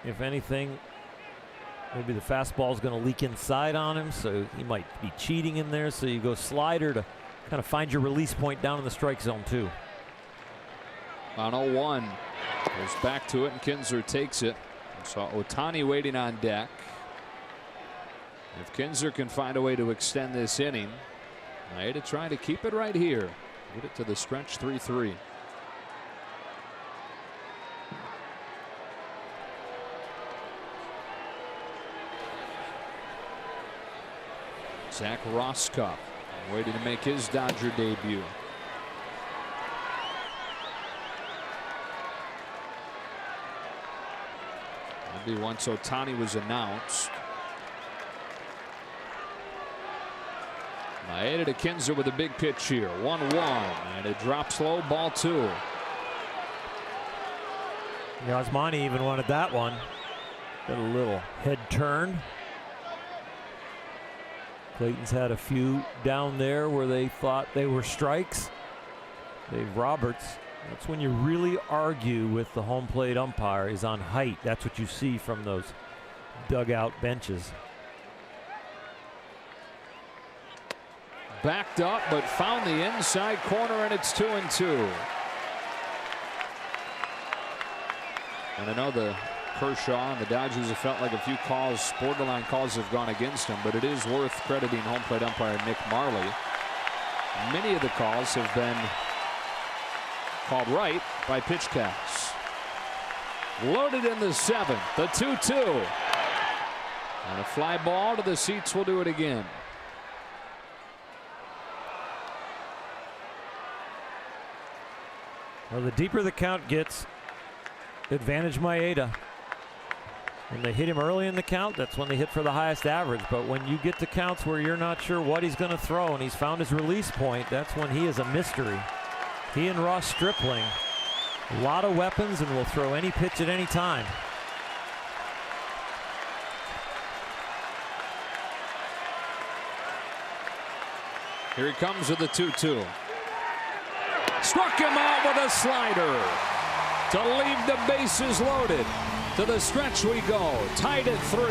If anything, maybe the fastball is going to leak inside on him, so he might be cheating in there. So you go slider to kind of find your release point down in the strike zone too. On 0-1. Goes back to it, and Kinsler takes it. Saw Ohtani waiting on deck. If Kinsler can find a way to extend this inning, Maeda trying to keep it right here. Get it to the stretch 3-3. Zach Roscoff waiting to make his Dodger debut. Once Ohtani was announced. Maeda to Kinsler with a big pitch here. 1-1, and it drops low, ball 2. Yasmani even wanted that one. Got a little head turn. Clayton's had a few down there where they thought they were strikes. Dave Roberts. That's when you really argue with the home plate umpire, is on height. That's what you see from those dugout benches. Backed up, but found the inside corner, and it's 2-2. And I know the Kershaw and the Dodgers have felt like a few calls, borderline calls, have gone against him, but it is worth crediting home plate umpire Nick Marley. Many of the calls have been called right by pitch counts. Loaded in the 7th, the 2-2. And a fly ball to the seats will do it again. Well, the deeper the count gets, advantage Maeda. When they hit him early in the count, that's when they hit for the highest average. But when you get to counts where you're not sure what he's going to throw and he's found his release point, that's when he is a mystery. He and Ross Stripling, a lot of weapons, and will throw any pitch at any time. Here he comes with the 2-2. Struck him out with a slider to leave the bases loaded. To the stretch we go, tied at 3.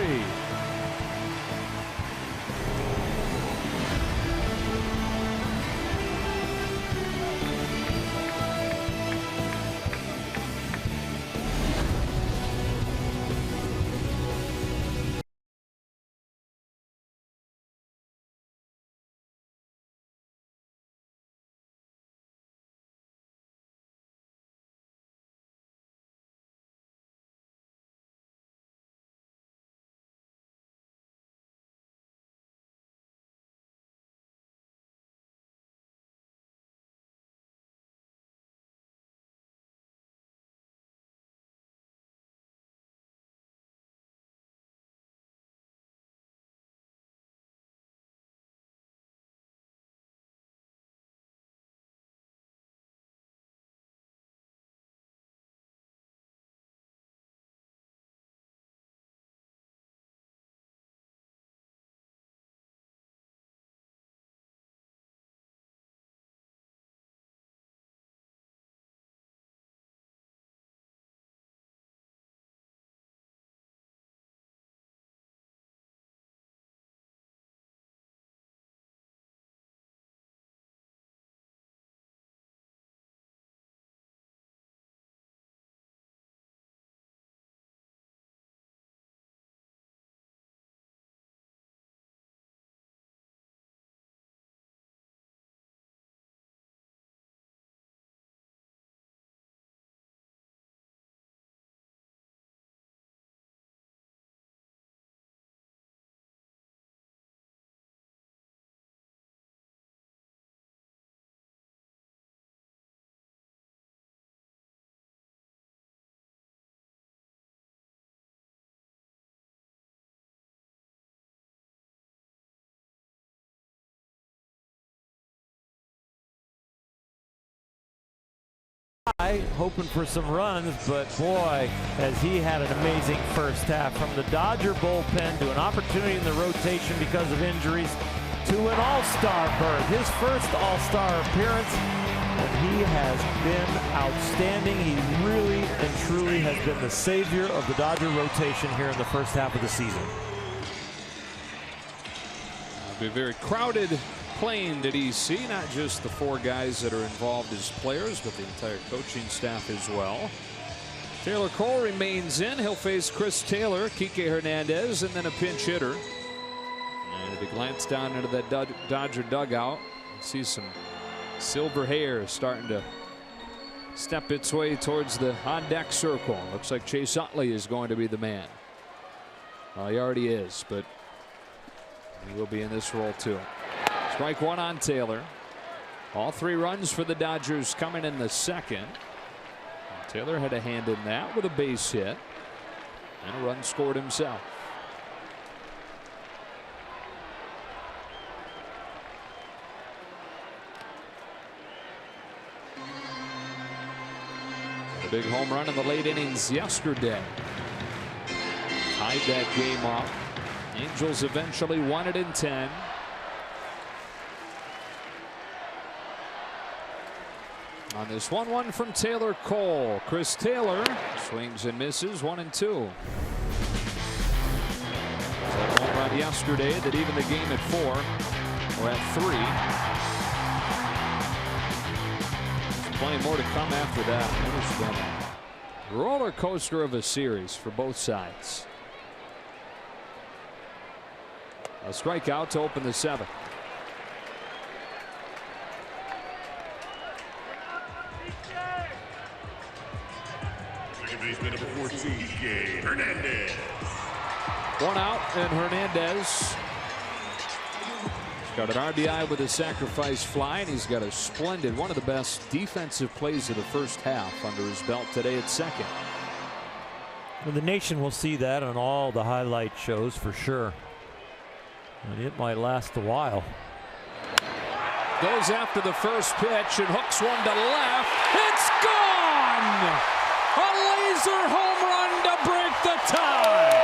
Hoping for some runs, but boy, has he had an amazing first half. From the Dodger bullpen to an opportunity in the rotation because of injuries to an all-star berth. His first all-star appearance, and he has been outstanding. He really and truly has been the savior of the Dodger rotation here in the first half of the season. It'll be very crowded playing at EC, not just the 4 guys that are involved as players, but the entire coaching staff as well. Taylor Cole remains in. He'll face Chris Taylor, Kike Hernandez, and then a pinch hitter. And if you glance down into that Dodger dugout, you see some silver hair starting to step its way towards the on-deck circle. Looks like Chase Utley is going to be the man. Well, he already is, but he will be in this role too. Strike 1 on Taylor. All 3 runs for the Dodgers coming in the second. And Taylor had a hand in that with a base hit and a run scored himself. A big home run in the late innings yesterday tied that game up. Angels eventually won it in 10. On this 1-1 from Taylor Cole. Chris Taylor swings and misses, 1-2. That home run yesterday that even the game at 4. We're at 3. There's plenty more to come after that. It's been a roller coaster of a series for both sides. A strikeout to open the 7th. Baseman number 14, Kike Hernandez. 1 out, and Hernandez got an RBI with a sacrifice fly, and he's got a splendid, one of the best defensive plays of the first half under his belt today at second. Well, the nation will see that on all the highlight shows for sure. And it might last a while. Goes after the first pitch and hooks one to left. It's gone! A laser home run to break the tie.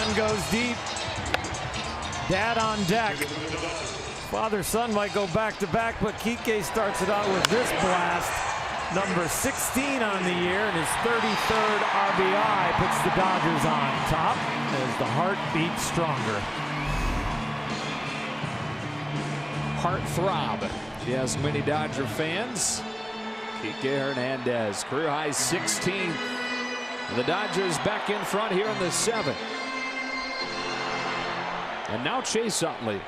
Gun goes deep. Dad on deck. Father-son might go back-to-back, but Kike starts it out with this blast. Number 16 on the year, and his 33rd RBI puts the Dodgers on top as the heart beats stronger. Heart throb. She has many Dodger fans. Kike Hernandez, career high 16. And the Dodgers back in front here in the 7th. And now Chase Utley.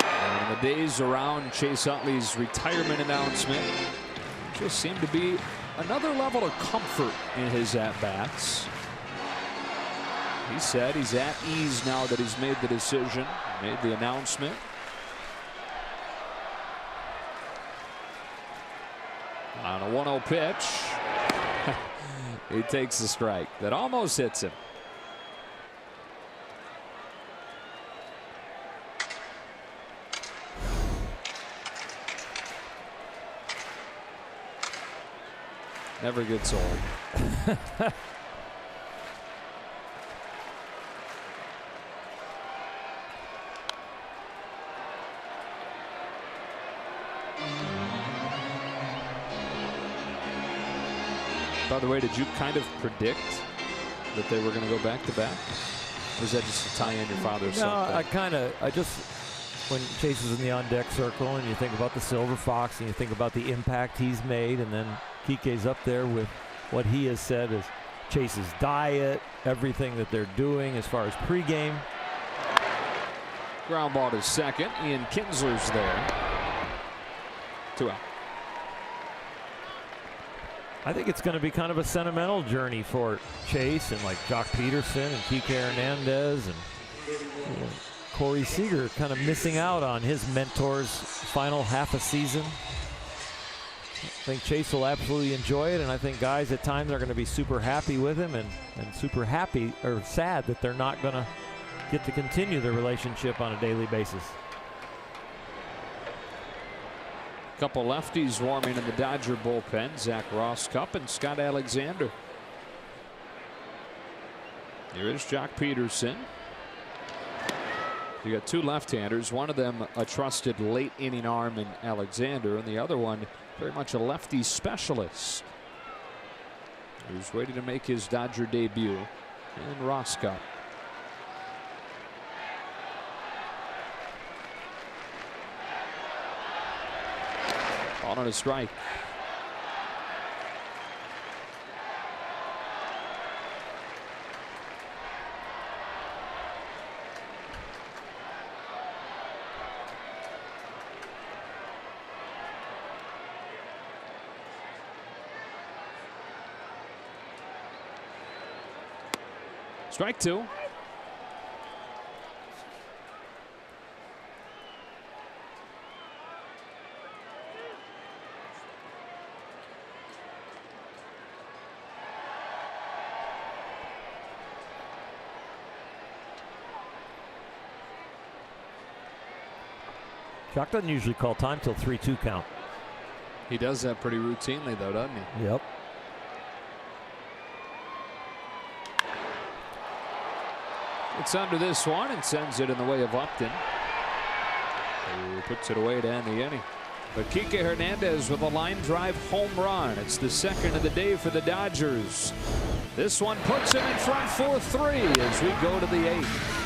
And the days around Chase Utley's retirement announcement just seem to be another level of comfort in his at-bats. He said he's at ease now that he's made the decision, made the announcement. On a 1-0 pitch, he takes the strike that almost hits him. Never gets old. By the way, did you kind of predict that they were going to go back to back? Or was that just to tie in your father's son? No, I just, when Chase is in the on deck circle and you think about the Silver Fox and you think about the impact he's made, and then Kike's up there with what he has said is Chase's diet, everything that they're doing as far as pregame. Ground ball to second. Ian Kinsler's there. 2 out. I think it's going to be kind of a sentimental journey for Chase and like Jock Peterson and Kike Hernandez and Corey Seager kind of missing out on his mentor's final half a season. I think Chase will absolutely enjoy it, and I think guys at times are going to be super happy with him and super happy or sad that they're not going to get to continue their relationship on a daily basis. Couple lefties warming in the Dodger bullpen. Zach Rosscup and Scott Alexander. Here is Jock Peterson. You got 2 left-handers. One of them a trusted late inning arm in Alexander, and the other one very much a lefty specialist who's ready to make his Dodger debut in Rosscup. On a strike. Strike 2. Jock doesn't usually call time till 3-2 count. He does that pretty routinely, though, doesn't he? Yep. It's under this one and sends it in the way of Upton, who puts it away to end the inning. But Kike Hernandez with a line drive home run. It's the second of the day for the Dodgers. This one puts him in front 4-3 as we go to the 8th.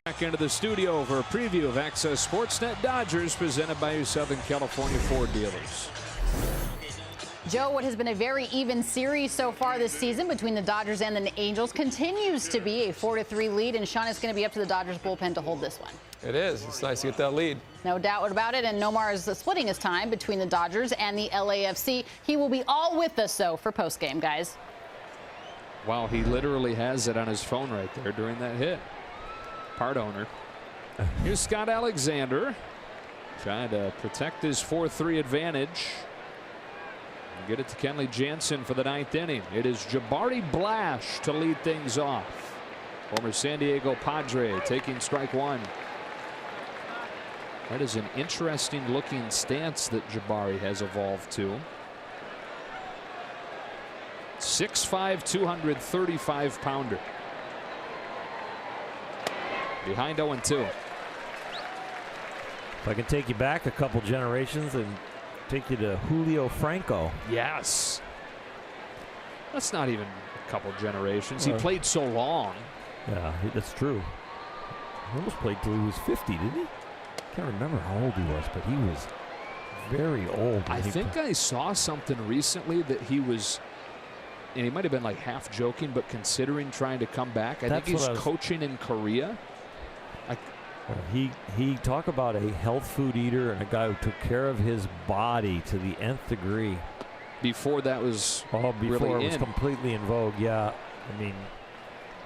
Back into the studio for a preview of Access Sportsnet Dodgers, presented by your Southern California Ford dealers. Joe, what has been a very even series so far this season between the Dodgers and the Angels continues to be a 4-3 lead, and Sean, it's going to be up to the Dodgers bullpen to hold this one. It is. It's nice to get that lead. No doubt about it, and Nomar is splitting his time between the Dodgers and the LAFC. He will be all with us, though, for postgame, guys. Wow, he literally has it on his phone right there during that hit. Part owner. Here's Scott Alexander trying to protect his 4-3 advantage. Get it to Kenley Jansen for the 9th inning. It is Jabari Blash to lead things off. Former San Diego Padre taking strike one. That is an interesting looking stance that Jabari has evolved to. 6'5", 235 pounder. Behind 0-2. If I can take you back a couple generations and take you to Julio Franco. Yes. That's not even a couple generations. He played so long. Yeah, that's true. He almost played till he was 50, didn't he? Can't remember how old he was, but he was very old. I think I saw something recently that he was, and he might have been like half joking, but considering trying to come back. I think he's coaching in Korea. He talk about a health food eater and a guy who took care of his body to the nth degree. Before that was before really it was completely in vogue. Yeah, I mean,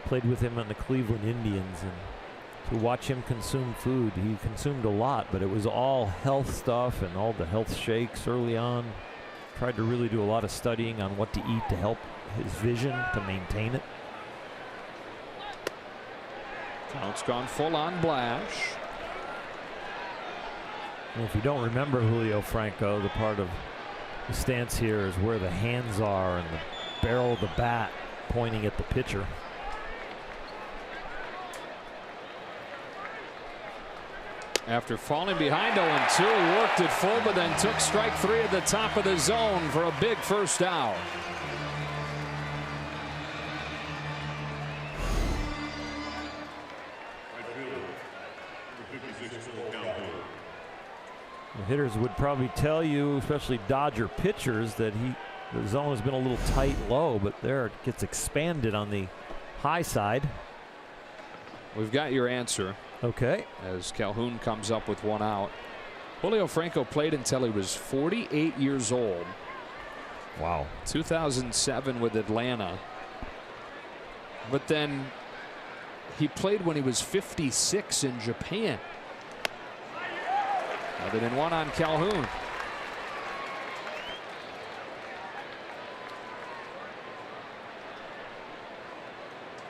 played with him on the Cleveland Indians, and to watch him consume food, he consumed a lot, but it was all health stuff and all the health shakes early on. Tried to really do a lot of studying on what to eat to help his vision, to maintain it. Count's gone full on Blash. And if you don't remember Julio Franco, the part of the stance here is where the hands are and the barrel of the bat pointing at the pitcher. After falling behind 0-2, he worked it full, but then took strike three at the top of the zone for a big first out. The hitters would probably tell you, especially Dodger pitchers, that the zone has been a little tight low, but there it gets expanded on the high side. We've got your answer. Okay. As Calhoun comes up with one out. Julio Franco played until he was 48 years old. Wow. 2007 with Atlanta. But then he played when he was 56 in Japan. Other than one on Calhoun.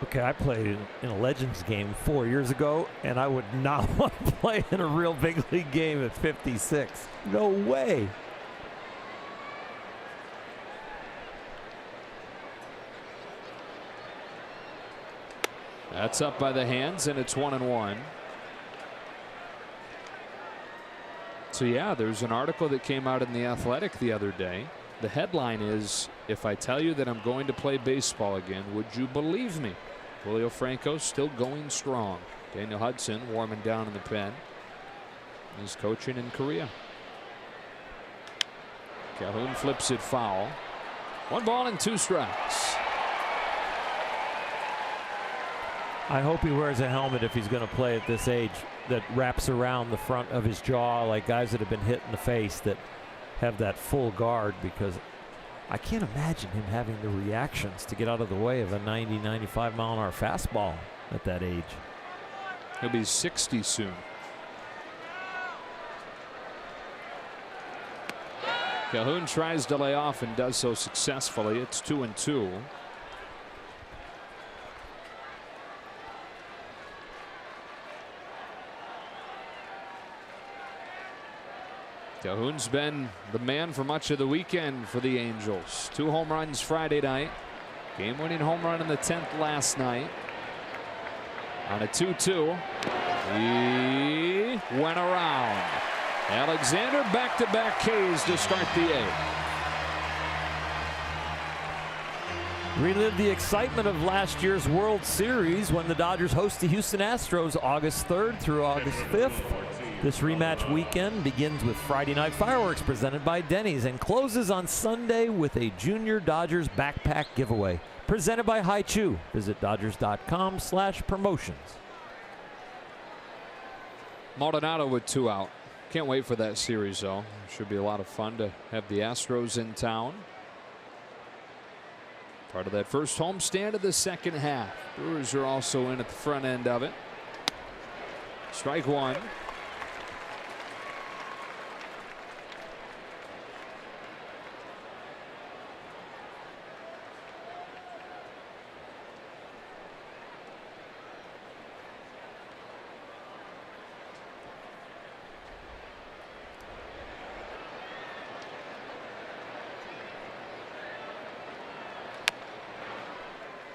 Okay, I played in a Legends game 4 years ago, and I would not want to play in a real big league game at 56. No way. That's up by the hands, and it's 1-1. So yeah, there's an article that came out in The Athletic the other day. The headline is, "If I tell you that I'm going to play baseball again, would you believe me?" Julio Franco still going strong. Daniel Hudson warming down in the pen. He's coaching in Korea. Calhoun flips it foul. 1 ball and 2 strikes. I hope he wears a helmet if he's going to play at this age that wraps around the front of his jaw, like guys that have been hit in the face that have that full guard, because I can't imagine him having the reactions to get out of the way of a 90, 95 mile an hour fastball at that age. He'll be 60 soon. Calhoun tries to lay off and does so successfully. It's 2-2. Calhoun's been the man for much of the weekend for the Angels. 2 home runs Friday night. Game-winning home run in the 10th last night. On a 2-2. He went around. Alexander back-to-back Ks to start the 8th. Relive the excitement of last year's World Series when the Dodgers host the Houston Astros August 3rd through August 5th. This rematch weekend begins with Friday night fireworks presented by Denny's and closes on Sunday with a Junior Dodgers backpack giveaway presented by Haichu. Visit Dodgers.com/promotions. Maldonado with 2 out. Can't wait for that series, though. Should be a lot of fun to have the Astros in town. Part of that first homestand of the second half. Brewers are also in at the front end of it. Strike one.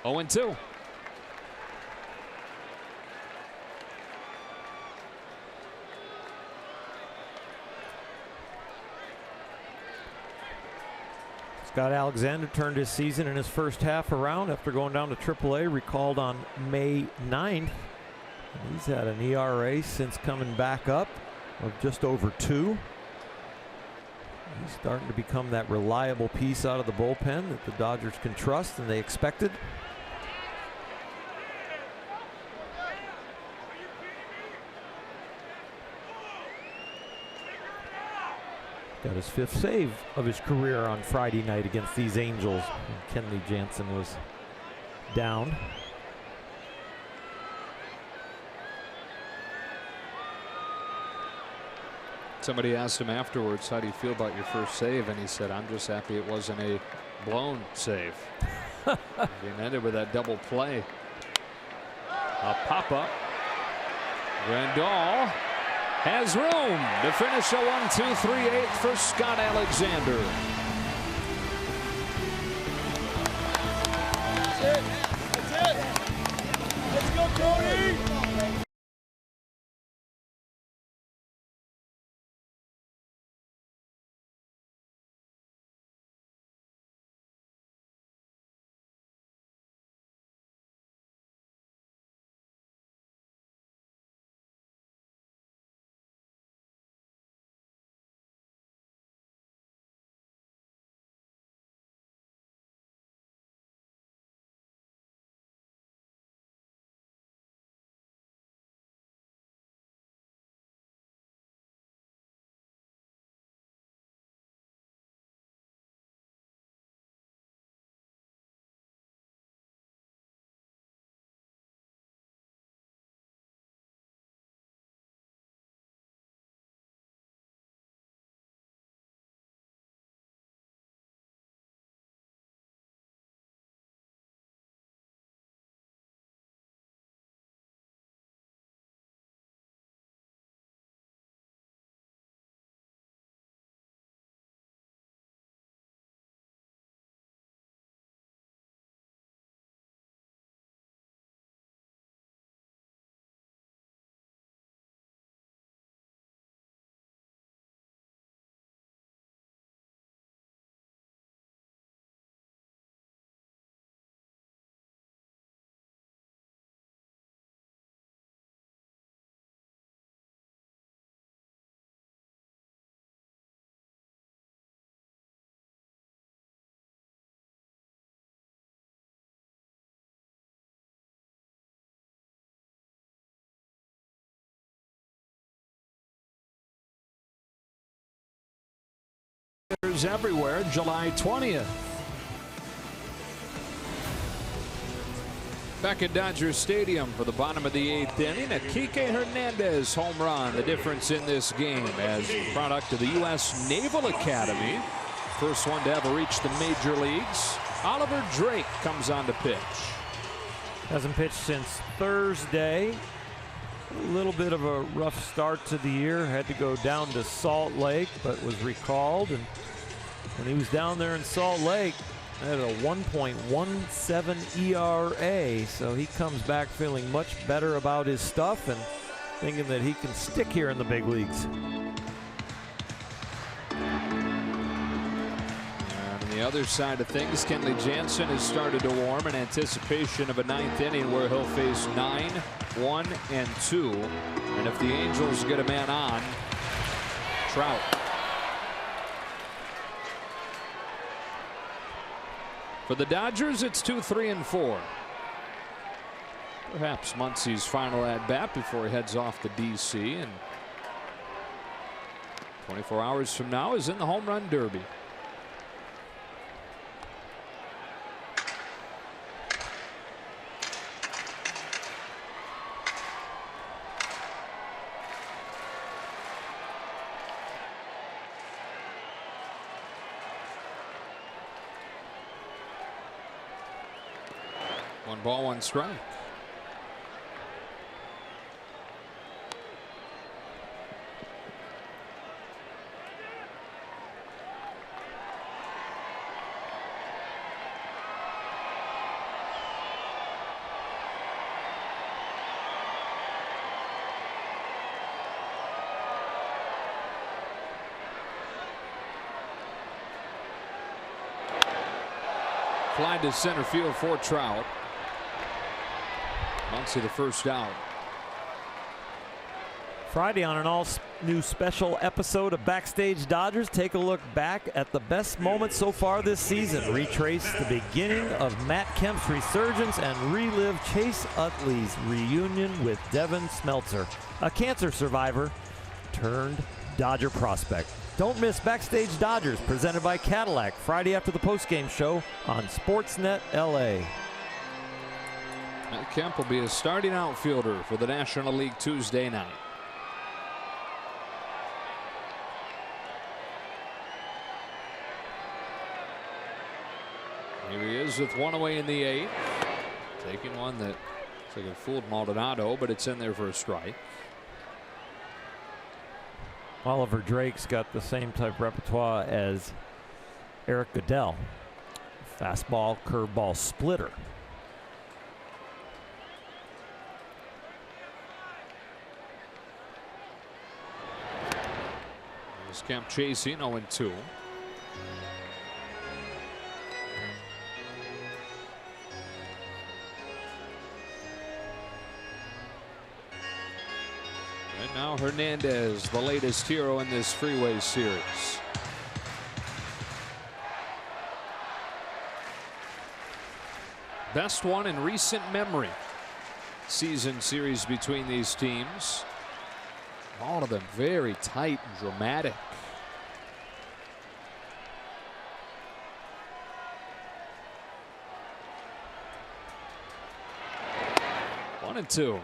Oh, and 2. Scott Alexander turned his season in his first half around after going down to AAA, recalled on May 9th. He's had an ERA since coming back up of just over 2. He's starting to become that reliable piece out of the bullpen that the Dodgers can trust and they expected. Got his 5th save of his career on Friday night against these Angels. And Kenley Jansen was down. Somebody asked him afterwards, how do you feel about your first save? And he said, I'm just happy it wasn't a blown save. He ended with that double play. A pop-up. Grandal has room to finish a 1-2-3-8 for Scott Alexander. That's it. Let's go, Cody. Everywhere, July 20th. Back at Dodger Stadium for the bottom of the 8th inning, a Kike Hernandez home run, the difference in this game as product of the U.S. Naval Academy. First one to ever reach the major leagues. Oliver Drake comes on to pitch. Hasn't pitched since Thursday. A little bit of a rough start to the year. Had to go down to Salt Lake, but was recalled. And when he was down there in Salt Lake, had a 1.17 ERA. So he comes back feeling much better about his stuff and thinking that he can stick here in the big leagues. And in the other side of things, Kenley Jansen has started to warm in anticipation of a 9th inning where he'll face 9, 1, and 2. And if the Angels get a man on, Trout. For the Dodgers, it's 2, 3, and 4. Perhaps Muncy's final at bat before he heads off to D.C. and 24 hours from now is in the home run derby. One ball, one strike. Fly to center field for Trout. Muncy the first out. Friday on an all-new special episode of Backstage Dodgers, take a look back at the best moments so far this season. Retrace the beginning of Matt Kemp's resurgence and relive Chase Utley's reunion with Devin Smeltzer, a cancer survivor turned Dodger prospect. Don't miss Backstage Dodgers, presented by Cadillac, Friday after the postgame show on Sportsnet LA. Matt Kemp will be a starting outfielder for the National League Tuesday night. Here he is with one away in the 8th. Taking one that looks like it fooled Maldonado, but it's in there for a strike. Oliver Drake's got the same type repertoire as Eric Goodell. Fastball, curveball, splitter. There's Kemp chasing 0-2. And now Hernandez, the latest hero in this freeway series. Best one in recent memory. Season series between these teams. All of them very tight and dramatic. One and two.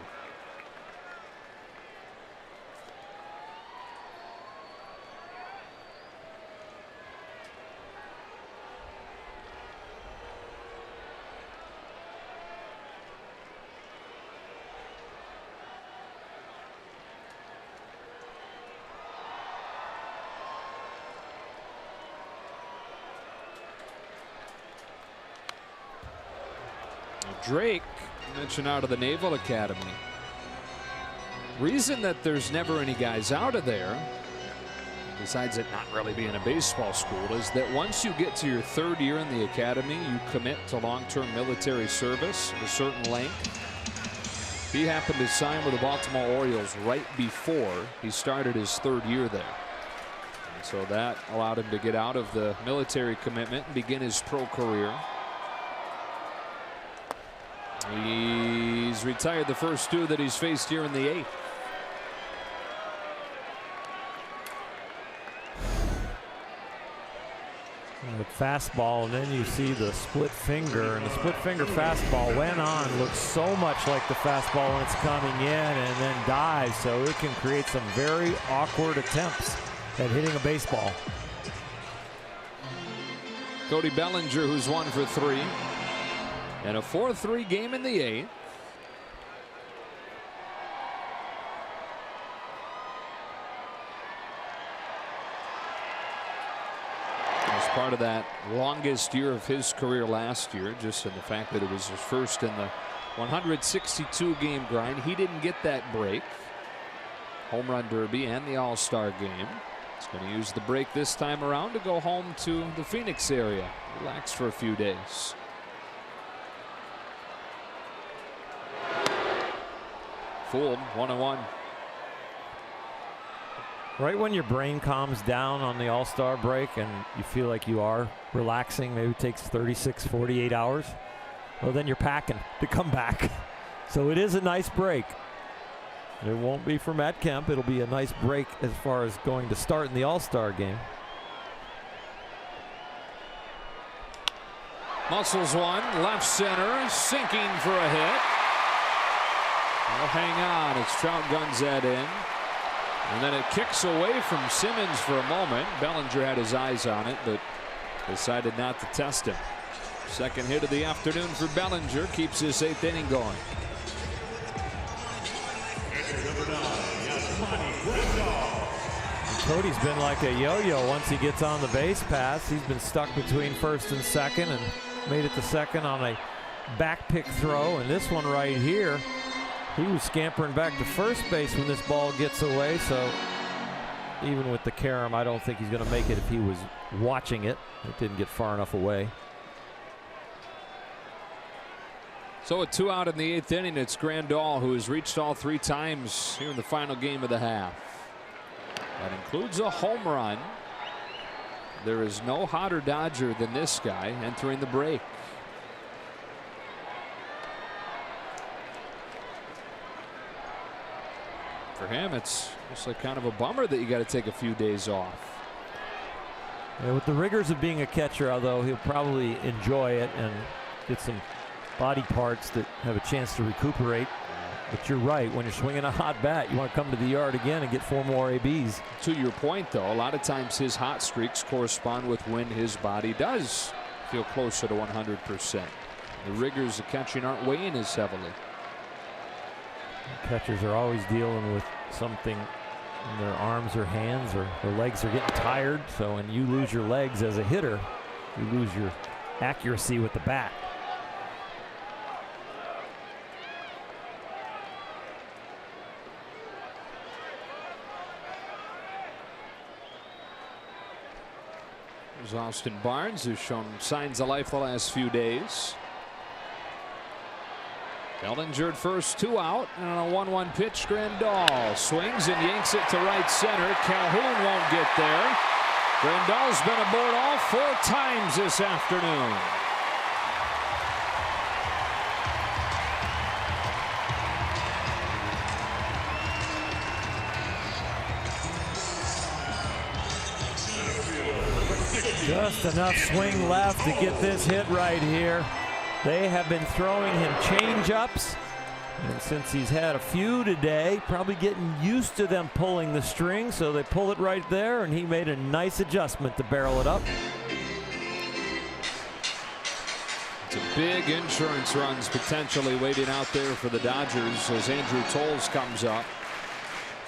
Drake mentioned out of the Naval Academy. Reason that there's never any guys out of there, besides it not really being a baseball school, is that once you get to your 3rd year in the academy, you commit to long-term military service of a certain length. He happened to sign with the Baltimore Orioles right before he started his 3rd year there. And so that allowed him to get out of the military commitment and begin his pro career. He's retired the first 2 that he's faced here in the 8th. The fastball, and then you see the split finger, and the split finger fastball went on, looks so much like the fastball when it's coming in, and then dives, so it can create some very awkward attempts at hitting a baseball. Cody Bellinger, who's 1 for 3. And a 4-3 game in the 8th. As part of that longest year of his career last year, just in the fact that it was his first in the 162 game grind. He didn't get that break. Home run derby and the All-Star game. He's going to use the break this time around to go home to the Phoenix area. Relax for a few days. Fooled, 1-1. Right when your brain calms down on the All-Star break and you feel like you are relaxing, maybe it takes 36, 48 hours, well, then you're packing to come back. So it is a nice break. It won't be for Matt Kemp. It'll be a nice break as far as going to start in the All-Star game. Muscles one, left center, sinking for a hit. Well, hang on as Trout guns that in. And then it kicks away from Simmons for a moment. Bellinger had his eyes on it, but decided not to test him. Second hit of the afternoon for Bellinger keeps this 8th inning going. Cody's been like a yo-yo once he gets on the base pass. He's been stuck between first and second and made it to second on a back pick throw. And this one right here, he was scampering back to first base when this ball gets away. So even with the carom, I don't think he's going to make it if he was watching it. It didn't get far enough away. So a 2 out in the 8th inning. It's Grandal who has reached all 3 times here in the final game of the half. That includes a home run. There is no hotter Dodger than this guy entering the break. For him, it's just like kind of a bummer that you got to take a few days off. Yeah, with the rigors of being a catcher, although he'll probably enjoy it and get some body parts that have a chance to recuperate. But you're right, when you're swinging a hot bat, you want to come to the yard again and get 4 more ABs. To your point, though, a lot of times his hot streaks correspond with when his body does feel closer to 100%. The rigors of catching aren't weighing as heavily. Catchers are always dealing with something in their arms or hands, or their legs are getting tired. So when you lose your legs as a hitter, you lose your accuracy with the bat. There's Austin Barnes, who's shown signs of life the last few days. Bellinger at first, 2 out, and on a 1-1 pitch, Grandal swings and yanks it to right center. Calhoun won't get there. Grandal's been aboard all 4 times this afternoon. Just enough swing left to get this hit right here. They have been throwing him change-ups, and since he's had a few today, probably getting used to them pulling the string, so they pull it right there, and he made a nice adjustment to barrel it up. It's a big insurance runs potentially waiting out there for the Dodgers as Andrew Towles comes up,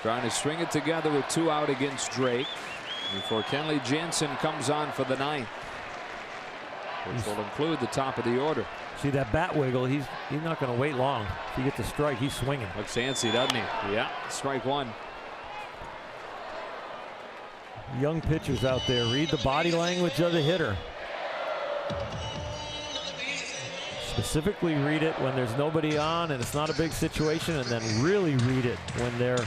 trying to string it together with 2 out against Drake before Kenley Jansen comes on for the 9th, which will include the top of the order. See that bat wiggle? He's not going to wait long. If he gets a strike, he's swinging. Looks antsy, doesn't he? Yeah, strike 1. Young pitchers out there, read the body language of the hitter. Specifically read it when there's nobody on and it's not a big situation, and then really read it when they're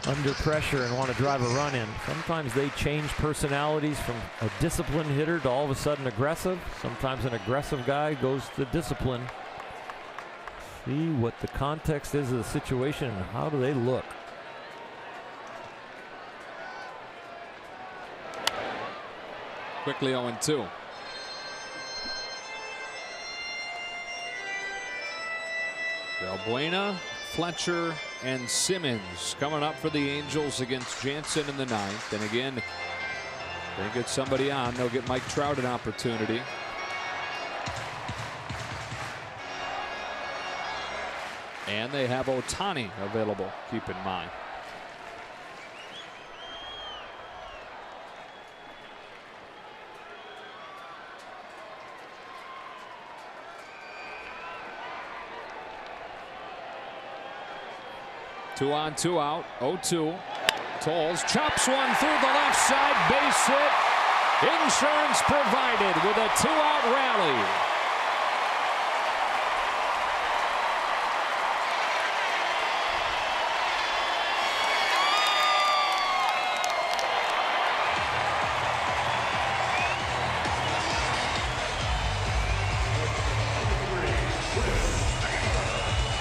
under pressure and want to drive a run in. Sometimes they change personalities from a disciplined hitter to all of a sudden aggressive. Sometimes an aggressive guy goes to discipline. See what the context is of the situation and how do they look. Quickly 0-2. Valbuena, Fletcher, and Simmons coming up for the Angels against Jansen in the 9th. And again, they get somebody on, they'll get Mike Trout an opportunity. And they have Ohtani available, keep in mind. Two on, 2 out, 0-2. Towles chops one through the left side, base hit. Insurance provided with a 2-out rally.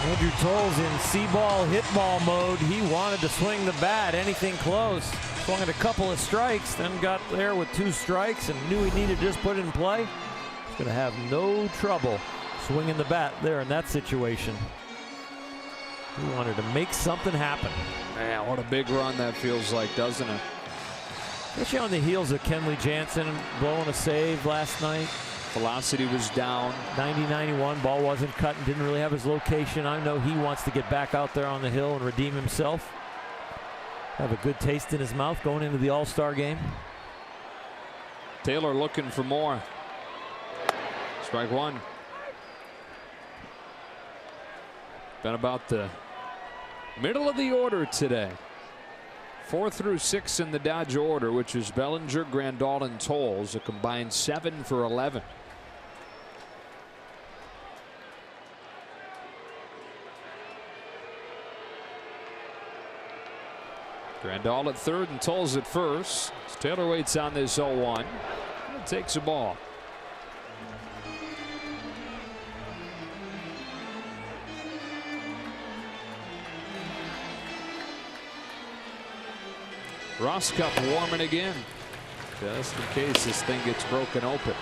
Andrew Towles in C-ball, hit ball mode. He wanted to swing the bat, anything close. Swung at a couple of strikes, then got there with 2 strikes and knew he needed to just put it in play. He's going to have no trouble swinging the bat there in that situation. He wanted to make something happen. Man, what a big run that feels like, doesn't it? Especially on the heels of Kenley Jansen blowing a save last night. Velocity was down. 90-91, ball wasn't cut and didn't really have his location. I know he wants to get back out there on the hill and redeem himself. Have a good taste in his mouth going into the All-Star game. Taylor looking for more. Strike one. Been about the middle of the order today. 4 through 6 in the Dodge order, which is Bellinger, Grandal, and Towles, a combined 7 for 11. Grandal at third and Towles at first. As Taylor waits on this 0-1. And takes a ball. Ross Cup warming again, just in case this thing gets broken open.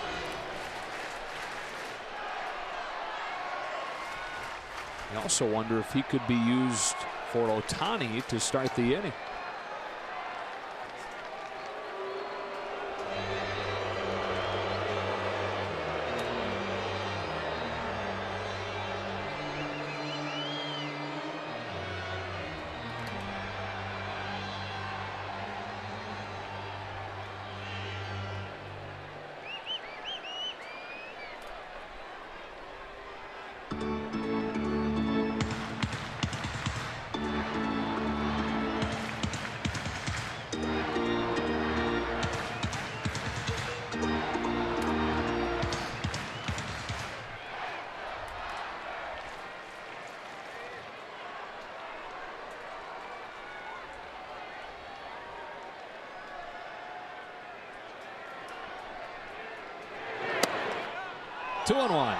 I also wonder if he could be used for Ohtani to start the inning. Two and one.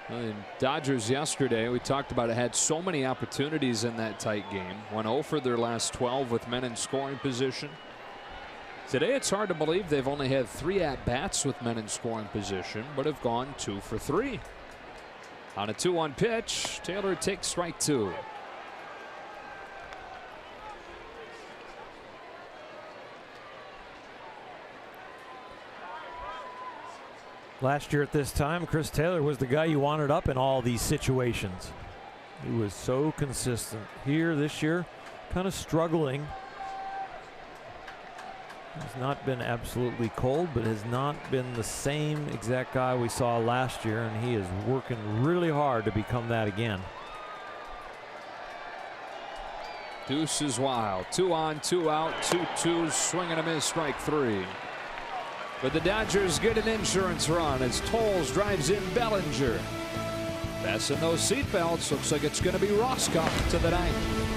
Well, the Dodgers yesterday, we talked about it, had so many opportunities in that tight game. Went 0 for their last 12 with men in scoring position. Today it's hard to believe they've only had 3 at-bats with men in scoring position, but have gone 2 for 3. On a 2-1 pitch, Taylor takes strike 2. Last year at this time, Chris Taylor was the guy you wanted up in all these situations. He was so consistent. Here this year, kind of struggling. He's not been absolutely cold, but has not been the same exact guy we saw last year, and he is working really hard to become that again. Deuce is wild. 2 on, 2 out, 2-2, swing and a miss, strike 3. But the Dodgers get an insurance run as Towles drives in Bellinger. Fasten those seatbelts. Looks like it's going to be Ross Cup to the 9th.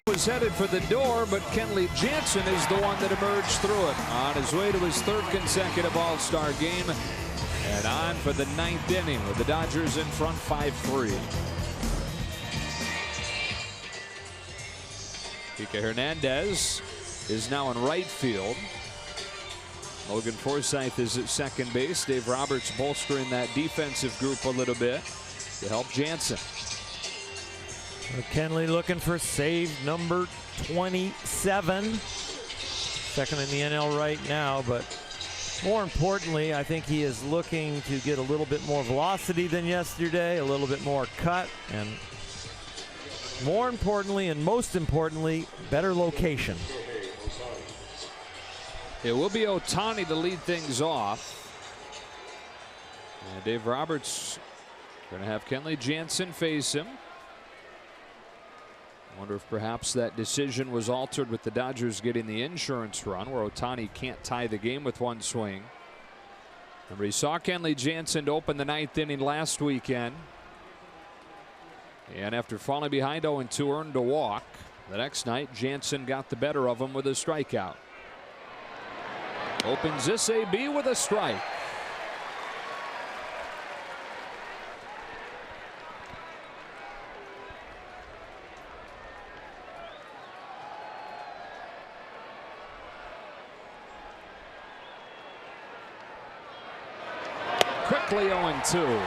Was headed for the door, but Kenley Jansen is the one that emerged through it on his way to his 3rd consecutive All-Star game, and on for the 9th inning with the Dodgers in front 5-3. Kike Hernandez is now in right field. Logan Forsythe is at second base. Dave Roberts bolstering that defensive group a little bit to help Jansen. Kenley looking for save number 27. Second in the NL right now, but more importantly, I think he is looking to get a little bit more velocity than yesterday, a little bit more cut, and more importantly and most importantly, better location. It will be Ohtani to lead things off. And Dave Roberts going to have Kenley Jansen face him. I wonder if perhaps that decision was altered with the Dodgers getting the insurance run where Ohtani can't tie the game with one swing. Remember, he saw Kenley Jansen to open the 9th inning last weekend. And after falling behind 0-2, earned a walk. The next night, Jansen got the better of him with a strikeout. Opens this AB with a strike. Quickly 0-2.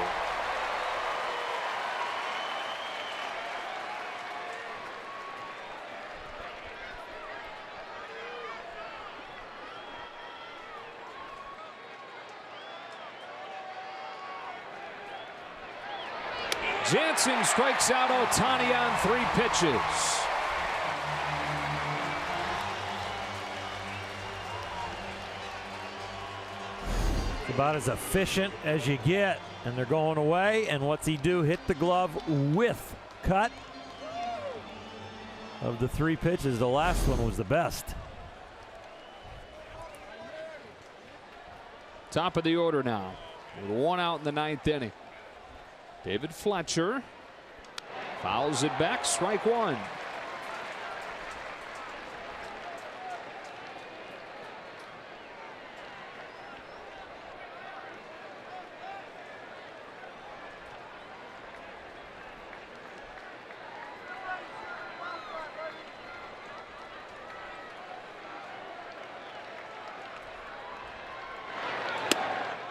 Jansen strikes out Ohtani on 3 pitches. About as efficient as you get, and they're going away. And what's he do? Hit the glove with cut. Of the 3 pitches, the last one was the best. Top of the order now with 1 out in the 9th inning. David Fletcher fouls it back, strike 1.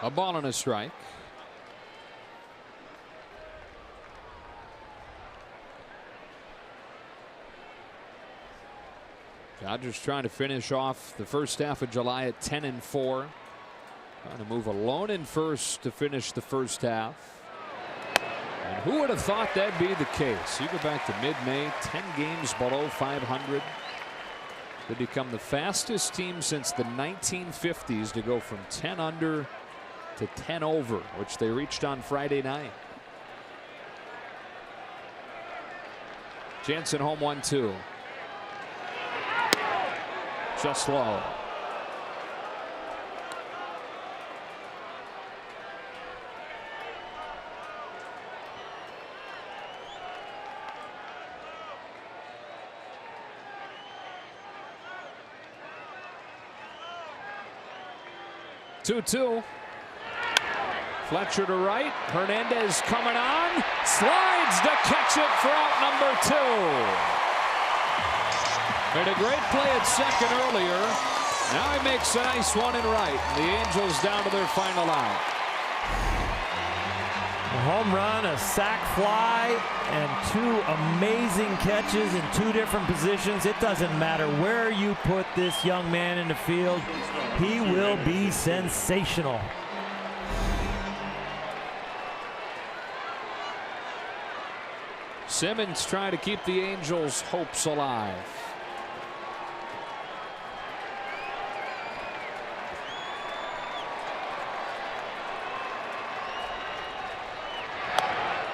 A ball and a strike. Dodgers trying to finish off the first half of July at 10-4. Trying to move alone in first to finish the first half. And who would have thought that'd be the case? You go back to mid-May, 10 games below 500. They become the fastest team since the 1950s to go from 10 under to 10 over, which they reached on Friday night. Jansen home 1-2. Just low. Two. Fletcher to right. Hernandez coming on. Slides to catch it for out number 2. Made a great play at second earlier. Now he makes a nice one in right. The Angels down to their final out. A home run, a sac fly, and 2 amazing catches in 2 different positions. It doesn't matter where you put this young man in the field. He will be sensational. Simmons trying to keep the Angels' hopes alive.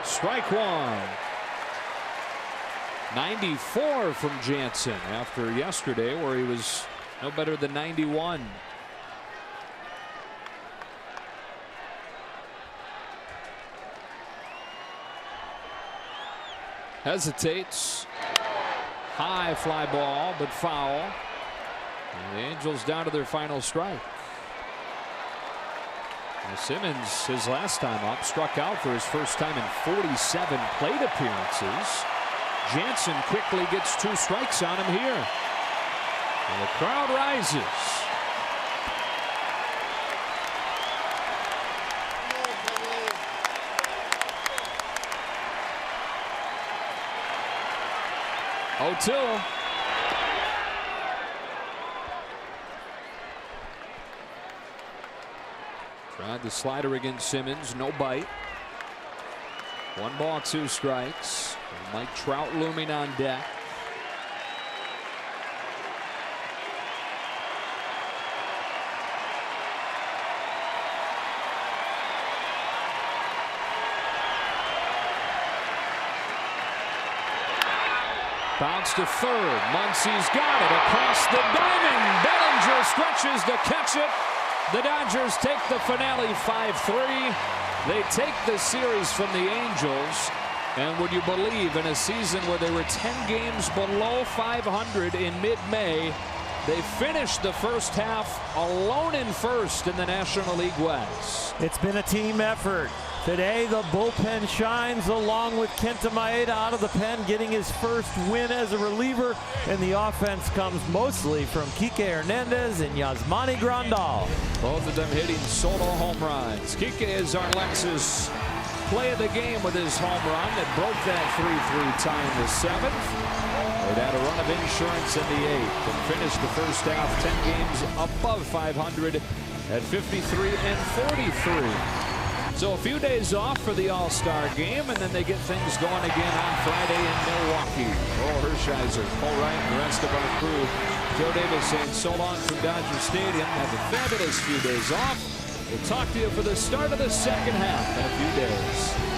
Strike 1. 94 from Jansen after yesterday where he was no better than 91. Hesitates. High fly ball, but foul. And the Angels down to their final strike. Now Simmons, his last time up, struck out for his first time in 47 plate appearances. Jansen quickly gets 2 strikes on him here. And the crowd rises. O'Toole. Tried the slider against Simmons, no bite. 1 ball, 2 strikes. Mike Trout looming on deck. Bounce to third. Muncie's got it across the diamond. Bellinger stretches to catch it. The Dodgers take the finale 5-3. They take the series from the Angels. And would you believe, in a season where they were 10 games below 500 in mid-May, they finished the first half alone in first in the National League West. It's been a team effort. Today, the bullpen shines along with Kenta Maeda out of the pen, getting his first win as a reliever. And the offense comes mostly from Kike Hernandez and Yasmani Grandal. Both of them hitting solo home runs. Kike is our Lexus play of the game with his home run that broke that 3-3 tie in the 7th. They'd had a run of insurance in the 8th and finished the first half 10 games above 500 at 53 and 43. So a few days off for the All-Star game, and then they get things going again on Friday in Milwaukee. Oh, Hershiser, Paul Wright, and the rest of our crew. Joe Davis saying so long from Dodger Stadium. Have a fabulous few days off. We'll talk to you for the start of the second half in a few days.